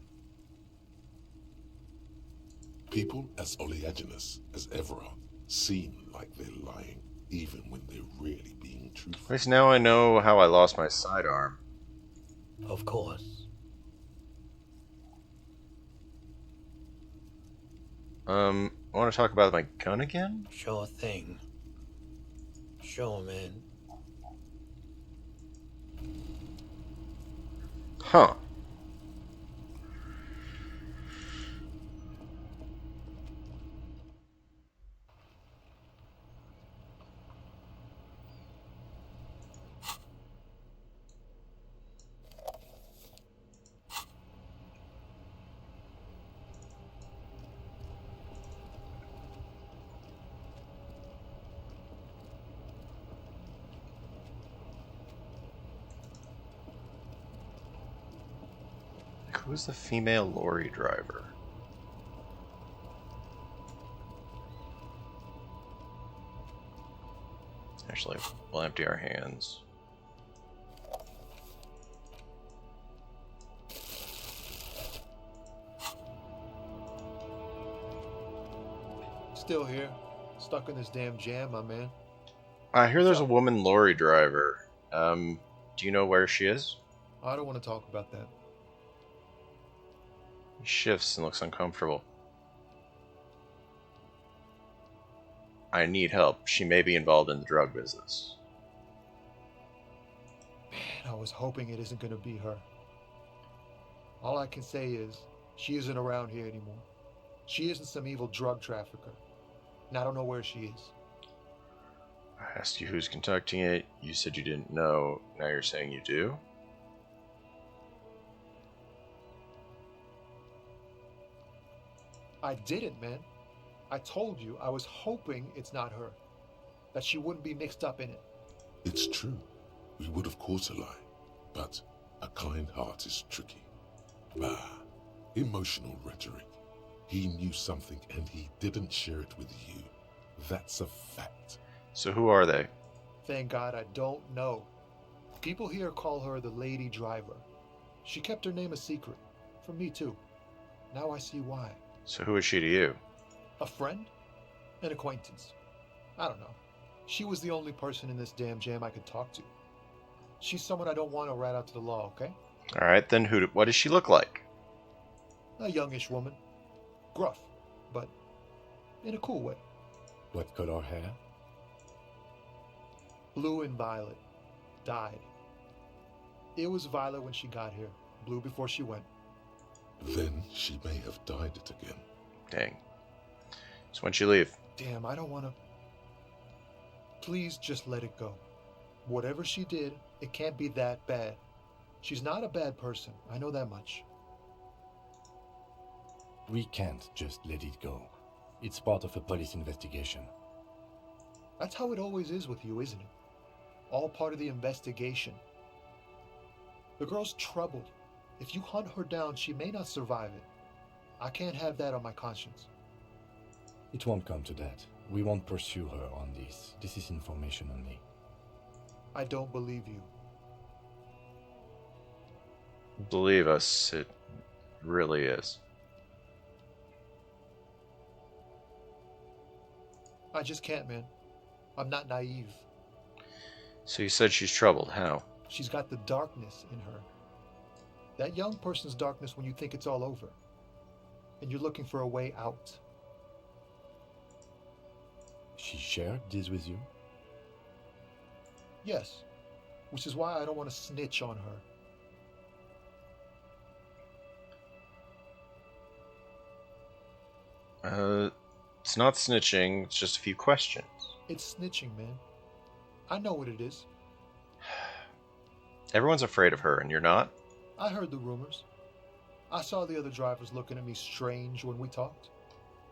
People as oleaginous as Everett seem like they're lying, even when they're really being truthful. At least now I know how I lost my sidearm. Of course. I want to talk about my gun again? Sure thing. Sure, man. Huh. Who's the female lorry driver? Actually, we'll empty our hands. Still here. Stuck in this damn jam, my man. I hear there's a woman lorry driver. Do you know where she is? I don't want to talk about that. He shifts and looks uncomfortable. I need help. She may be involved in the drug business. Man, I was hoping it isn't going to be her. All I can say is, she isn't around here anymore. She isn't some evil drug trafficker. And I don't know where she is. I asked you who's conducting it. You said you didn't know. Now you're saying you do? I didn't, man. I told you I was hoping it's not her. That she wouldn't be mixed up in it. It's true. We would have caught a lie. But a kind heart is tricky. Bah. Emotional rhetoric. He knew something and he didn't share it with you. That's a fact. So who are they? Thank God I don't know. People here call her the Lady Driver. She kept her name a secret. From me too. Now I see why. So who is she to you? A friend? An acquaintance. I don't know. She was the only person in this damn jam I could talk to. She's someone I don't want to rat out to the law, okay? Alright, then what does she look like? A youngish woman. Gruff, but in a cool way. What color hair? Blue and violet. Dyed. It was violet when she got here. Blue before she went. Then she may have dyed it again. Dang. So when'd she leave? Damn, I don't want to... Please just let it go. Whatever she did, it can't be that bad. She's not a bad person. I know that much. We can't just let it go. It's part of a police investigation. That's how it always is with you, isn't it? All part of the investigation. The girl's troubled. If you hunt her down, she may not survive it. I can't have that on my conscience. It won't come to that. We won't pursue her on this. This is information only. I don't believe you. Believe us, it really is. I just can't, man. I'm not naive. So you said she's troubled. How? She's got the darkness in her. That young person's darkness when you think it's all over. And you're looking for a way out. She shared this with you? Yes. Which is why I don't want to snitch on her. It's not snitching, it's just a few questions. It's snitching, man. I know what it is. Everyone's afraid of her, and you're not? I heard the rumors. I saw the other drivers looking at me strange when we talked.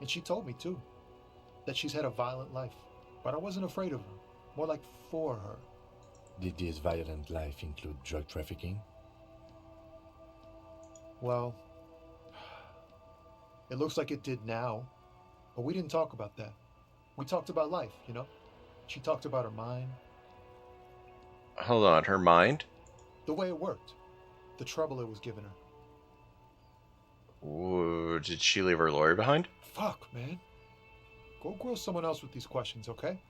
And she told me, too, that she's had a violent life. But I wasn't afraid of her. More like for her. Did this violent life include drug trafficking? Well, it looks like it did now. But we didn't talk about that. We talked about life, you know? She talked about her mind. Hold on, her mind? The way it worked. The trouble it was giving her. Ooh, did she leave her lawyer behind? Fuck, man. Go grill someone else with these questions, okay?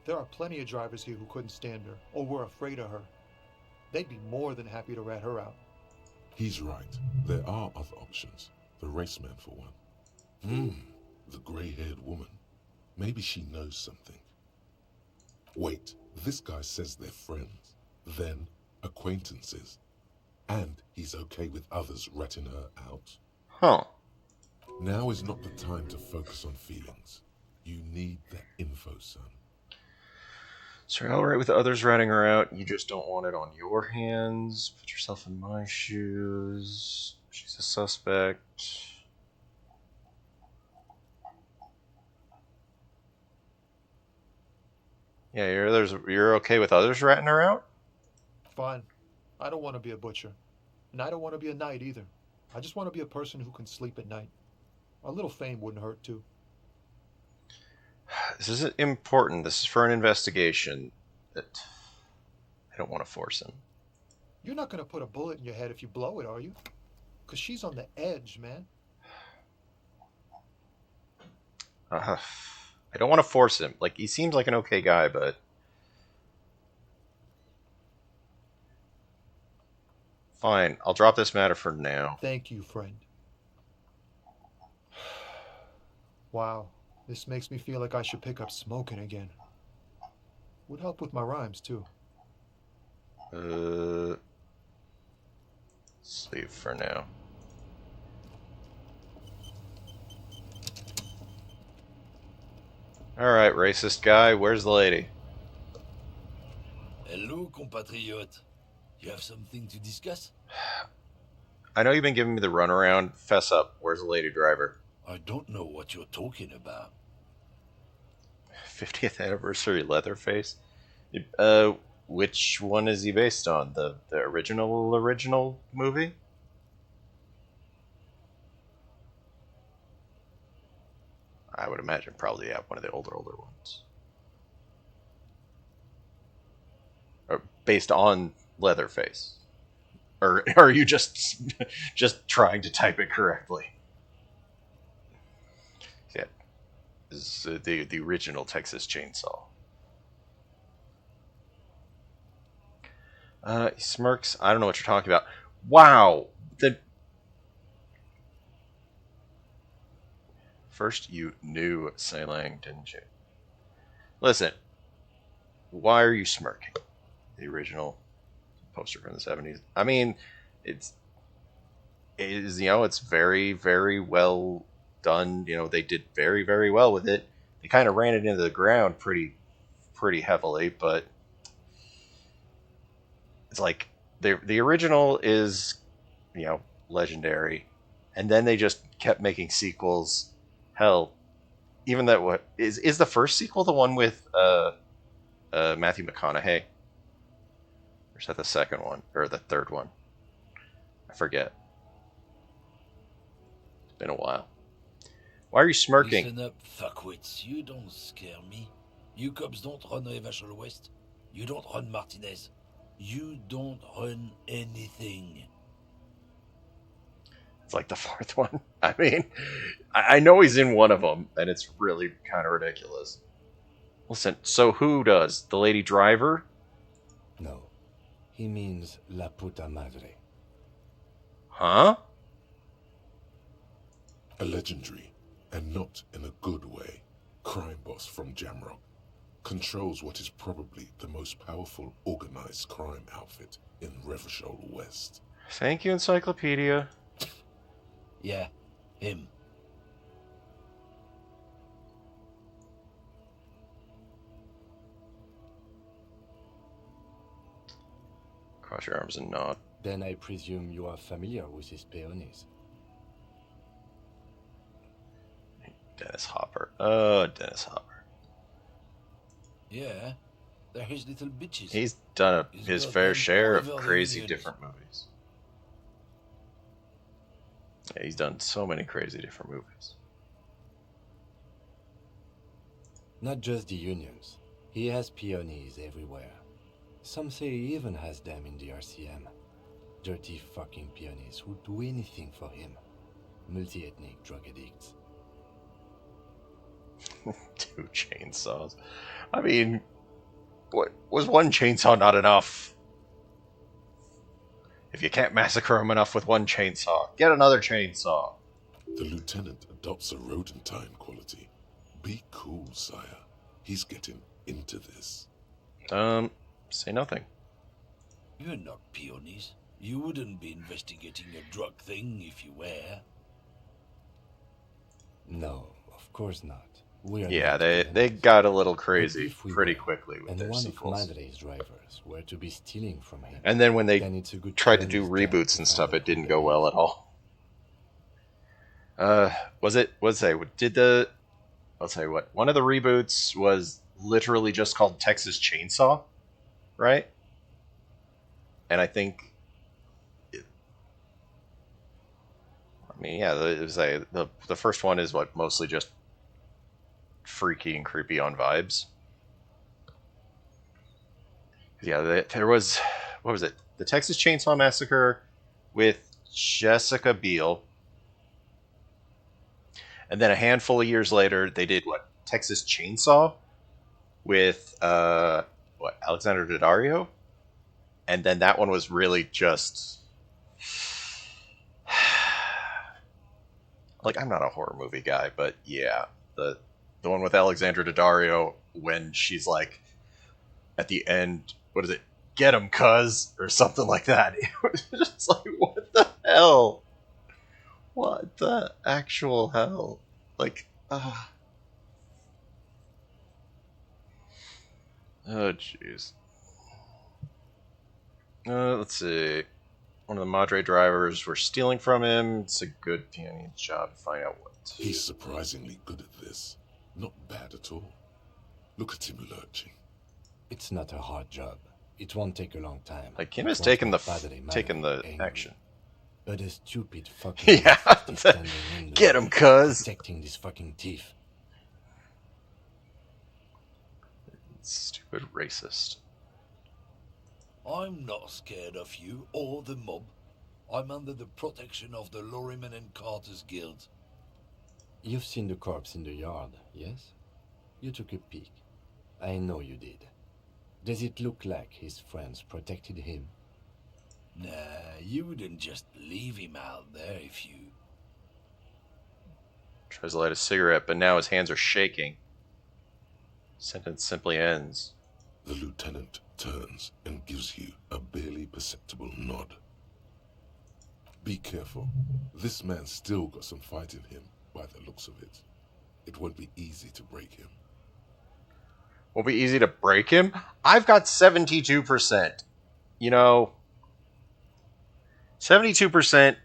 There are plenty of drivers here who couldn't stand her, or were afraid of her. They'd be more than happy to rat her out. He's right. There are other options. The raceman, for one. The grey-haired woman. Maybe she knows something. Wait, this guy says they're friends. Then, acquaintances. And he's okay with others ratting her out. Huh. Now is not the time to focus on feelings. You need that info, son. So you're alright with others ratting her out, you just don't want it on your hands. Put yourself in my shoes. She's a suspect. Yeah, you're okay with others ratting her out? Fine. I don't want to be a butcher. And I don't want to be a knight either. I just want to be a person who can sleep at night. A little fame wouldn't hurt too. This isn't important. This is for an investigation. That I don't want to force him. You're not going to put a bullet in your head if you blow it, are you? Because she's on the edge, man. I don't want to force him. Like, he seems like an okay guy, but... Fine, I'll drop this matter for now. Thank you, friend. Wow, this makes me feel like I should pick up smoking again. Would help with my rhymes, too. Sleep for now. Alright, racist guy, where's the lady? Hello, compatriot. You have something to discuss? I know you've been giving me the runaround. Fess up, where's the lady driver? I don't know what you're talking about. 50th anniversary Leatherface? Which one is he based on? The original movie? I would imagine probably one of the older ones. Or based on Leatherface. Or are you just trying to type it correctly? Yeah. This is the original Texas Chainsaw. He smirks. I don't know what you're talking about. Wow! First you knew Sailang, didn't you? Listen, why are you smirking? The original poster from the 70s. I mean, it's very, very well done. They did very, very well with it. They kind of ran it into the ground pretty heavily, but it's like the original is, legendary, and then they just kept making sequels. Hell, even that what is the first sequel the one with Matthew McConaughey? Or is that the second one? Or the third one? I forget. It's been a while. Why are you smirking? Listen up, fuckwits. You don't scare me. You cops don't run Revachol West. You don't run Martinez. You don't run anything. It's like the fourth one. I mean, I know he's in one of them, and it's really kind of ridiculous. Listen, so who does? The lady driver? No. He means La Puta Madre. Huh? A legendary, and not in a good way, crime boss from Jamrock controls what is probably the most powerful organized crime outfit in Revachol West. Thank you, Encyclopedia. Yeah, him. Cross your arms and nod. Then I presume you are familiar with his peonies. Dennis Hopper. Dennis Hopper. Yeah, they're his little bitches. He's done his fair share of crazy millions. different movies. Yeah, he's done so many crazy different movies. Not just the unions. He has peonies everywhere. Some say he even has them in the RCM. Dirty fucking peonies who'd do anything for him. Multi-ethnic drug addicts. 2 chainsaws. I mean, what was one chainsaw not enough? If you can't massacre him enough with one chainsaw, get another chainsaw. The lieutenant adopts a rodentine quality. Be cool, sire. He's getting into this. Say nothing. You're not peonies. You wouldn't be investigating a drug thing if you were. No, of course not. Yeah, they got a little crazy pretty quickly with their one sequels. of Madre's drivers were to be stealing from him. And then when they then it's a good tried to plan do is reboots to and find stuff, out it didn't who go they well are. at all. I'll tell you what, one of the reboots was literally just called Texas Chainsaw, right? And I think, it was the first one is mostly just freaky and creepy on vibes. Yeah, there was, what was it? The Texas Chainsaw Massacre with Jessica Biel. And then a handful of years later, they did Texas Chainsaw with Alexander Daddario, and then that one was really just Like, I'm not a horror movie guy, but yeah, the one with Alexandra Daddario when she's like at the end, what is it? Get him, cuz, or something like that. It was just like, what the hell? What the actual hell? Like, oh, jeez. Let's see. One of the Madre drivers were stealing from him. It's a good PNE's job to find out what. He's surprisingly good at this. Not bad at all. Look at him lurching. It's not a hard job. It won't take a long time. Like, Kim has taken the action. But a stupid fucking yeah, standing in get him, cuz. Protecting this fucking thief. Stupid racist. I'm not scared of you or the mob. I'm under the protection of the Lorrymen and Carters Guild. You've seen the corpse in the yard, yes? You took a peek. I know you did. Does it look like his friends protected him? Nah, you wouldn't just leave him out there if you... Tries to light a cigarette, but now his hands are shaking. Sentence simply ends. The lieutenant turns and gives you a barely perceptible nod. Be careful. This man's still got some fight in him, by the looks of it. It won't be easy to break him. Won't be easy to break him? I've got 72%. You know, 72%.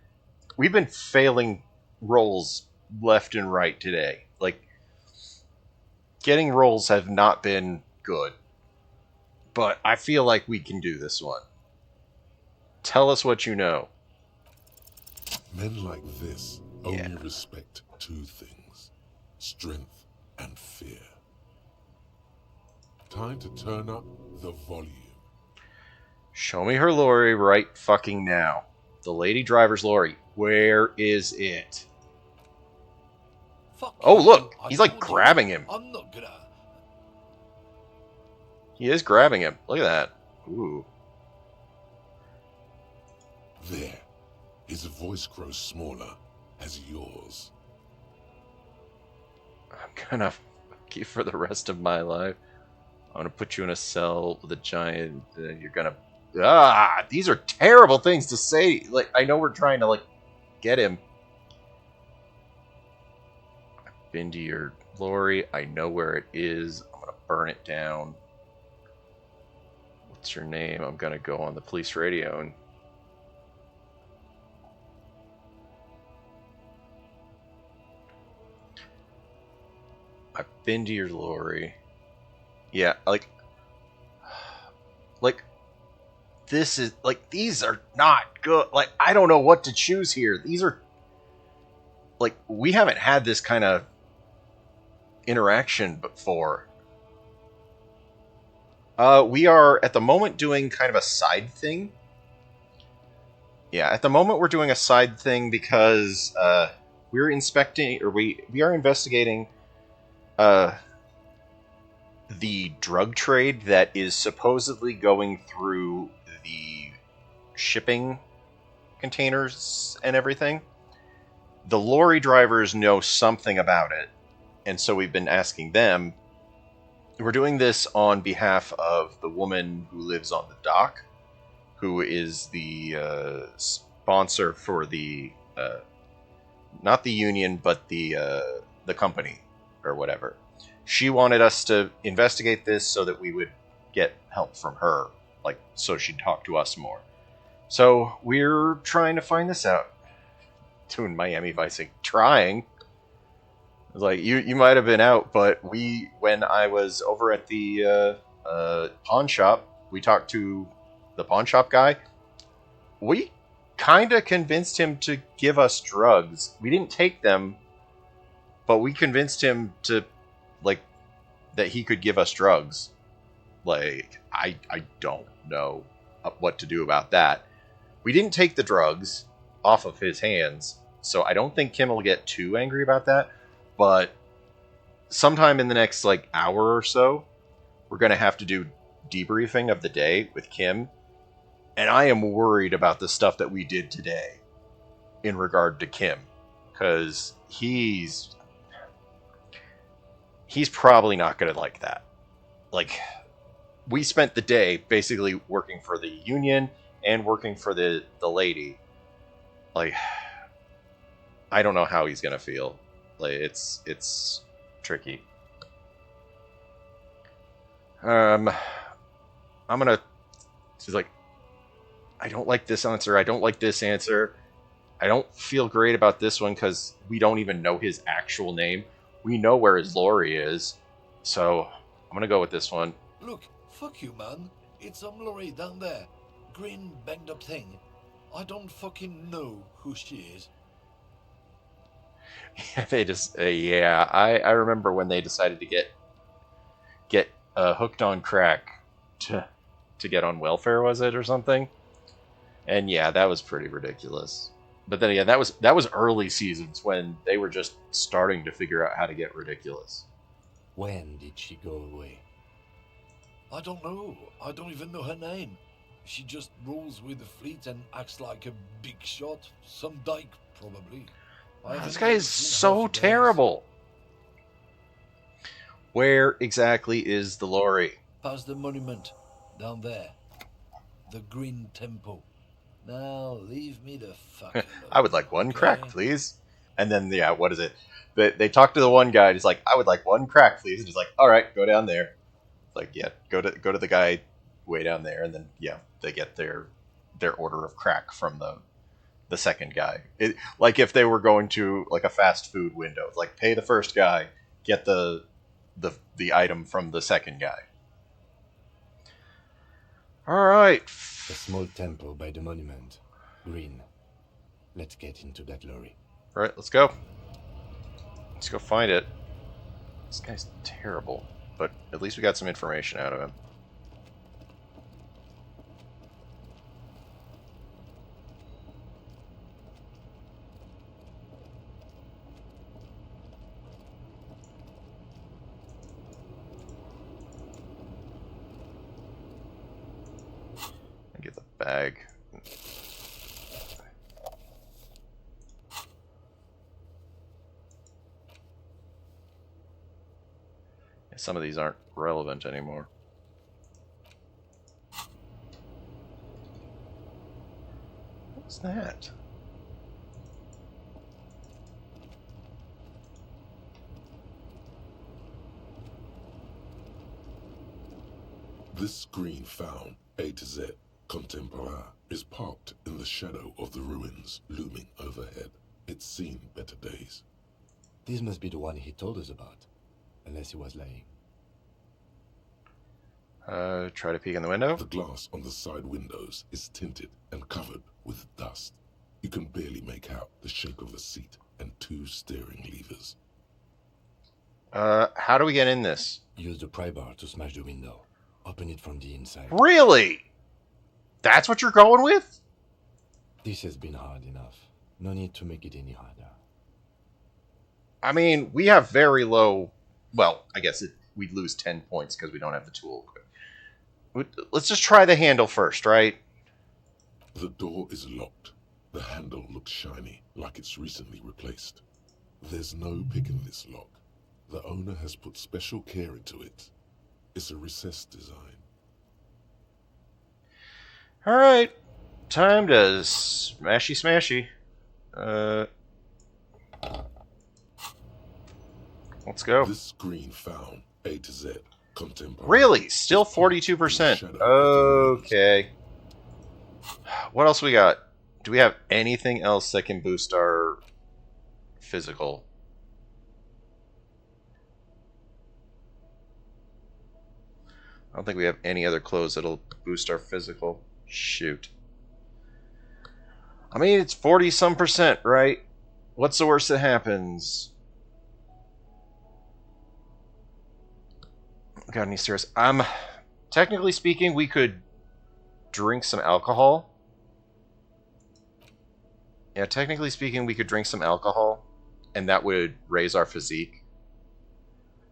We've been failing rolls left and right today. Like, getting rolls have not been good. But I feel like we can do this one. Tell us what you know. Men like this only respect two things: strength and fear. Time to turn up the volume. Show me her lorry right fucking now. The lady driver's lorry. Where is it? Fuck oh, you. look! I He's like told you, grabbing him. I'm not gonna... He is grabbing him. Look at that. Ooh. There. His voice grows smaller as yours. I'm gonna fuck you for the rest of my life. I'm gonna put you in a cell with a giant. You're gonna. Ah! These are terrible things to say. Like, I know we're trying to, like, get him. I've been to your lorry. I know where it is. I'm gonna burn it down. What's your name? I'm gonna go on the police radio and. I've been to your lorry. Yeah, like, this is, like, these are not good. Like, I don't know what to choose here. These are, like, we haven't had this kind of interaction before. We are, at the moment, doing kind of a side thing. Yeah, at the moment, we're doing a side thing because, we're inspecting, or we are investigating, the drug trade that is supposedly going through the shipping containers and everything. The lorry drivers know something about it, and so we've been asking them. We're doing this on behalf of the woman who lives on the dock, who is the sponsor for the not the union, but the company or whatever. She wanted us to investigate this so that we would get help from her, like, so she'd talk to us more. So we're trying to find this out. Doing Miami Vice, trying. Like, you might have been out, but when I was over at the pawn shop, we talked to the pawn shop guy. We kind of convinced him to give us drugs. We didn't take them, but we convinced him to, like, that he could give us drugs. Like, I don't know what to do about that. We didn't take the drugs off of his hands, so I don't think Kim will get too angry about that. But sometime in the next, like, hour or so, we're going to have to do debriefing of the day with Kim And I am worried about the stuff that we did today in regard to Kim. Because he's probably not going to like that. Like, we spent the day basically working for the union and working for the lady. Like, I don't know how he's going to feel. Like, it's tricky. I'm gonna. She's like, I don't like this answer. I don't like this answer. I don't feel great about this one because we don't even know his actual name. We know where his lorry is, so I'm gonna go with this one. Look, fuck you, man. It's some lorry down there. Green, banged up thing. I don't fucking know who she is. They just, yeah. I remember when they decided to get hooked on crack to get on welfare, was it, or something? And yeah, that was pretty ridiculous. But then again, that was early seasons when they were just starting to figure out how to get ridiculous. When did she go away? I don't know. I don't even know her name. She just rolls with the fleet and acts like a big shot. Some dyke, probably. This guy is so terrible. Where exactly is the lorry? Past the monument. Down there. The Green Temple. Now, leave me the fuck alone. I would like one crack, please. And then, yeah, what is it? They talk to the one guy, and he's like, I would like one crack, please. And he's like, all right, go down there. Like, yeah, go to the guy way down there, and then, yeah, they get their order of crack from the second guy. Like if they were going to like a fast food window. It's like, pay the first guy, get the item from the second guy. All right. A small temple by the monument. Green. Let's get into that lorry. All right, let's go. Let's go find it. This guy's terrible, but at least we got some information out of him. Get the bag. Some of these aren't relevant anymore. What's that? This screen found A to Z Contemporaire is parked in the shadow of the ruins looming overhead. It's seen better days. This must be the one he told us about, unless he was lying. Try to peek in the window. The glass on the side windows is tinted and covered with dust. You can barely make out the shape of the seat and two steering levers. How do we get in this? Use the pry bar to smash the window. Open it from the inside. Really? That's what you're going with? This has been hard enough. No need to make it any harder. I mean, we have very low... Well, I guess we'd lose 10 points because we don't have the tool equipped. Let's just try the handle first, right? The door is locked. The handle looks shiny, like it's recently replaced. There's no picking this lock. The owner has put special care into it. It's a recessed design. Alright. Time to smashy smashy. Let's go. This screen found A to Z Contemporary. Really? Still 42%. Okay. What else we got? Do we have anything else that can boost our physical? I don't think we have any other clothes that'll boost our physical. Shoot. I mean, it's 40-some%, right? What's the worst that happens? Got any serious? Technically speaking, we could drink some alcohol. Yeah, technically speaking, we could drink some alcohol, and that would raise our physique.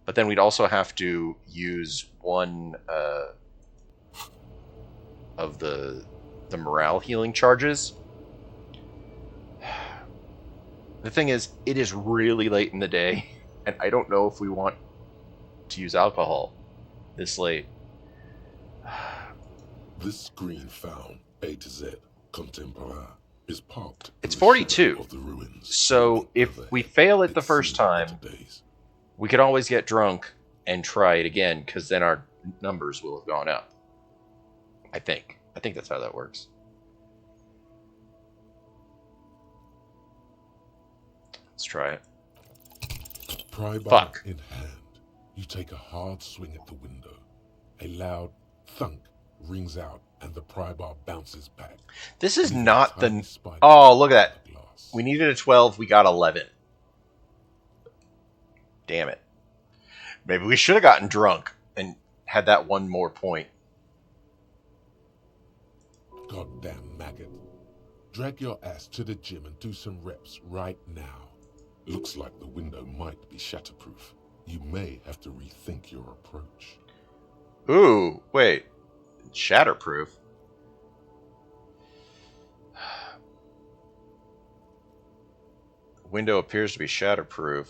But then we'd also have to use one of the the morale healing charges. The thing is, it is really late in the day, and I don't know if we want to use alcohol this late. This screen found A to Z Contemporain is parked. It's 42. Of the ruins. So if we fail it the first time, we could always get drunk and try it again, because then our numbers will have gone up. I think that's how that works. Let's try it. Pry bar Fuck. in hand, you take a hard swing at the window. A loud thunk rings out, and the pry bar bounces back. This is not the... Oh, look at that. We needed a 12, we got 11. Damn it. Maybe we should have gotten drunk and had that one more point. Goddamn maggot. Drag your ass to the gym and do some reps right now. Looks like the window might be shatterproof. You may have to rethink your approach. Ooh, wait. Shatterproof? Window appears to be shatterproof.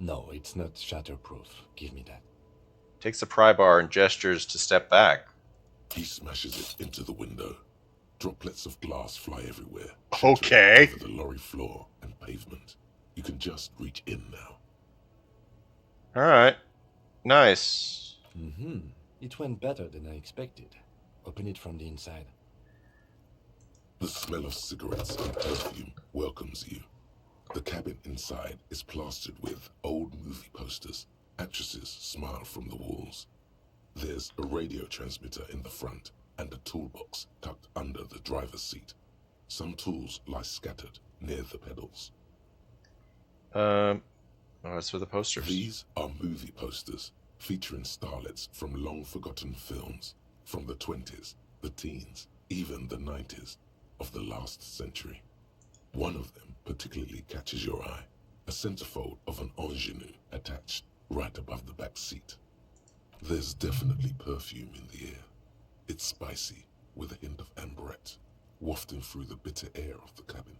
No, it's not shatterproof. Give me that. Takes the pry bar and gestures to step back. He smashes it into the window. Droplets of glass fly everywhere. Okay. Over the lorry floor and pavement. You can just reach in now. Alright. Nice. It went better than I expected. Open it from the inside. The smell of cigarettes and perfume welcomes you. The cabin inside is plastered with old movie posters. Actresses smile from the walls. There's a radio transmitter in the front and a toolbox tucked under the driver's seat. Some tools lie scattered near the pedals. Oh, that's for the posters. These are movie posters featuring starlets from long-forgotten films from the 20s, the teens, even the 90s of the last century. One of them particularly catches your eye, a centerfold of an ingenue attached right above the back seat. There's definitely perfume in the air. It's spicy, with a hint of amberette, wafting through the bitter air of the cabin.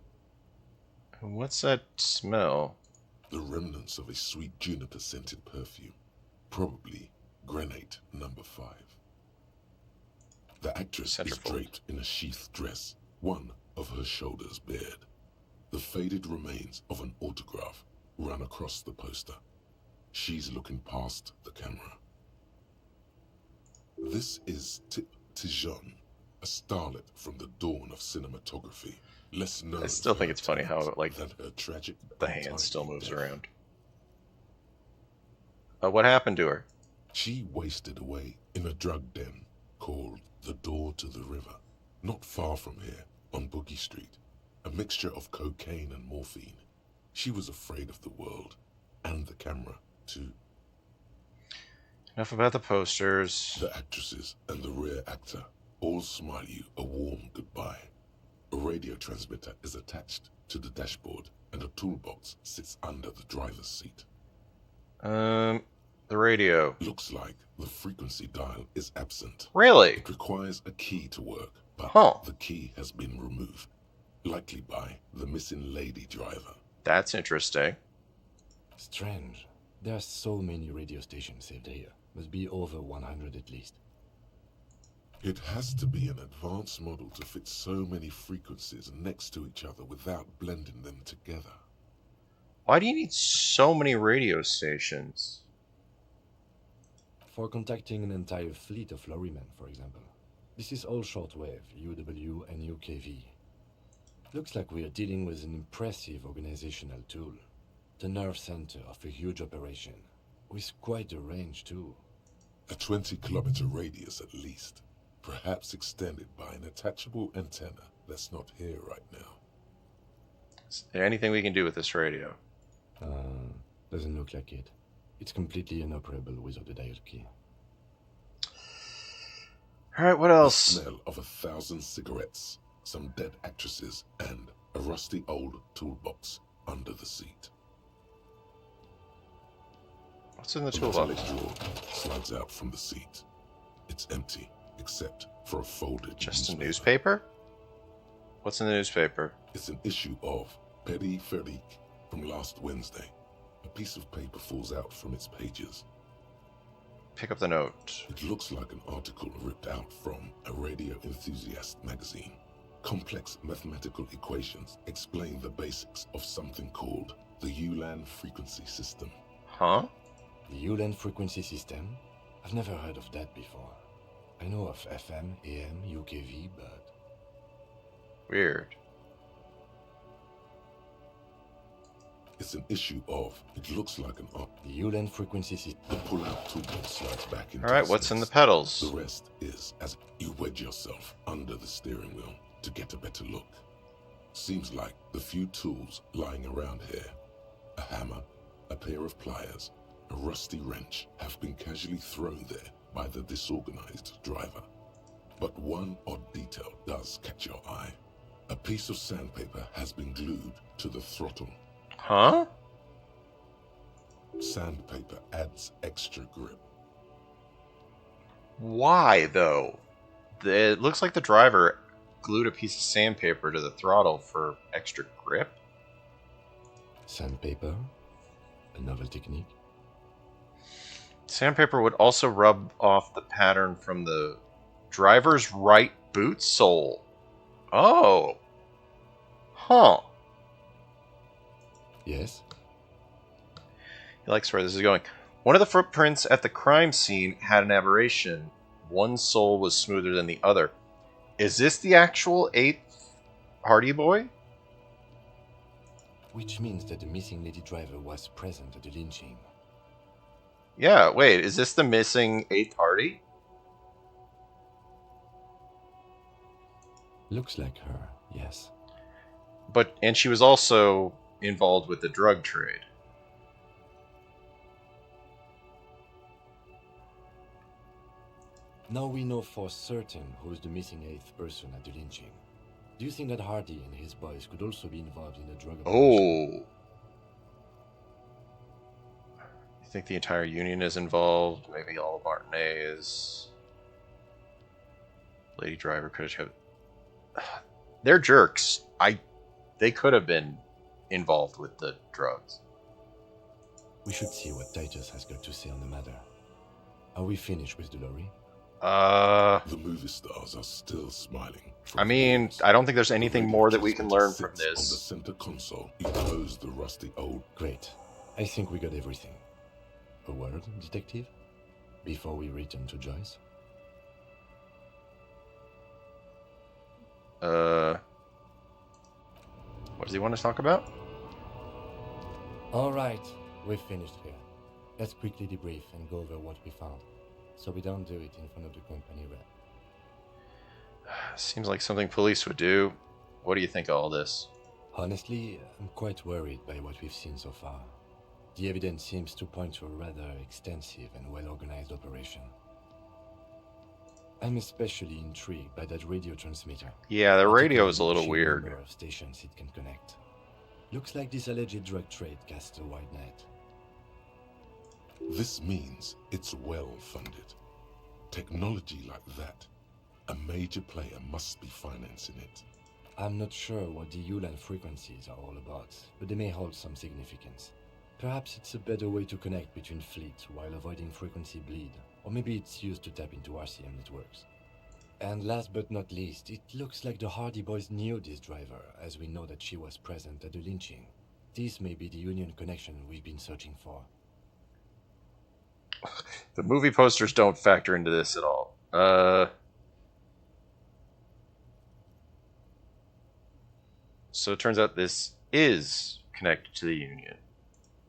What's that smell? The remnants of a sweet juniper-scented perfume, probably Grenade No. 5. The actress is draped in a sheathed dress, one of her shoulders bared. The faded remains of an autograph run across the poster. She's looking past the camera. This is Tip Tijon, a starlet from the dawn of cinematography. Less known. I still think it's funny how her tragic the hand still moves around. What happened to her? She wasted away in a drug den called the Door to the River, not far from here, on Boogie Street. A mixture of cocaine and morphine. She was afraid of the world, and the camera, too. Enough about the posters. The actresses and the rear actor all smile you a warm goodbye. A radio transmitter is attached to the dashboard, and a toolbox sits under the driver's seat. The radio. Looks like the frequency dial is absent. Really? It requires a key to work, but the key has been removed. Likely by the missing lady driver. That's interesting. Strange. There are so many radio stations saved here. Must be over 100 at least. It has to be an advanced model to fit so many frequencies next to each other without blending them together. Why do you need so many radio stations? For contacting an entire fleet of lorrymen, for example. This is all shortwave, UW and UKV. Looks like we are dealing with an impressive organizational tool. The nerve center of a huge operation, with quite a range too. A 20-kilometer radius at least, perhaps extended by an attachable antenna that's not here right now. Is there anything we can do with this radio? Doesn't look like it. It's completely inoperable without a dial key. Alright, what else? The smell of 1,000 cigarettes, some dead actresses, and a rusty old toolbox under the seat. What's in the toolbox? A metallic drawer slides out from the seat. It's empty, except for a folded Just a newspaper? What's in the newspaper? It's an issue of ep4 from last Wednesday. A piece of paper falls out from its pages. Pick up the note. It looks like an article ripped out from a radio enthusiast magazine. Complex mathematical equations explain the basics of something called the Ulan frequency system. Huh? The Ulan frequency system? I've never heard of that before. I know of FM, AM, UKV, but... Weird. It's an issue of, it looks like an art. The Ulan frequency system. The pull-out toolkit slides back into Alright, its what's in the nest. pedals? The rest is as you wedge yourself under the steering wheel to get a better look. Seems like the few tools lying around here, a hammer, a pair of pliers, a rusty wrench, have been casually thrown there by the disorganized driver. But one odd detail does catch your eye. A piece of sandpaper has been glued to the throttle. Huh? Sandpaper adds extra grip. Why, though? It looks like the driver glued a piece of sandpaper to the throttle for extra grip. Sandpaper? A novel technique? Sandpaper would also rub off the pattern from the driver's right boot sole. Oh. Huh. Yes? He likes where this is going. One of the footprints at the crime scene had an aberration. One sole was smoother than the other. Is this the actual 8th Hardy Boy? Which means that the missing lady driver was present at the lynching. Yeah, wait, is this the missing 8th Hardy? Looks like her, yes. And she was also involved with the drug trade. Now we know for certain who is the missing 8th person at the lynching. Do you think that Hardy and his boys could also be involved in the drug operation? Oh. You think the entire union is involved? Maybe all of Martinez. Lady driver could have... They're jerks. They could have been involved with the drugs. We should see what Titus has got to say on the matter. Are we finished with the lorry? The movie stars are still smiling. I mean, I don't think there's anything more that we can learn from this. On the center console, you close the rusty old... Great. I think we got everything. A word, detective? Before we return to Joyce? What does he want to talk about? Alright, we've finished here. Let's quickly debrief and go over what we found, so we don't do it in front of the company rep. Seems like something police would do. What do you think of all this? Honestly, I'm quite worried by what we've seen so far. The evidence seems to point to a rather extensive and well-organized operation. I'm especially intrigued by that radio transmitter. Yeah, the radio is a little weird. Number of stations it can connect. Looks like this alleged drug trade casts a wide net. This means it's well funded. Technology like that, a major player must be financing it. I'm not sure what the Ulan frequencies are all about, but they may hold some significance. Perhaps it's a better way to connect between fleets while avoiding frequency bleed, or maybe it's used to tap into RCM networks. And last but not least, it looks like the Hardy Boys knew this driver, as we know that she was present at the lynching. This may be the Union connection we've been searching for. The movie posters don't factor into this at all. So it turns out this is connected to the Union.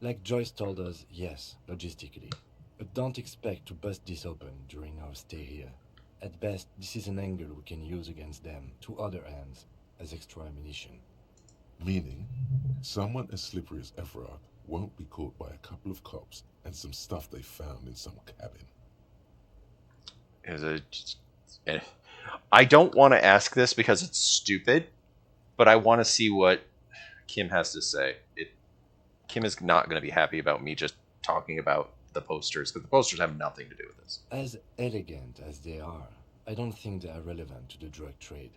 Like Joyce told us, yes, logistically. But don't expect to bust this open during our stay here. At best, this is an angle we can use against them, to other ends, as extra ammunition. Meaning, someone as slippery as Everard won't be caught by a couple of cops and some stuff they found in some cabin. I don't want to ask this because it's stupid, but I want to see what Kim has to say. Kim is not going to be happy about me just talking about the posters, because the posters have nothing to do with this. As elegant as they are, I don't think they are relevant to the drug trade.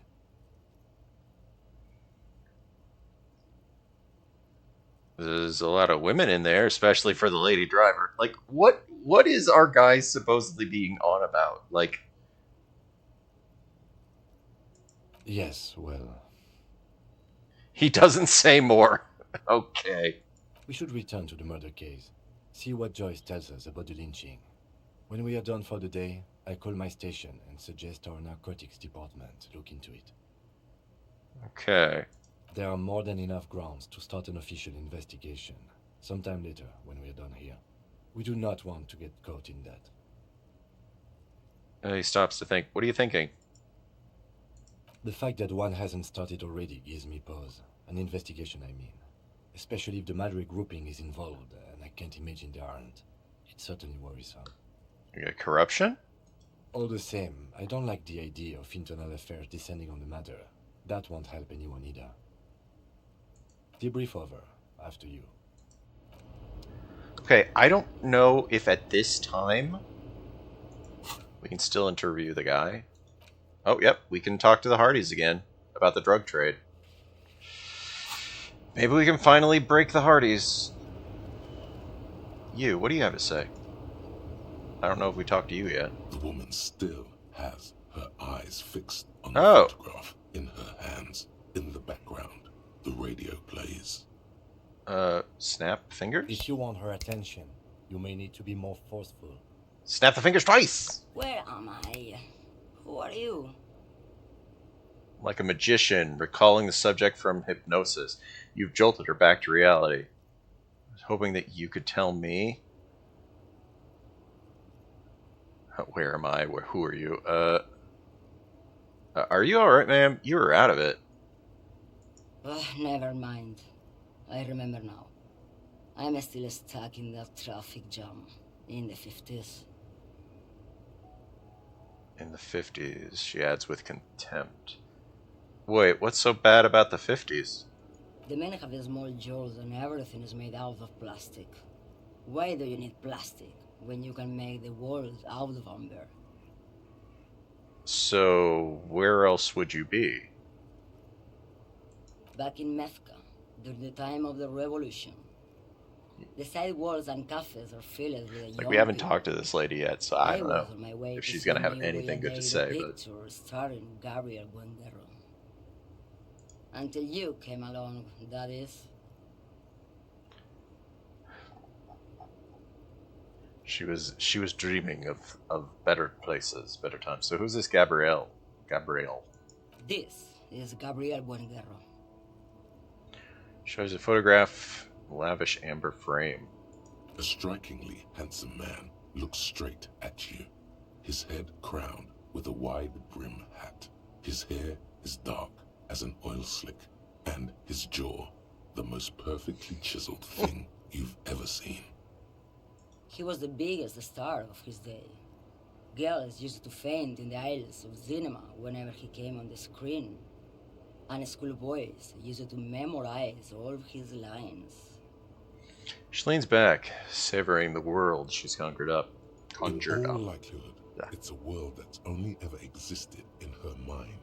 There's a lot of women in there, especially for the lady driver. Like, what is our guy supposedly being on about? Like, Yes, well, he doesn't say more. Okay. we should return to the murder case. See what Joyce tells us about the lynching. When we are done for the day, I call my station and suggest our narcotics department look into it. Okay. There are more than enough grounds to start an official investigation, sometime later when we are done here. We do not want to get caught in that. He stops to think. What are you thinking? The fact that one hasn't started already gives me pause. An investigation, I mean. Especially if the Madrid grouping is involved, and I can't imagine they aren't. It's certainly worrisome. You got corruption? All the same, I don't like the idea of internal affairs descending on the matter. That won't help anyone either. Debrief over, after you. Okay, I don't know if at this time we can still interview the guy. Oh, yep, we can talk to the Hardys again about the drug trade. Maybe we can finally break the Hardys. You, what do you have to say? I don't know if we talked to you yet. The woman still has her eyes fixed on the Oh. photograph in her hands. In the background, the radio plays. Snap fingers? If you want her attention, you may need to be more forceful. Snap the fingers twice! Where am I? Who are you? Like a magician, recalling the subject from hypnosis. You've jolted her back to reality. I was hoping that you could tell me. Where am I? Who are you? Are you alright, ma'am? You were out of it. Never mind. I remember now. I'm still stuck in that traffic jam in the 50s. In the 50s, she adds with contempt. Wait, what's so bad about the 50s? The men have small jaws and everything is made out of plastic. Why do you need plastic when you can make the world out of amber? So, where else would you be? Back in Mecca, during the time of the revolution. The sidewalks and cafes are filled with young Like, we haven't people. talked to this lady yet, so I don't know was on my way if to she's gonna have send you anything a good to daily say, but... picture starring Gabriel Guendero. Until you came along, that is. She was dreaming of better places, better times. So who's this Gabrielle? Gabrielle. This is Gabriel Guendero. Shows a photograph, lavish amber frame. A strikingly handsome man looks straight at you. His head crowned with a wide brim hat. His hair is dark as an oil slick, and his jaw the most perfectly chiseled thing you've ever seen. He was the biggest star of his day. Girls used to faint in the aisles of cinema whenever he came on the screen. And schoolboys used to memorize all of his lines. She leans back, savoring the world she's conjured up. In all likelihood, it's a world that's only ever existed in her mind.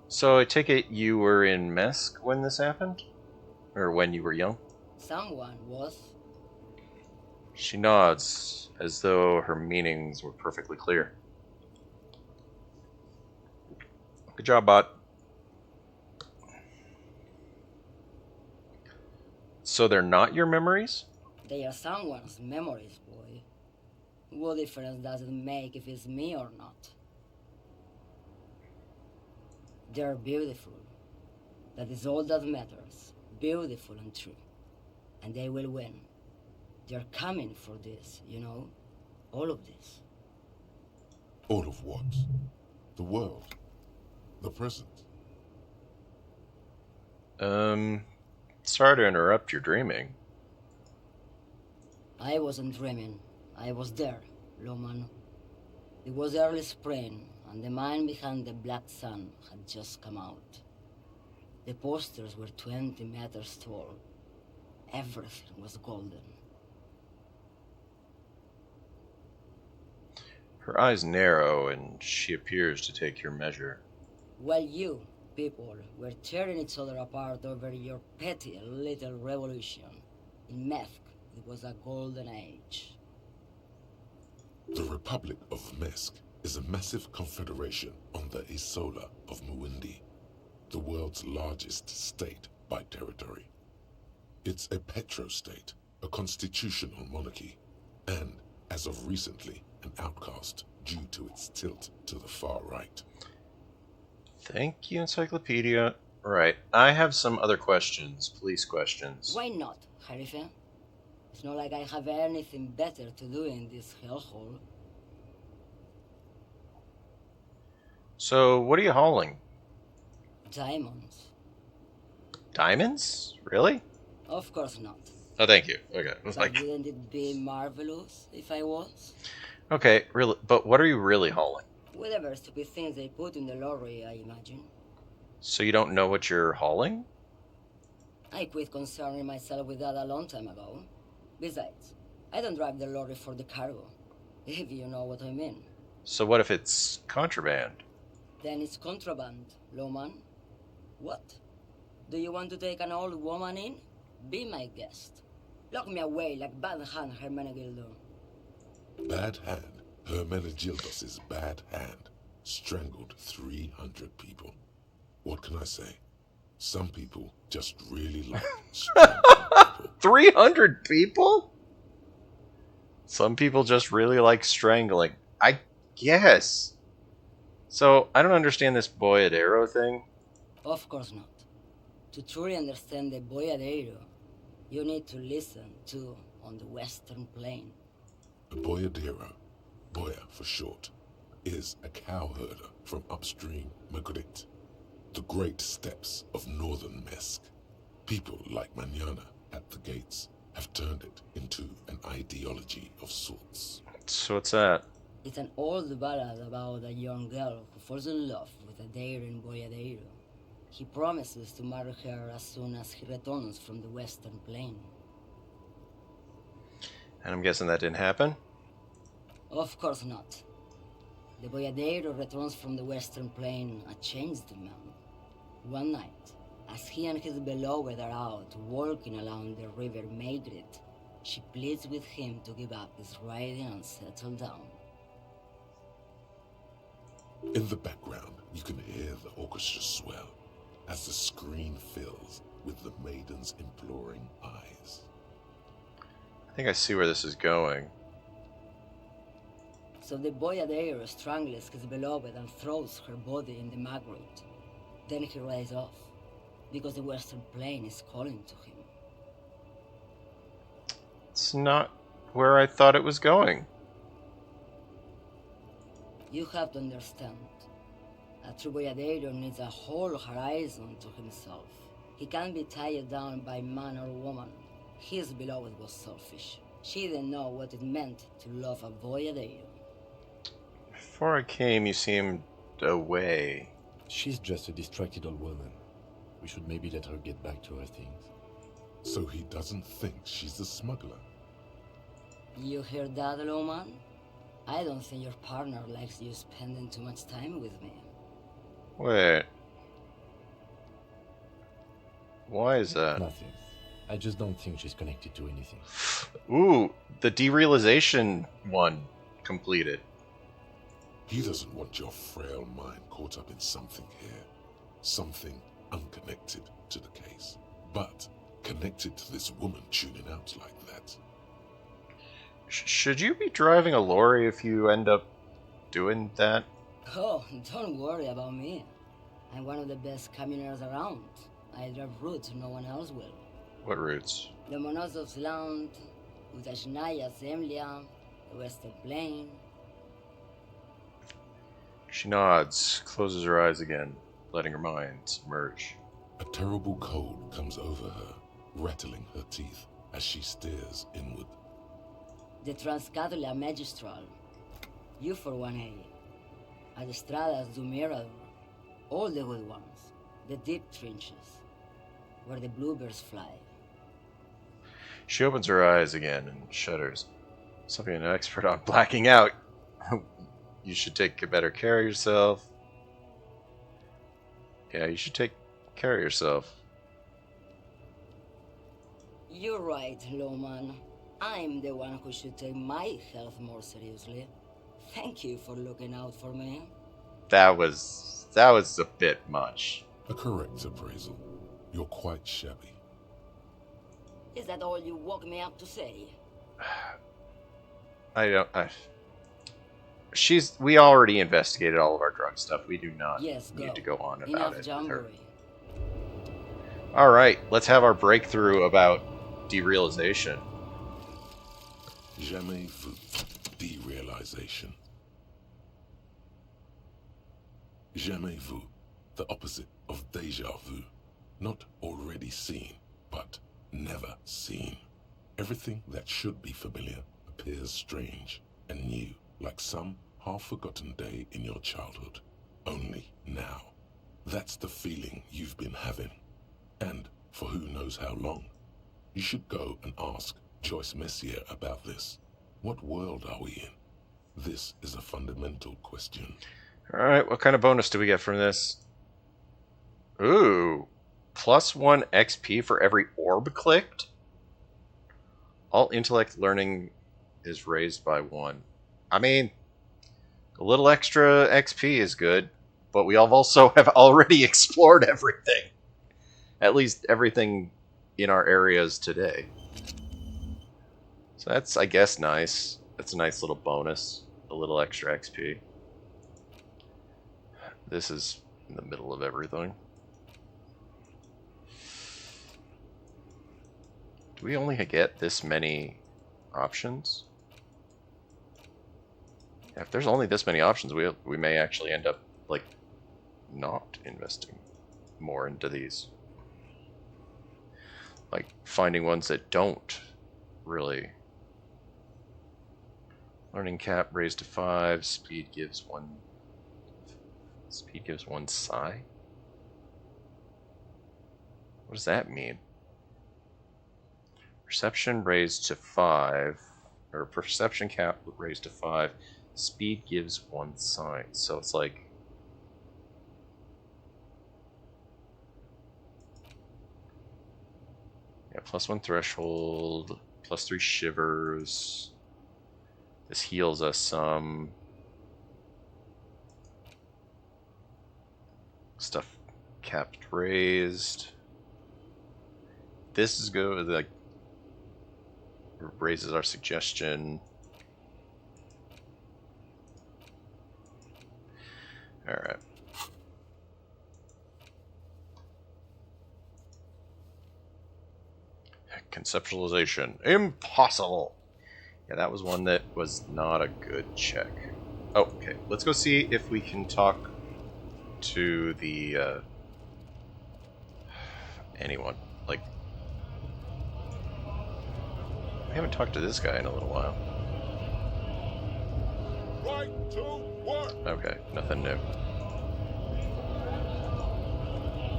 So I take it you were in Mesk when this happened? Or when you were young? Someone was. She nods, as though her meanings were perfectly clear. Good job, bot. So they're not your memories? They are someone's memories, boy. What difference does it make if it's me or not? They're beautiful. That is all that matters. Beautiful and true. And they will win. They're coming for this, you know? All of this. All of what? The world. The present. Sorry to interrupt your dreaming. I wasn't dreaming. I was there, Loman. It was early spring, and the man behind the black sun had just come out. The posters were 20 meters tall. Everything was golden. Her eyes narrow, and she appears to take your measure. While you, people, were tearing each other apart over your petty little revolution, in Meth, it was a golden age. The Republic of Mesk is a massive confederation on the Isola of Muindi, the world's largest state by territory. It's a petrostate, a constitutional monarchy, and, as of recently, an outcast due to its tilt to the far right. Thank you, Encyclopedia. Right, I have some other questions, police questions. Why not, Harife? It's not like I have anything better to do in this hellhole. So, what are you hauling? Diamonds. Diamonds? Really? Of course not. Oh, thank you. Okay, I was But like... wouldn't it be marvelous if I was? Okay, really, but what are you really hauling? Whatever stupid things they put in the lorry, I imagine. So you don't know what you're hauling? I quit concerning myself with that a long time ago. Besides, I don't drive the lorry for the cargo, if you know what I mean. So what if it's contraband? Then it's contraband, lawman. What? Do you want to take an old woman in? Be my guest. Lock me away like Bad Hand Hermenegildo. Bad Hand, Hermenegildos' bad hand, strangled 300 people. What can I say? Some people just really like strangling people. 300 people? Some people just really like strangling. I guess. So, I don't understand this boyadero thing. Of course not. To truly understand the boyadero, you need to listen to on the Western Plain. The boyadero, boya for short, is a cowherder from upstream Magritte, the great steppes of northern Mesk. People like Manana at the gates have turned it into an ideology of sorts. So what's that? It's an old ballad about a young girl who falls in love with a daring boyadero. He promises to marry her as soon as he returns from the Western Plain. And I'm guessing that didn't happen? Of course not. The boyadero returns from the Western Plain a changed man. One night, as he and his beloved are out walking along the river Maigret, she pleads with him to give up his riding and settle down. In the background, you can hear the orchestra swell as the screen fills with the maiden's imploring eyes. I think I see where this is going. So the boyadero strangles his beloved and throws her body in the Magritte. Then he rides off, because the Western Plain is calling to him. It's not where I thought it was going. You have to understand. A true boyadero needs a whole horizon to himself. He can't be tied down by man or woman. His beloved was selfish. She didn't know what it meant to love a boyadero. Before I came, you seemed away. She's just a distracted old woman. We should maybe let her get back to her things. So he doesn't think she's a smuggler. You hear that, lawman? I don't think your partner likes you spending too much time with me. Wait. Why is that? Nothing. I just don't think she's connected to anything. Ooh, the derealization one completed. He doesn't want your frail mind caught up in something here. Something unconnected to the case. But connected to this woman tuning out like that. Should you be driving a lorry if you end up doing that? Oh, don't worry about me. I'm one of the best camioners around. I drive routes no one else will. What routes? The Monosov's Land, Utashnaya Zemlya, the Western Plain. She nods, closes her eyes again, letting her mind submerge. A terrible cold comes over her, rattling her teeth as she stares inward. The Transcatolia Magistral. You for 1A. Adestradas du Mirador. All the good ones. The deep trenches. Where the bluebirds fly. She opens her eyes again and shudders. Something an expert on blacking out. You should take better care of yourself. Yeah, you should take care of yourself. You're right, Lowman. I'm the one who should take my health more seriously. Thank you for looking out for me. That was a bit much. A correct appraisal. You're quite shabby. Is that all you woke me up to say? We already investigated all of our drug stuff. We do not Yes, need to go on about Enough it with her. jamboree. All right, let's have our breakthrough about derealization. Jamais vu. Derealization. Jamais vu. The opposite of déjà vu. Not already seen, but never seen. Everything that should be familiar appears strange and new, like some half-forgotten day in your childhood. Only now. That's the feeling you've been having. And for who knows how long. You should go and ask Joyce Messier about this. What world are we in? This is a fundamental question. Alright, what kind of bonus do we get from this? Ooh. +1 XP for every orb clicked? All intellect learning is raised by 1. I mean, a little extra XP is good, but we also have already explored everything. At least everything in our areas today. So that's, I guess, nice. That's a nice little bonus. A little extra XP. This is in the middle of everything. Do we only get this many options? Yeah, if there's only this many options, we may actually end up, like, not investing more into these. Like, finding ones that don't really. Learning cap raised to 5. Speed gives 1. Speed gives 1 psi? What does that mean? Perception raised to 5. Or perception cap raised to 5. Speed gives 1 psi. So it's like. Yeah, +1 threshold, +3 shivers. This heals us some. Stuff capped raised. This is good, like, raises our suggestion. Alright. Conceptualization. Impossible! Yeah, that was one that was not a good check. Oh, okay. Let's go see if we can talk to the, anyone. Like, I haven't talked to this guy in a little while. Right to work! Okay, nothing new.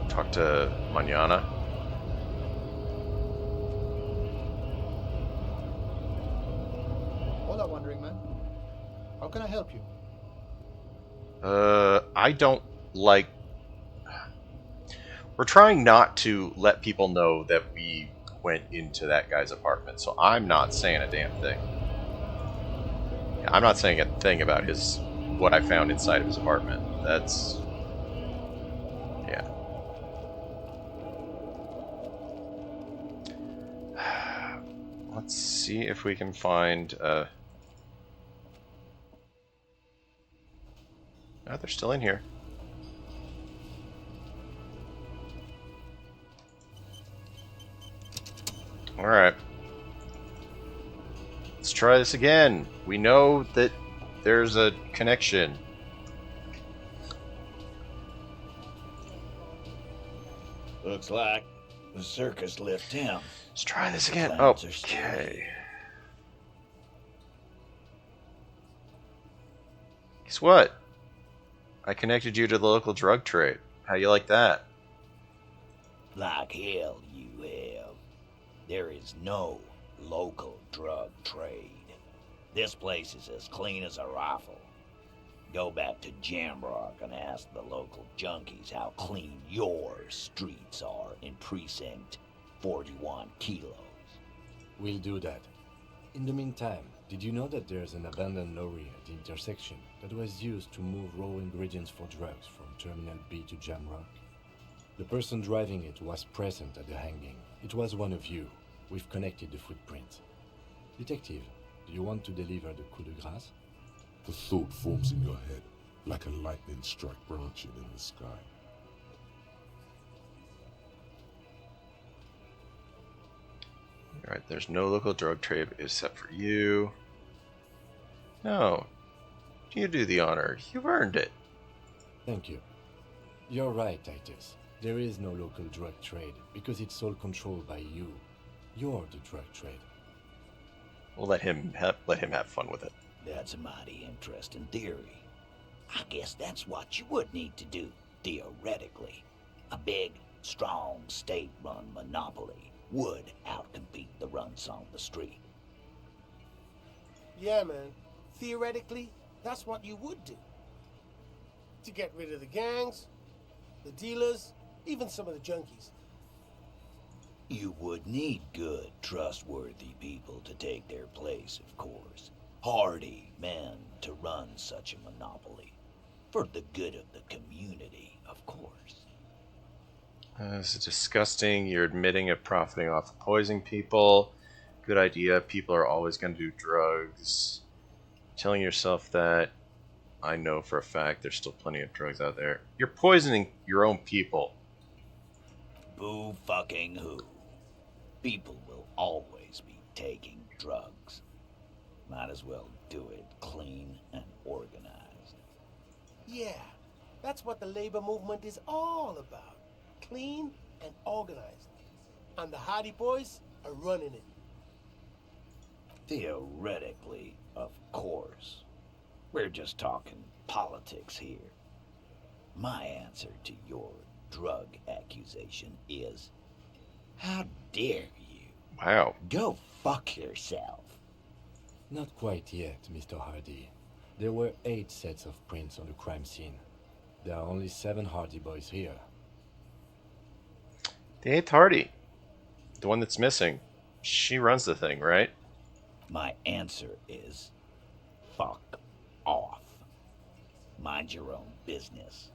Talk to Manana. Hola, Wandering Man. How can I help you? I don't like... We're trying not to let people know that we went into that guy's apartment, so I'm not saying a damn thing. I'm not saying a thing about what I found inside of his apartment. That's... yeah. Let's see if we can find... Oh, they're still in here. Alright. Let's try this again. We know that there's a connection. Looks like the circus left town. Let's try this again. Plans are still Okay. Guess what? I connected you to the local drug trade. How you like that? Like hell you have. There is no local drug trade. This place is as clean as a rifle. Go back to Jamrock and ask the local junkies how clean your streets are in Precinct 41 Kilos. We'll do that. In the meantime, did you know that there's an abandoned lorry at the intersection that was used to move raw ingredients for drugs from Terminal B to Jamrock? The person driving it was present at the hanging. It was one of you. We've connected the footprints. Detective, do you want to deliver the coup de grace? The thought forms in your head like a lightning strike branching in the sky. Alright, there's no local drug trade except for you. No. You do the honor. You've earned it. Thank you. You're right, Titus. There is no local drug trade because it's all controlled by you. You're the drug trade. We'll let him have fun with it. That's a mighty interesting theory. I guess that's what you would need to do, theoretically. A big, strong, state-run monopoly would outcompete the runs on the street. Yeah, man. Theoretically, that's what you would do. To get rid of the gangs, the dealers, even some of the junkies. You would need good, trustworthy people to take their place, of course. Hardy men to run such a monopoly. For the good of the community, of course. This is disgusting. You're admitting of profiting off of poisoning people. Good idea. People are always going to do drugs. Telling yourself that. I know for a fact there's still plenty of drugs out there. You're poisoning your own people. Boo fucking who. People will always be taking drugs. Might as well do it clean and organized. Yeah, that's what the labor movement is all about. Clean and organized. And the Hardy Boys are running it. Theoretically, of course. We're just talking politics here. My answer to your drug accusation is, how dare you? Wow. Go fuck yourself. Not quite yet, Mr. Hardy. There were 8 sets of prints on the crime scene. There are only 7 Hardy Boys here. The 8th Hardy. The one that's missing. She runs the thing, right? My answer is, fuck off. Mind your own business.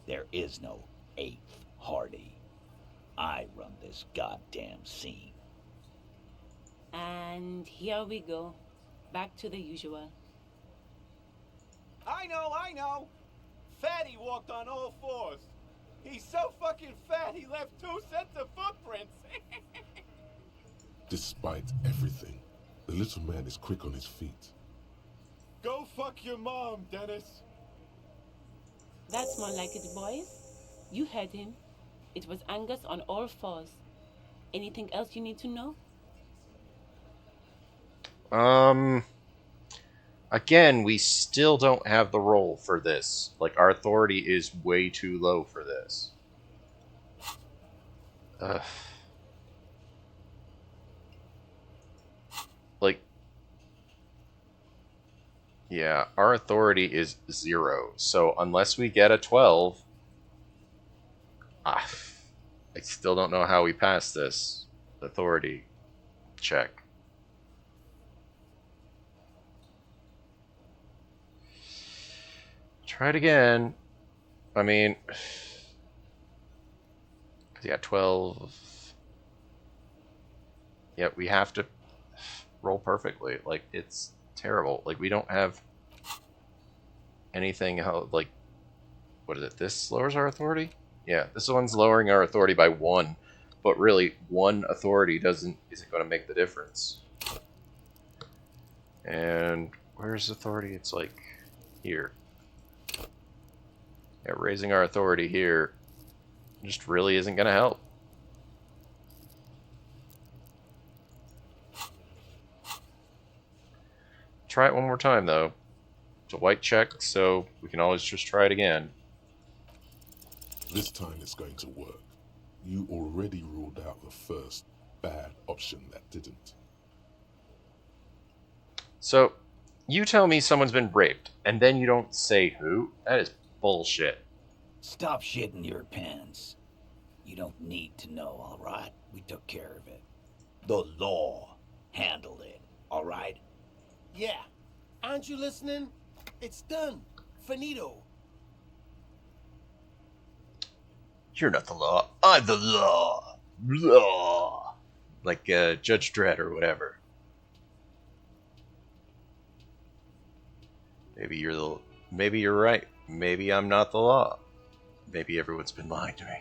There is no 8th Hardy. I run this goddamn scene. And here we go. Back to the usual. I know! Fatty walked on all 4s. He's so fucking fat he left 2 sets of footprints. Despite everything, the little man is quick on his feet. Go fuck your mom, Dennis. That's more like it, boys. You heard him. It was Angus on all 4s. Anything else you need to know? Again, we still don't have the role for this. Like, our authority is way too low for this. Like, yeah, our authority is 0. So unless we get a 12, I still don't know how we pass this authority check. Try it again. I mean, yeah, 12. Yeah, we have to roll perfectly. Like, it's terrible. Like, we don't have anything like, what is it? This lowers our authority? Yeah, this one's lowering our authority by 1. But really, 1 authority isn't going to make the difference. And where's authority? It's like here. Yeah, raising our authority here just really isn't going to help. Try it one more time, though. It's a white check, so we can always just try it again. This time it's going to work. You already ruled out the first bad option that didn't. So, You tell me someone's been raped, and then you don't say who? That is bullshit. Stop shitting your pants. You don't need to know, all right? We took care of it. The law handled it, all right? Yeah. Aren't you listening? It's done. Finito. You're not the law. I'm the law. Law. Like Judge Dredd or whatever. Maybe you're right. Maybe I'm not the law. Maybe everyone's been lying to me.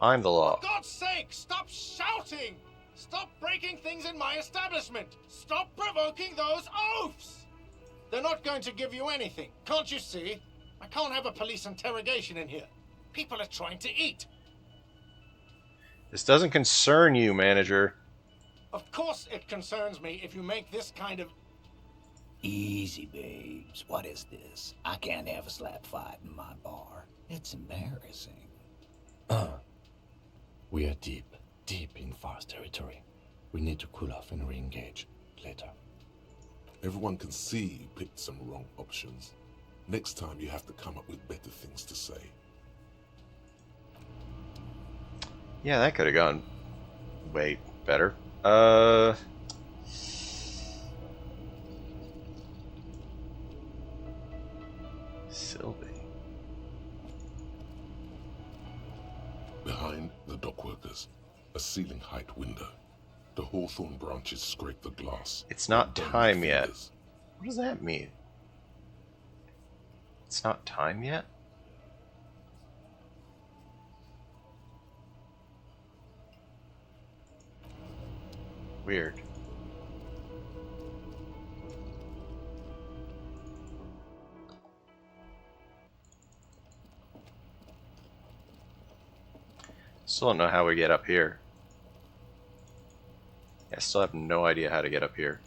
I'm the law. For God's sake, stop shouting! Stop breaking things in my establishment! Stop provoking those oafs! They're not going to give you anything, can't you see? I can't have a police interrogation in here. People are trying to eat. This doesn't concern you, manager. Of course it concerns me if you make this kind of... Easy, babes. What is this? I can't have a slap fight in my bar. It's embarrassing. We are deep in Far's territory. We need to cool off and re-engage later. Everyone can see you picked some wrong options. Next time you have to come up with better things to say. Yeah, that could have gone way better. Sylvie. Behind the dockworkers, a ceiling height window. The hawthorn branches scrape the glass. It's not time yet. What does that mean? It's not time yet? Weird. Still don't know how we get up here. I still have no idea how to get up here.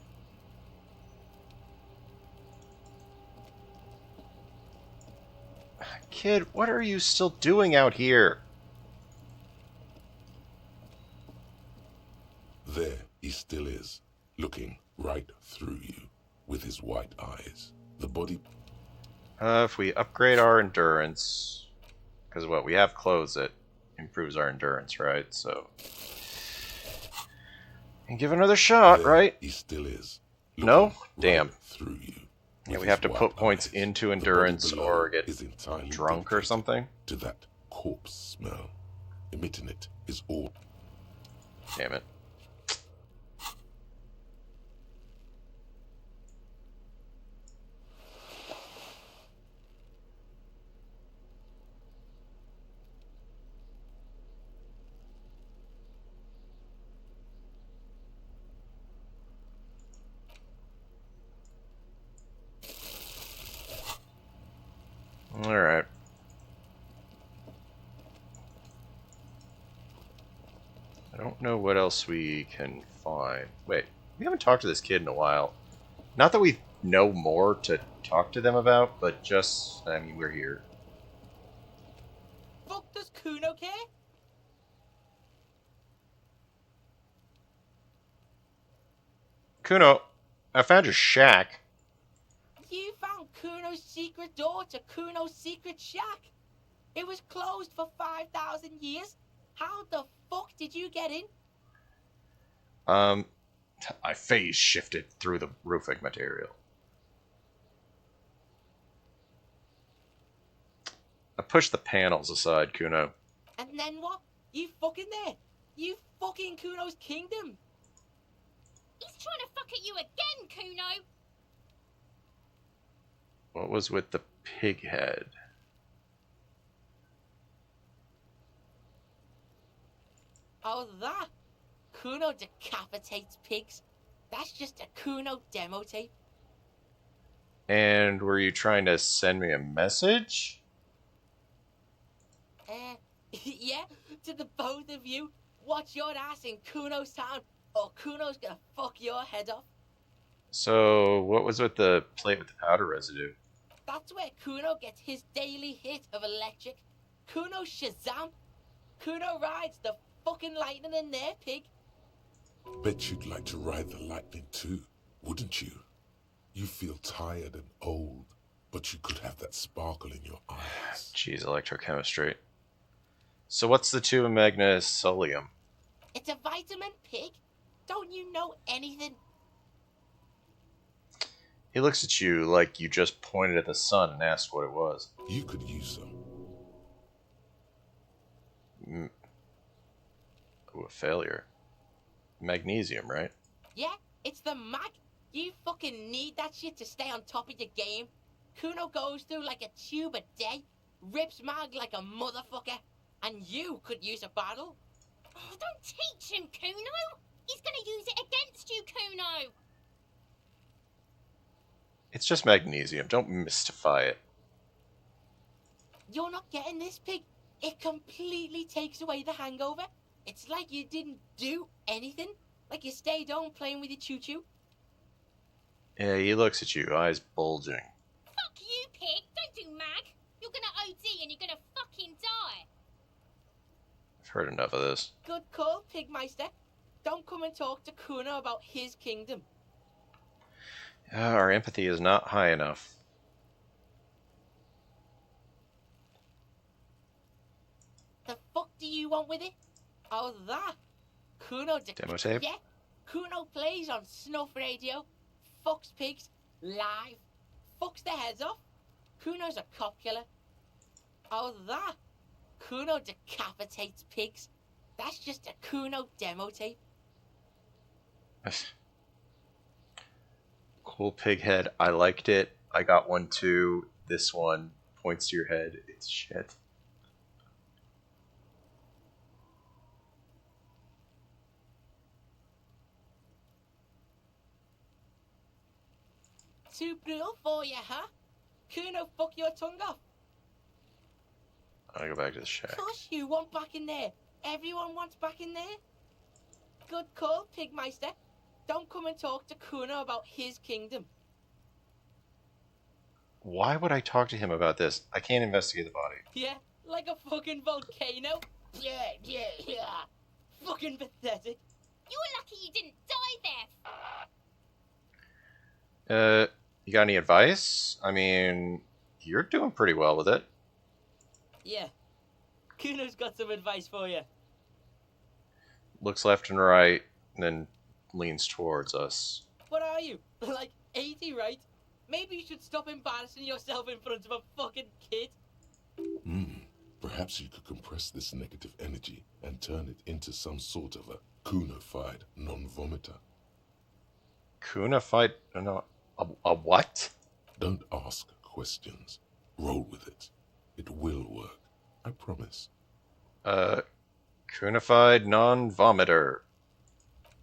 Kid, what are you still doing out here? There he still is, looking right through you with his white eyes. The body... If we upgrade our endurance... Because what, we have clothes that improves our endurance, right? So... And give another shot, there right? He still is. No? Damn. Through you. Yeah, we have to put points into endurance or get drunk or something. To that corpse smell. Emitting it is all. Damn it. Alright. I don't know what else we can find. Wait, we haven't talked to this kid in a while. Not that we know more to talk to them about, but just, I mean, we're here. Fuck does Kuno care? Kuno, I found your shack. You found Kuno's secret door to Kuno's secret shack. It was closed for 5,000 years. How the fuck did you get in? I phase shifted through the roofing material. I pushed the panels aside, Kuno. And then what? You fucking there? You fucking Kuno's kingdom? He's trying to fuck at you again, Kuno! What was with the pig head? Oh, that? Kuno decapitates pigs. That's just a Kuno demo tape. And were you trying to send me a message? Yeah, to the both of you. Watch your ass in Kuno's town, or Kuno's gonna fuck your head off. So, what was with the plate with the powder residue? That's where Kuno gets his daily hit of electric. Kuno Shazam. Kuno rides the fucking lightning in their pig. Bet you'd like to ride the lightning too, wouldn't you? You feel tired and old, but you could have that sparkle in your eyes. Jeez, electrochemistry. So what's the tube of magnesium? It's a vitamin, pig. Don't you know anything? He looks at you like you just pointed at the sun and asked what it was. You could use some. Ooh, a failure. Magnesium, right? Yeah, it's the mag. You fucking need that shit to stay on top of your game. Kuno goes through like a tube a day, rips mag like a motherfucker, and you could use a bottle. Oh, don't teach him, Kuno! He's gonna use it against you, Kuno! It's just magnesium. Don't mystify it. You're not getting this, pig. It completely takes away the hangover. It's like you didn't do anything. Like you stayed home playing with your choo-choo. Yeah, he looks at you, eyes bulging. Fuck you, pig! Don't do mag! You're gonna OD and you're gonna fucking die! I've heard enough of this. Good call, Pigmeister. Don't come and talk to Kuno about his kingdom. Our empathy is not high enough. The fuck do you want with it? Oh, that. Kuno Demo tape? Yeah. Kuno plays on snuff radio, fucks pigs, live, fucks their heads off. Kuno's a cop killer. Oh, that. Kuno decapitates pigs. That's just a Kuno demo tape. Cool pig head. I liked it. I got one too. This one points to your head. It's shit. Too brutal for you, huh? Kuno, fuck your tongue off. I gotta go back to the shack. Of course you want back in there. Everyone wants back in there. Good call, Pigmeister. Don't come and talk to Kuno about his kingdom. Why would I talk to him about this? I can't investigate the body. Yeah, like a fucking volcano. Yeah. Fucking pathetic. You're lucky you didn't die there. You got any advice? I mean, you're doing pretty well with it. Yeah. Kuno's got some advice for you. Looks left and right, and then leans towards us. What are you? Like 80, right? Maybe you should stop embarrassing yourself in front of a fucking kid. Perhaps you could compress this negative energy and turn it into some sort of a Kuno-fied non-vomiter. Kuno-fied? No, a what? Don't ask questions. Roll with it. It will work. I promise. Kuno-fied non-vomiter.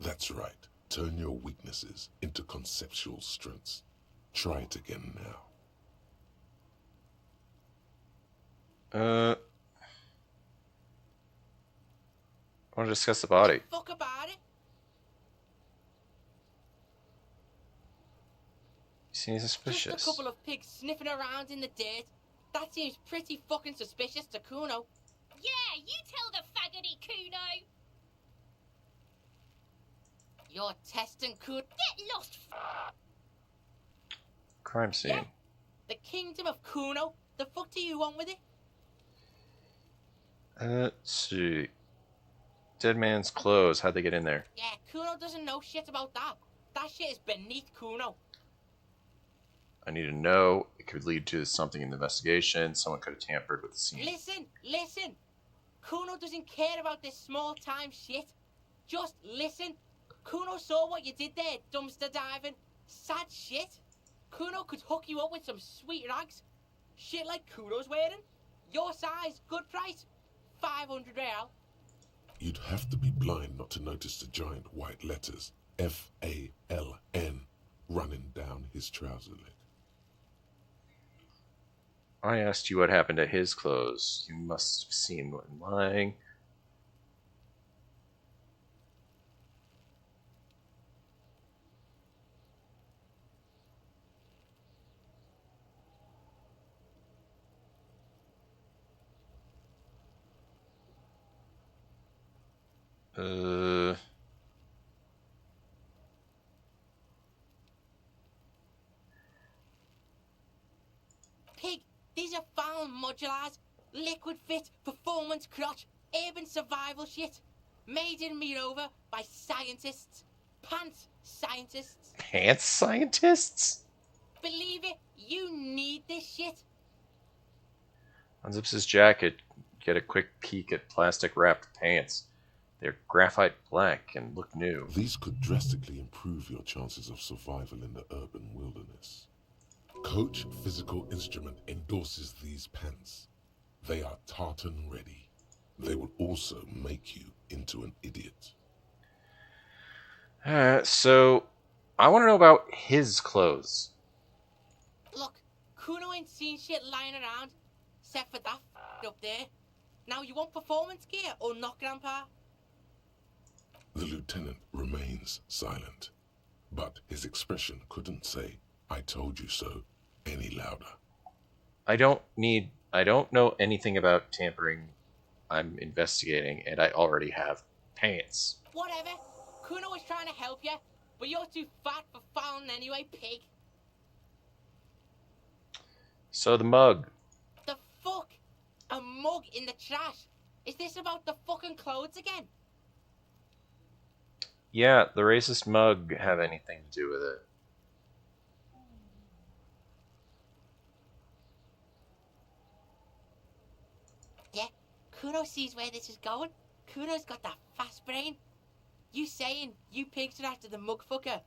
That's right. Turn your weaknesses into conceptual strengths. Try it again now. I want to discuss the body. Fuck about it. You seem suspicious. Just a couple of pigs sniffing around in the dirt. That seems pretty fucking suspicious to Kuno. Yeah, you tell the faggoty, Kuno. You're testing Kuno. Get lost. Crime scene. Yeah. The kingdom of Kuno. The fuck do you want with it? Let's see. Dead man's clothes. How'd they get in there? Yeah, Kuno doesn't know shit about that. That shit is beneath Kuno. I need to know. It could lead to something in the investigation. Someone could have tampered with the scene. Listen. Kuno doesn't care about this small time shit. Just listen. Kuno saw what you did there, dumpster diving. Sad shit. Kuno could hook you up with some sweet rags. Shit like Kuno's wearing. Your size, good price. 500 real. You'd have to be blind not to notice the giant white letters F-A-L-N running down his trouser leg. I asked you what happened to his clothes. You must have seen one lying. These are found modulars, liquid fit, performance crotch, urban survival shit. Made in me rover by scientists. Pants scientists. Pants scientists? Believe it, you need this shit. Unzips his jacket, get a quick peek at plastic-wrapped pants. They're graphite black and look new. These could drastically improve your chances of survival in the urban wilderness. Coach Physical Instrument endorses these pants. They are tartan ready. They will also make you into an idiot. So, I want to know about his clothes. Look, Kuno ain't seen shit lying around, except for that up there. Now, you want performance gear or not, Grandpa? The lieutenant remains silent, but his expression couldn't say, "I told you so," any louder. I don't know anything about tampering. I'm investigating, and I already have pants. Whatever. Kuno was trying to help you, but you're too fat for fouling anyway, pig. So the mug. The fuck? A mug in the trash? Is this about the fucking clothes again? Yeah, the racist mug have anything to do with it? Yeah, Kuno sees where this is going. Kuno's got that fast brain. You saying you pigs are after the mug fucker,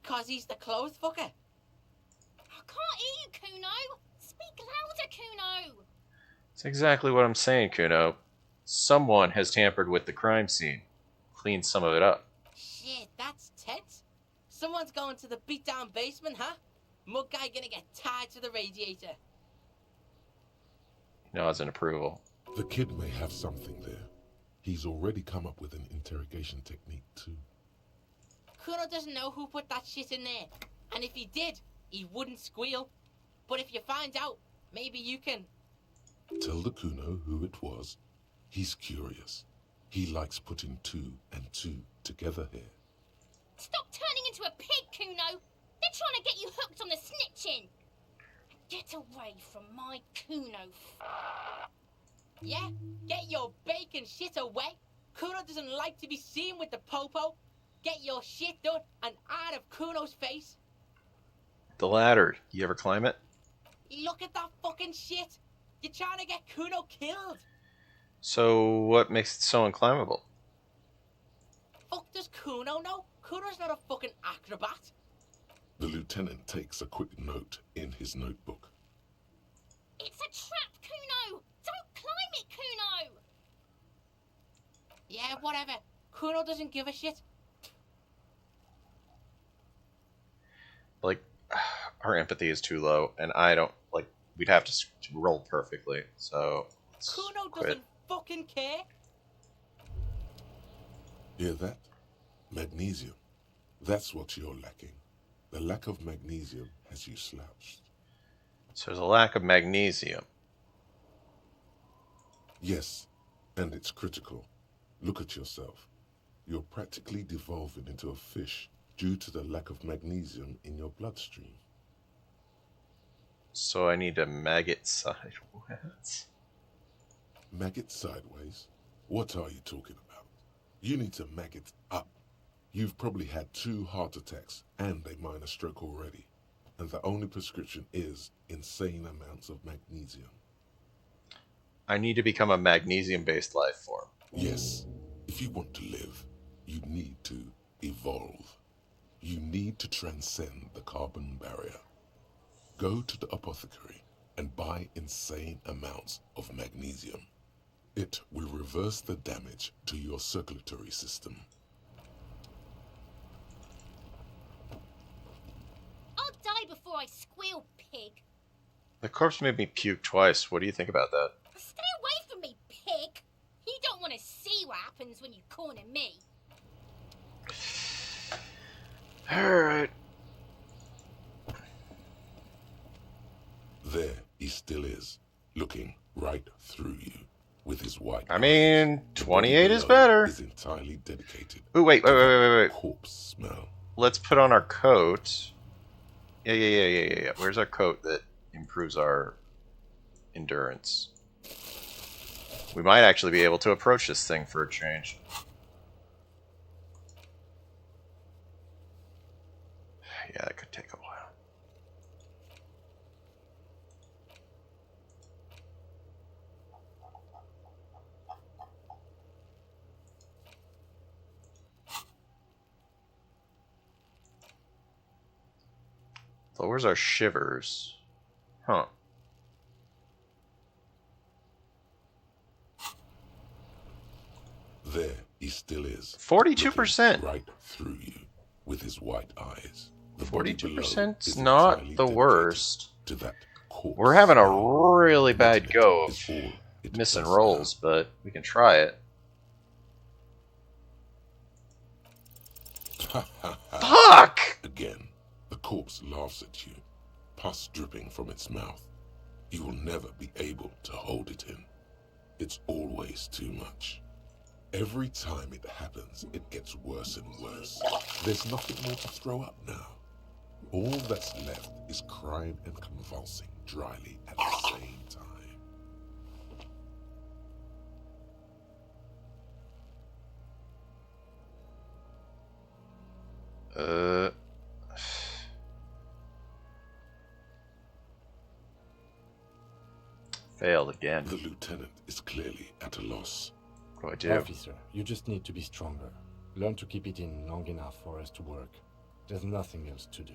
'cause he's the clothes fucker? I can't hear you, Kuno. Speak louder, Kuno. That's exactly what I'm saying, Kuno. Someone has tampered with the crime scene. Cleaned some of it up. Shit, that's tense. Someone's going to the beat-down basement, huh? Mug guy gonna get tied to the radiator. He nods in approval. The kid may have something there. He's already come up with an interrogation technique, too. Kuno doesn't know who put that shit in there. And if he did, he wouldn't squeal. But if you find out, maybe you can... Tell the Kuno who it was. He's curious. He likes putting 2 and 2 together here. Stop turning into a pig, Kuno. They're trying to get you hooked on the snitching. Get away from my Kuno. Yeah? Get your bacon shit away. Kuno doesn't like to be seen with the popo. Get your shit done and out of Kuno's face. The ladder. You ever climb it? Look at that fucking shit. You're trying to get Kuno killed. So what makes it so unclimbable? Fuck does Kuno know? Kuno's not a fucking acrobat. The lieutenant takes a quick note in his notebook. It's a trap, Kuno. Don't climb it, Kuno. Yeah, whatever. Kuno doesn't give a shit. Like, our empathy is too low, and I don't, like, we'd have to roll perfectly, so... Kuno doesn't fucking care. Hear that? Magnesium. That's what you're lacking. The lack of magnesium has you slouched. So there's a lack of magnesium. Yes, and it's critical. Look at yourself. You're practically devolving into a fish due to the lack of magnesium in your bloodstream. So I need to maggot sideways. Maggot sideways? What are you talking about? You need to maggot up. You've probably had 2 heart attacks and a minor stroke already, and the only prescription is insane amounts of magnesium. I need to become a magnesium-based life form. Yes, if you want to live, you need to evolve. You need to transcend the carbon barrier. Go to the apothecary and buy insane amounts of magnesium. It will reverse the damage to your circulatory system. I'll die before I squeal, pig. The corpse made me puke twice. What do you think about that? Stay away from me, pig. You don't want to see what happens when you corner me. Alright. There he still is, looking right through you with his white I mean, 28 is better. Is entirely dedicated. Ooh, wait. Corpse smell. Let's put on our coat. Yeah. Where's our coat that improves our endurance. We might actually be able to approach this thing for a change. Yeah, that could take a while. Lowers our shivers. Huh. There he still is. 42%. Right through you with his white eyes. The 42%'s not the worst. To that We're having a really bad go of missing rolls, but we can try it. Fuck! Again, the corpse laughs at you, pus dripping from its mouth. You will never be able to hold it in. It's always too much. Every time it happens, it gets worse and worse. There's nothing more to throw up now. All that's left is crying and convulsing dryly at the same time. Failed again. The lieutenant is clearly at a loss. What do I do? Officer, you just need to be stronger. Learn to keep it in long enough for us to work. There's nothing else to do.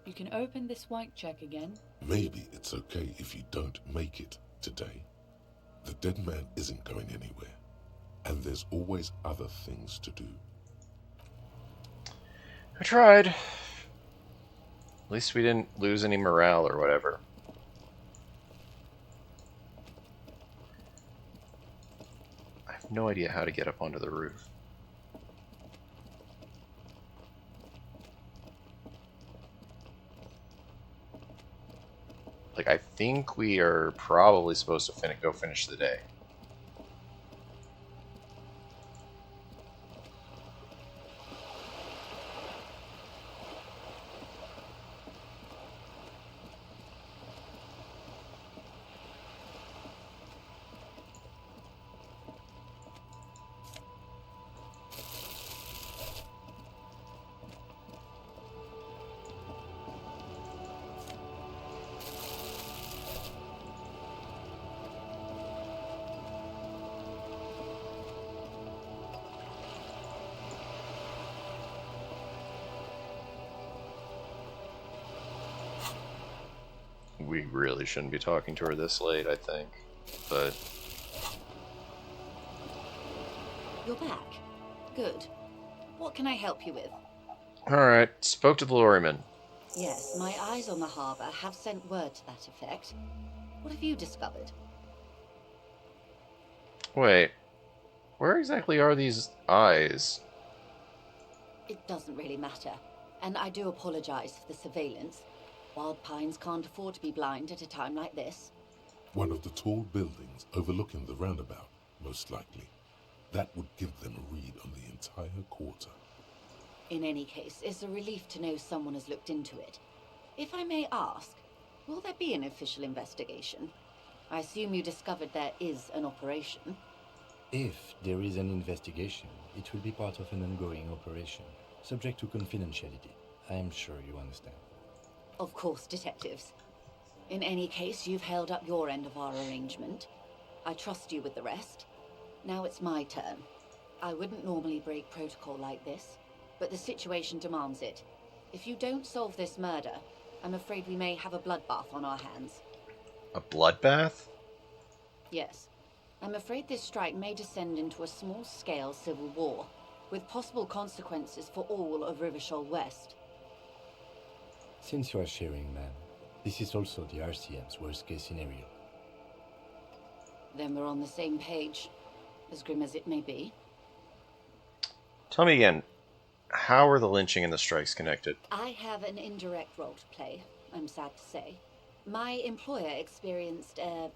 You can open this white check again. Maybe it's okay if you don't make it today. The dead man isn't going anywhere, and there's always other things to do. I tried. At least we didn't lose any morale or whatever. I have no idea how to get up onto the roof. Like, I think we are probably supposed to go finish the day. We really shouldn't be talking to her this late, I think. But... You're back. Good. What can I help you with? Alright, spoke to the lorryman. Yes, my eyes on the harbour have sent word to that effect. What have you discovered? Wait, where exactly are these eyes? It doesn't really matter, and I do apologize for the surveillance. Wild Pines can't afford to be blind at a time like this. One of the tall buildings overlooking the roundabout, most likely. That would give them a read on the entire quarter. In any case, it's a relief to know someone has looked into it. If I may ask, will there be an official investigation? I assume you discovered there is an operation. If there is an investigation, it will be part of an ongoing operation, subject to confidentiality. I am sure you understand. Of course, detectives. In any case, you've held up your end of our arrangement. I trust you with the rest. Now it's my turn. I wouldn't normally break protocol like this, but the situation demands it. If you don't solve this murder, I'm afraid we may have a bloodbath on our hands. A bloodbath? Yes. I'm afraid this strike may descend into a small-scale civil war, with possible consequences for all of Rivershoal West. Since you are sharing, ma'am, this is also the RCM's worst-case scenario. Then we're on the same page, as grim as it may be. Tell me again, how are the lynching and the strikes connected? I have an indirect role to play, I'm sad to say. My employer experienced a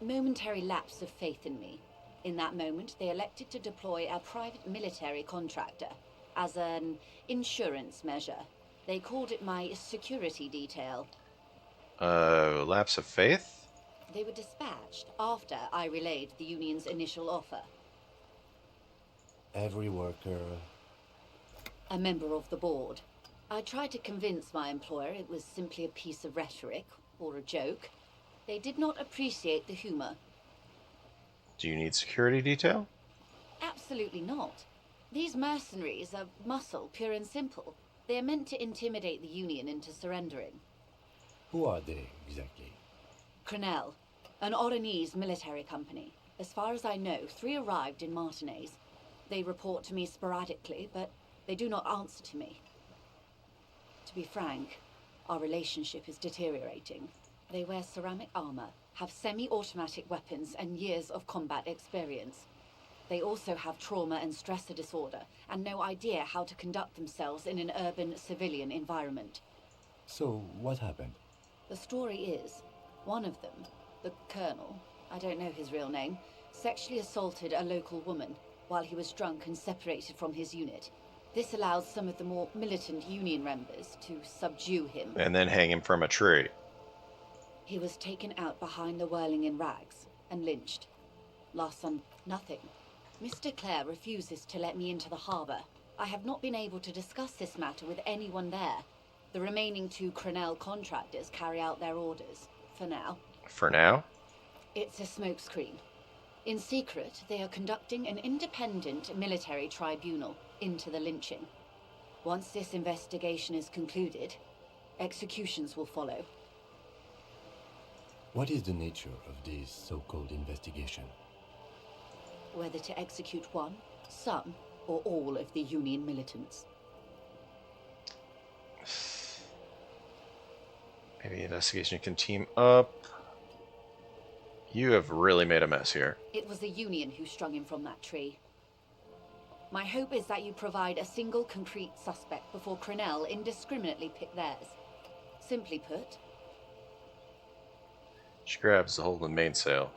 momentary lapse of faith in me. In that moment, they elected to deploy a private military contractor as an insurance measure. They called it my security detail. Lapse of faith? They were dispatched after I relayed the union's initial offer. Every worker... A member of the board. I tried to convince my employer it was simply a piece of rhetoric, or a joke. They did not appreciate the humor. Do you need security detail? Absolutely not. These mercenaries are muscle, pure and simple. They are meant to intimidate the Union into surrendering. Who are they, exactly? Crenell, an Oranese military company. As far as I know, 3 arrived in Martinez. They report to me sporadically, but they do not answer to me. To be frank, our relationship is deteriorating. They wear ceramic armor, have semi-automatic weapons, and years of combat experience. They also have trauma and stressor disorder, and no idea how to conduct themselves in an urban civilian environment. So, what happened? The story is, one of them, the Colonel, I don't know his real name, sexually assaulted a local woman while he was drunk and separated from his unit. This allows some of the more militant Union members to subdue him. And then hang him from a tree. He was taken out behind the whirling in rags and lynched. Last son, nothing. Mr. Clare refuses to let me into the harbor. I have not been able to discuss this matter with anyone there. The remaining 2 Crenell contractors carry out their orders, for now. For now? It's a smokescreen. In secret, they are conducting an independent military tribunal into the lynching. Once this investigation is concluded, executions will follow. What is the nature of this so-called investigation? Whether to execute one, some, or all of the Union militants. Maybe the investigation can team up. You have really made a mess here. It was the Union who strung him from that tree. My hope is that you provide a single concrete suspect before Crenell indiscriminately pick theirs. Simply put, She grabs the hold of the mainsail.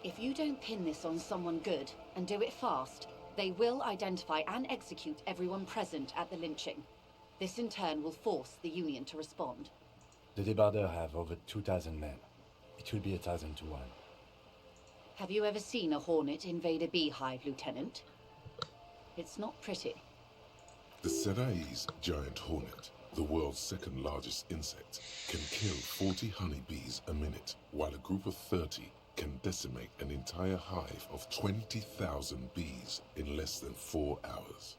if you don't pin this on someone good, and do it fast, they will identify and execute everyone present at the lynching. This in turn will force the Union to respond. The Debardeurs have over 2,000 men. It will be 1,000 to 1. Have you ever seen a hornet invade a beehive, Lieutenant? It's not pretty. The Serai's giant hornet, the world's 2nd largest insect, can kill 40 honeybees a minute, while a group of 30 can decimate an entire hive of 20,000 bees in less than 4 hours.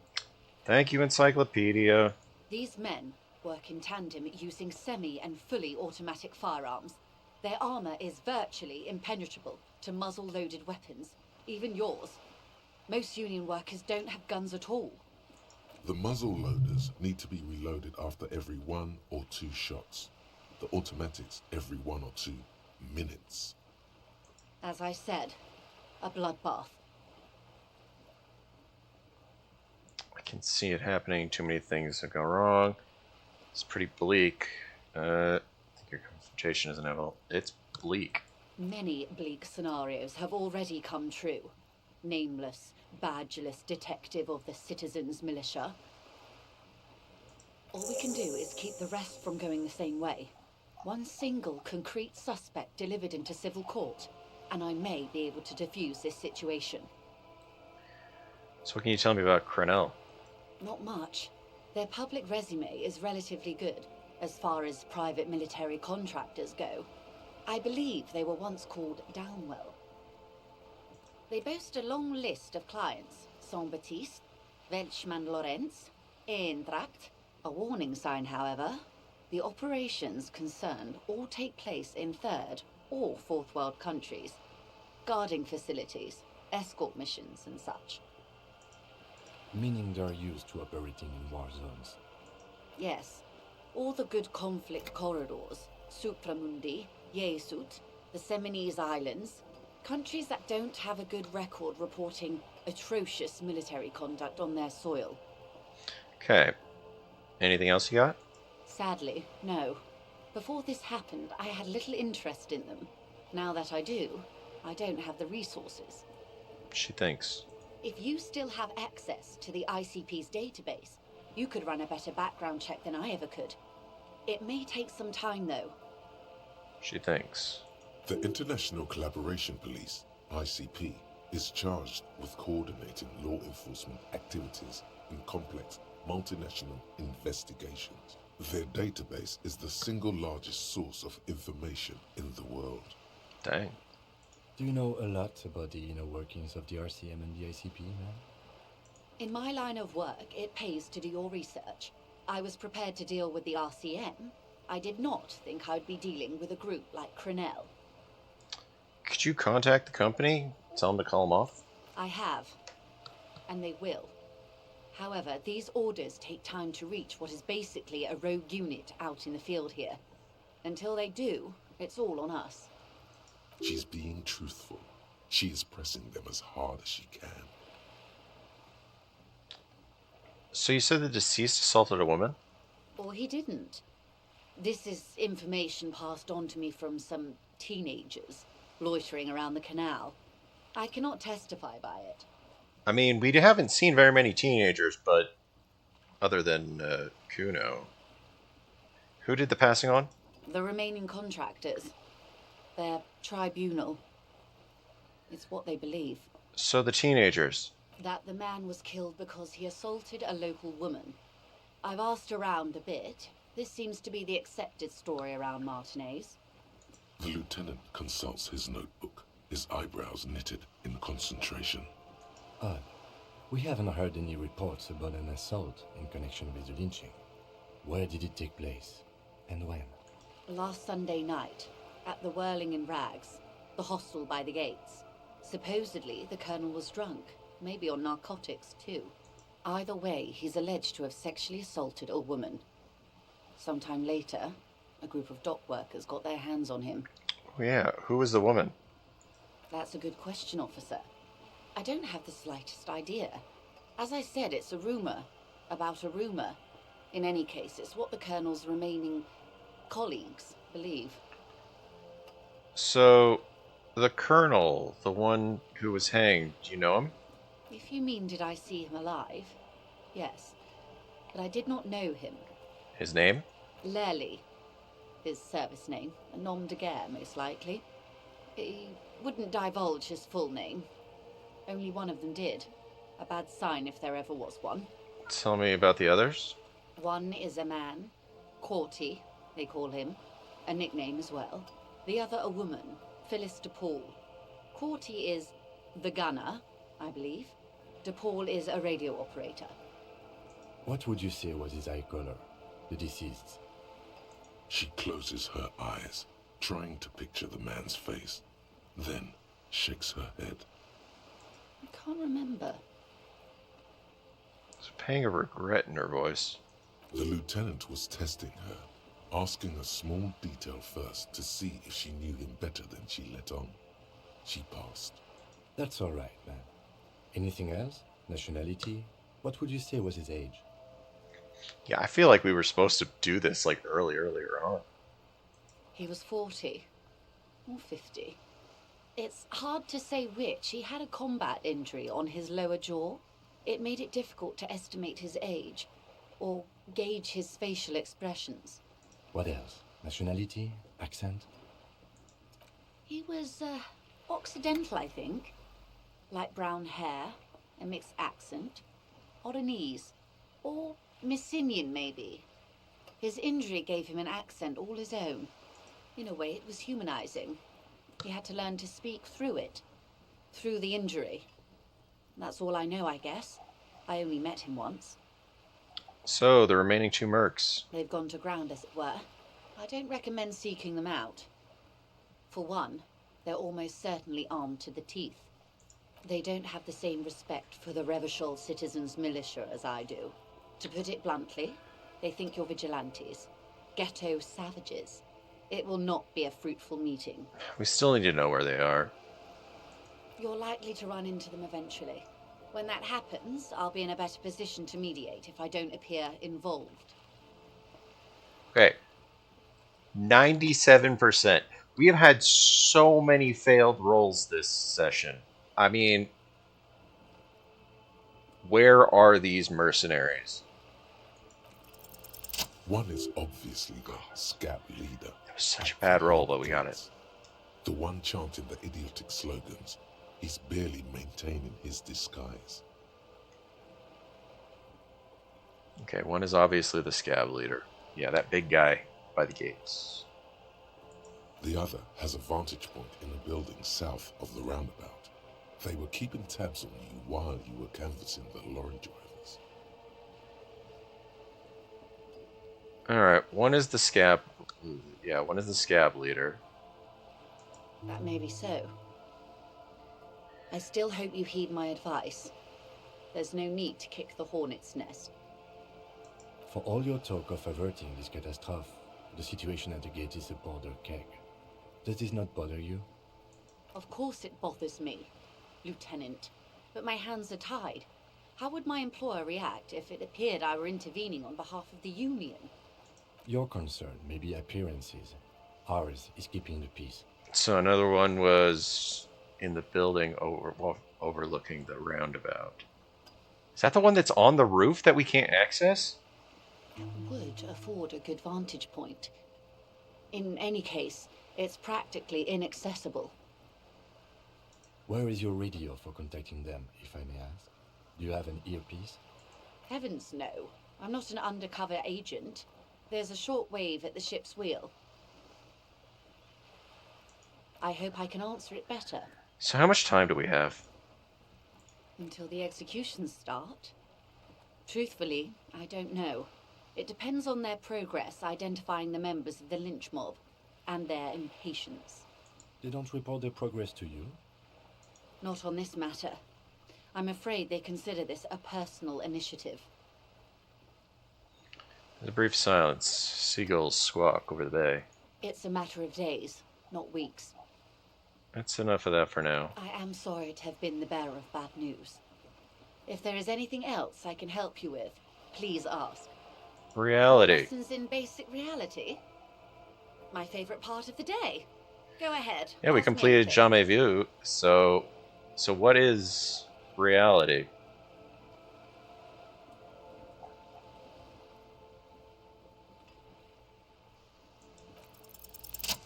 Thank you, Encyclopedia. These men work in tandem using semi and fully automatic firearms. Their armor is virtually impenetrable to muzzle-loaded weapons, even yours. Most Union workers don't have guns at all. The muzzle loaders need to be reloaded after every 1 or 2 shots. The automatics every 1 or 2 minutes. As I said, a bloodbath. I can see it happening. Too many things have gone wrong. It's pretty bleak. I think your confrontation is inevitable. It's bleak. Many bleak scenarios have already come true. Nameless, badgeless detective of the citizens' militia. All we can do is keep the rest from going the same way. One single concrete suspect delivered into civil court, and I may be able to defuse this situation. So what can you tell me about Crenell? Not much. Their public resume is relatively good, as far as private military contractors go. I believe they were once called Downwell. They boast a long list of clients. Saint-Baptiste, Welchman Lorenz, Eintracht. A warning sign, however. The operations concerned all take place in 3rd or 4th world countries. Guarding facilities, escort missions and such. Meaning they're used to operating in war zones. Yes. All the good conflict corridors. Supramundi, Yesut, the Seminese Islands. Countries that don't have a good record reporting atrocious military conduct on their soil. Okay. Anything else you got? Sadly, no. Before this happened, I had little interest in them. Now that I do, I don't have the resources. She thinks. If you still have access to the ICP's database, you could run a better background check than I ever could. It may take some time, though. She thinks. The International Collaboration Police, ICP, is charged with coordinating law enforcement activities in complex multinational investigations. Their database is the single largest source of information in the world. Dang. Do you know a lot about the inner workings of the RCM and the ICP, man? In my line of work, it pays to do your research. I was prepared to deal with the RCM. I did not think I'd be dealing with a group like Crenell. Could you contact the company? Tell them to call them off? I have. And they will. However, these orders take time to reach what is basically a rogue unit out in the field here. Until they do, it's all on us. She's being truthful. She is pressing them as hard as she can. So you said the deceased assaulted a woman? Or he didn't. This is information passed on to me from some teenagers loitering around the canal. I cannot testify by it. I mean, we haven't seen very many teenagers, but other than Kuno. Who did the passing on? The remaining contractors. Their tribunal. It's what they believe. So the teenagers. That the man was killed because he assaulted a local woman. I've asked around a bit. This seems to be the accepted story around Martinez. The lieutenant consults his notebook, his eyebrows knitted in concentration. Odd. We haven't heard any reports about an assault in connection with the lynching. Where did it take place? And when? Last Sunday night, at the Whirling in Rags, the hostel by the gates. Supposedly, the colonel was drunk, maybe on narcotics too. Either way, he's alleged to have sexually assaulted a woman. Sometime later, a group of dock workers got their hands on him. Oh yeah, who was the woman? That's a good question, officer. I don't have the slightest idea. As I said, it's a rumor about a rumor. In any case, it's what the colonel's remaining colleagues believe. So, the colonel, the one who was hanged, do you know him? If you mean did I see him alive? Yes. But I did not know him. His name? Lely. His service name. A nom de guerre, most likely. He wouldn't divulge his full name. Only one of them did. A bad sign if there ever was one. Tell me about the others. One is a man. Corty, they call him. A nickname as well. The other a woman. Phyllis DePaul. Corty is the gunner, I believe. DePaul is a radio operator. What would you say was his eye color, the deceased's? She closes her eyes, trying to picture the man's face, then shakes her head. I can't remember. There's a pang of regret in her voice. The lieutenant was testing her, asking a small detail first to see if she knew him better than she let on. She passed. That's all right, man. Anything else? Nationality? What would you say was his age? Yeah, I feel like we were supposed to do this like earlier on. He was 40. Or 50. It's hard to say which. He had a combat injury on his lower jaw. It made it difficult to estimate his age, or gauge his facial expressions. What else? Nationality? Accent? He was, Occidental, I think. Light brown hair, a mixed accent, Odanese, or Messinian, maybe. His injury gave him an accent all his own. In a way, it was humanizing. He had to learn to speak through it, through the injury. That's all I know, I guess. I only met him once. So, the remaining two mercs. They've gone to ground, as it were. I don't recommend seeking them out. For one, they're almost certainly armed to the teeth. They don't have the same respect for the Revachol citizens' militia as I do. To put it bluntly, they think you're vigilantes. Ghetto savages. It will not be a fruitful meeting. We still need to know where they are. You're likely to run into them eventually. When that happens, I'll be in a better position to mediate if I don't appear involved. Okay. 97%. We have had so many failed rolls this session. I mean, where are these mercenaries? One is obviously the scout leader. It was such a bad roll, but we got it. The one chanting the idiotic slogans. He's barely maintaining his disguise. Okay, one is obviously the scab leader. Yeah, that big guy by the gates. The other has a vantage point in a building south of the roundabout. They were keeping tabs on you while you were canvassing the lorry drivers. Alright, one is the scab... Yeah, one is the scab leader. That may be so. I still hope you heed my advice. There's no need to kick the hornet's nest. For all your talk of averting this catastrophe, the situation at the gate is a border keg. Does this not bother you? Of course it bothers me, Lieutenant. But my hands are tied. How would my employer react if it appeared I were intervening on behalf of the Union? Your concern may be appearances. Ours is keeping the peace. So another one was in the building overlooking the roundabout. Is that the one that's on the roof that we can't access? Would afford a good vantage point. In any case, it's practically inaccessible. Where is your radio for contacting them, if I may ask? Do you have an earpiece? Heavens no. I'm not an undercover agent. There's a short wave at the ship's wheel. I hope I can answer it better. So how much time do we have? Until the executions start? Truthfully, I don't know. It depends on their progress identifying the members of the lynch mob, and their impatience. They don't report their progress to you? Not on this matter. I'm afraid they consider this a personal initiative. There's a brief silence. Seagulls squawk over the bay. It's a matter of days, not weeks. That's enough of that for now. I am sorry to have been the bearer of bad news. If there is anything else I can help you with, please ask. Reality. Lessons in basic reality? My favorite part of the day. Go ahead. Yeah, we completed Jamais Vu. So what is reality?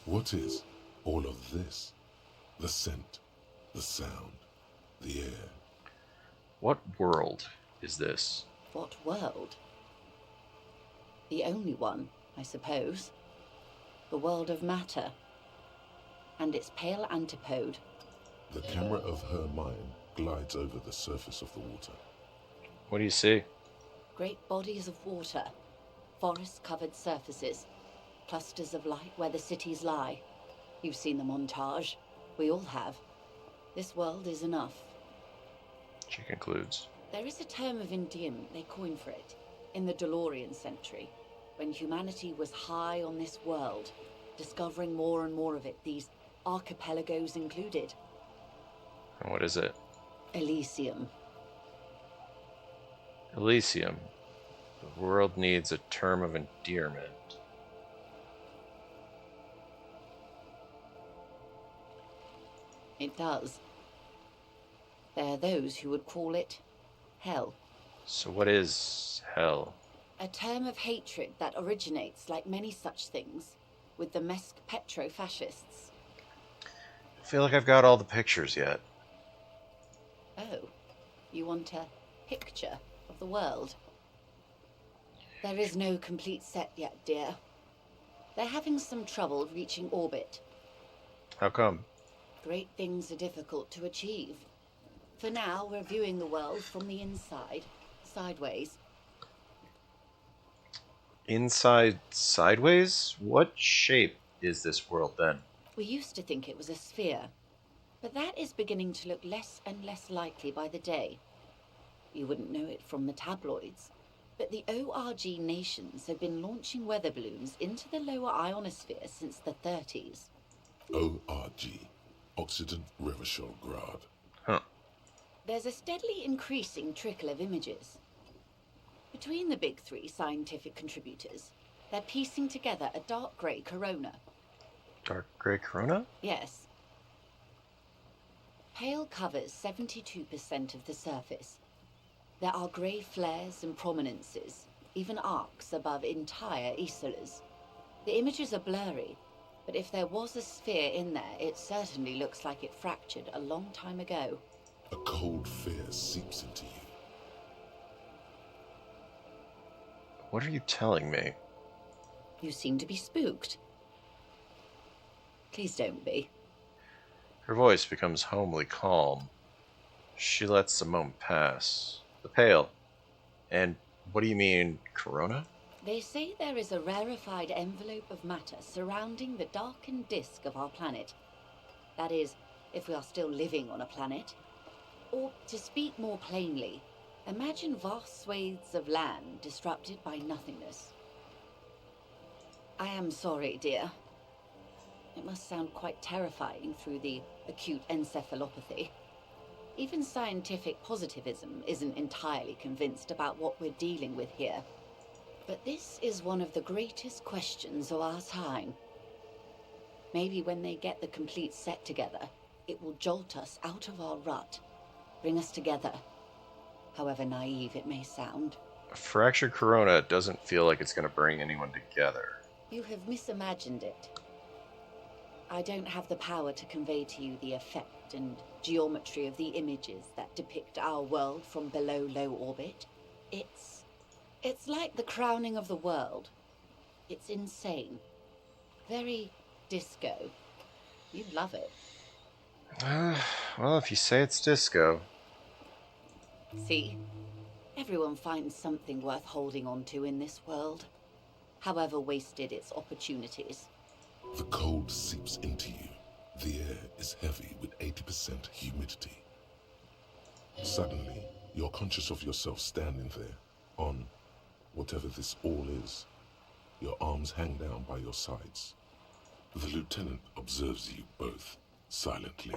What is all of this? The scent, the sound, the air. What world is this? What world? The only one, I suppose. The world of matter. And its pale antipode. The camera of her mind glides over the surface of the water. What do you see? Great bodies of water. Forest-covered surfaces. Clusters of light where the cities lie. You've seen the montage. We all have. This world is enough. She concludes. There is a term of endearment they coined for it, in the DeLorean century, when humanity was high on this world, discovering more and more of it, these archipelagos included. And what is it? Elysium. Elysium. The world needs a term of endearment. It does. There are those who would call it hell. So what is hell? A term of hatred that originates, like many such things, with the Mesk petro-fascists. I feel like I've got all the pictures yet. Oh, you want a picture of the world? There is no complete set yet, dear. They're having some trouble reaching orbit. How come? Great things are difficult to achieve. For now, we're viewing the world from the inside, sideways. Inside sideways? What shape is this world then? We used to think it was a sphere, but that is beginning to look less and less likely by the day. You wouldn't know it from the tabloids, but the ORG nations have been launching weather balloons into the lower ionosphere since the 30s. ORG. Occident Revichol-Grad. Huh. There's a steadily increasing trickle of images. Between the big three scientific contributors, they're piecing together a dark grey corona. Dark grey corona? Yes. Pale covers 72% of the surface. There are grey flares and prominences, even arcs above entire isolas. The images are blurry, But if there was a sphere in there, it certainly looks like it fractured a long time ago. A cold fear seeps into you. What are you telling me? You seem to be spooked. Please don't be. Her voice becomes homely calm. She lets the moment pass. The pail. And what do you mean, Corona? They say there is a rarefied envelope of matter surrounding the darkened disk of our planet. That is, if we are still living on a planet. Or, to speak more plainly, imagine vast swathes of land disrupted by nothingness. I am sorry, dear. It must sound quite terrifying through the acute encephalopathy. Even scientific positivism isn't entirely convinced about what we're dealing with here. But this is one of the greatest questions of our time. Maybe when they get the complete set together, it will jolt us out of our rut, bring us together, however naive it may sound. A fractured Corona doesn't feel like it's going to bring anyone together. You have misimagined it. I don't have the power to convey to you the effect and geometry of the images that depict our world from below low orbit. It's like the crowning of the world. It's insane. Very disco. You'd love it. Well, if you say it's disco. See? Everyone finds something worth holding on to in this world, however wasted its opportunities. The cold seeps into you. The air is heavy with 80% humidity. Suddenly, you're conscious of yourself standing there, on whatever this all is. Your arms hang down by your sides. The lieutenant observes you both, silently.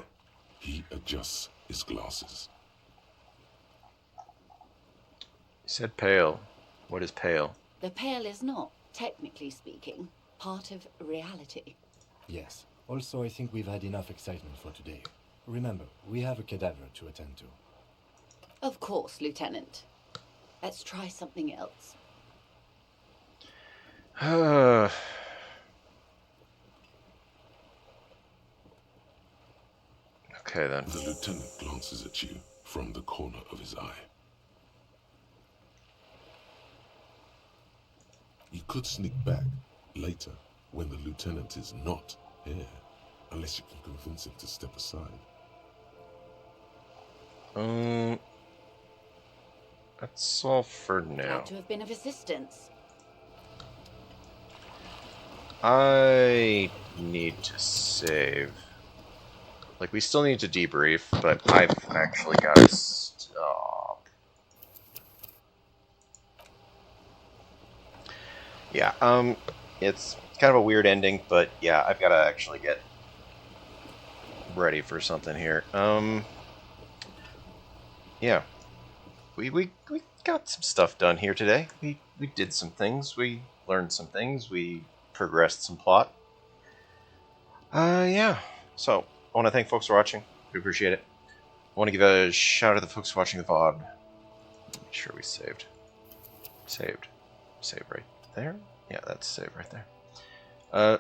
He adjusts his glasses. You said pale. What is pale? The pale is not, technically speaking, part of reality. Yes. Also, I think we've had enough excitement for today. Remember, we have a cadaver to attend to. Of course, Lieutenant. Let's try something else. Okay, then. The lieutenant glances at you from the corner of his eye. You could sneak back later when the lieutenant is not here, unless you can convince him to step aside. That's all for now. Glad to have been of assistance. I need to save. Like, we still need to debrief, but I've actually got to stop. Yeah, it's kind of a weird ending, but yeah, I've got to actually get ready for something here. Yeah. We got some stuff done here today. We did some things. We learned some things. We progressed some plot. Yeah. So, I want to thank folks for watching. We appreciate it. I want to give a shout out to the folks watching the VOD. Make sure we saved. Saved. Save right there? Yeah, that's save right there. I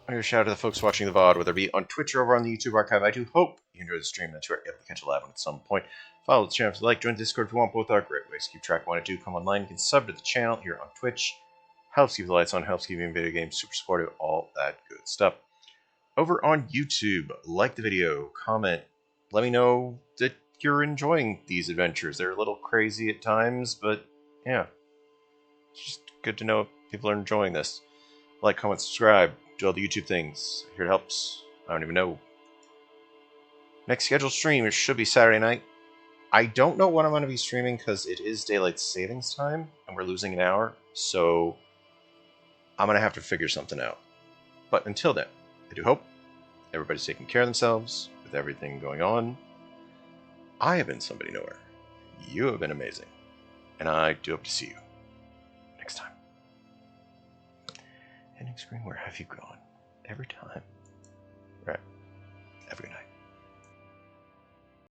want to shout out to the folks watching the VOD, whether it be on Twitch or over on the YouTube archive. I do hope you enjoyed the stream. That's right, you have to catch a live one at some point. Follow the channel if you like. Join the Discord if you want. Both are great ways to keep track of when I do come online. You can sub to the channel here on Twitch. Helps keep the lights on, helps keep you in video games, super supportive, all that good stuff. Over on YouTube, like the video, comment, let me know that you're enjoying these adventures. They're a little crazy at times, but yeah. It's just good to know if people are enjoying this. Like, comment, subscribe, do all the YouTube things. Here it helps. I don't even know. Next scheduled stream, it should be Saturday night. I don't know what I'm going to be streaming because it is daylight savings time and we're losing an hour, so I'm going to have to figure something out. But until then, I do hope everybody's taking care of themselves with everything going on. I have been Somebody Nowhere. You have been amazing. And I do hope to see you next time. Ending screen, where have you gone? Every time. Right. Every night.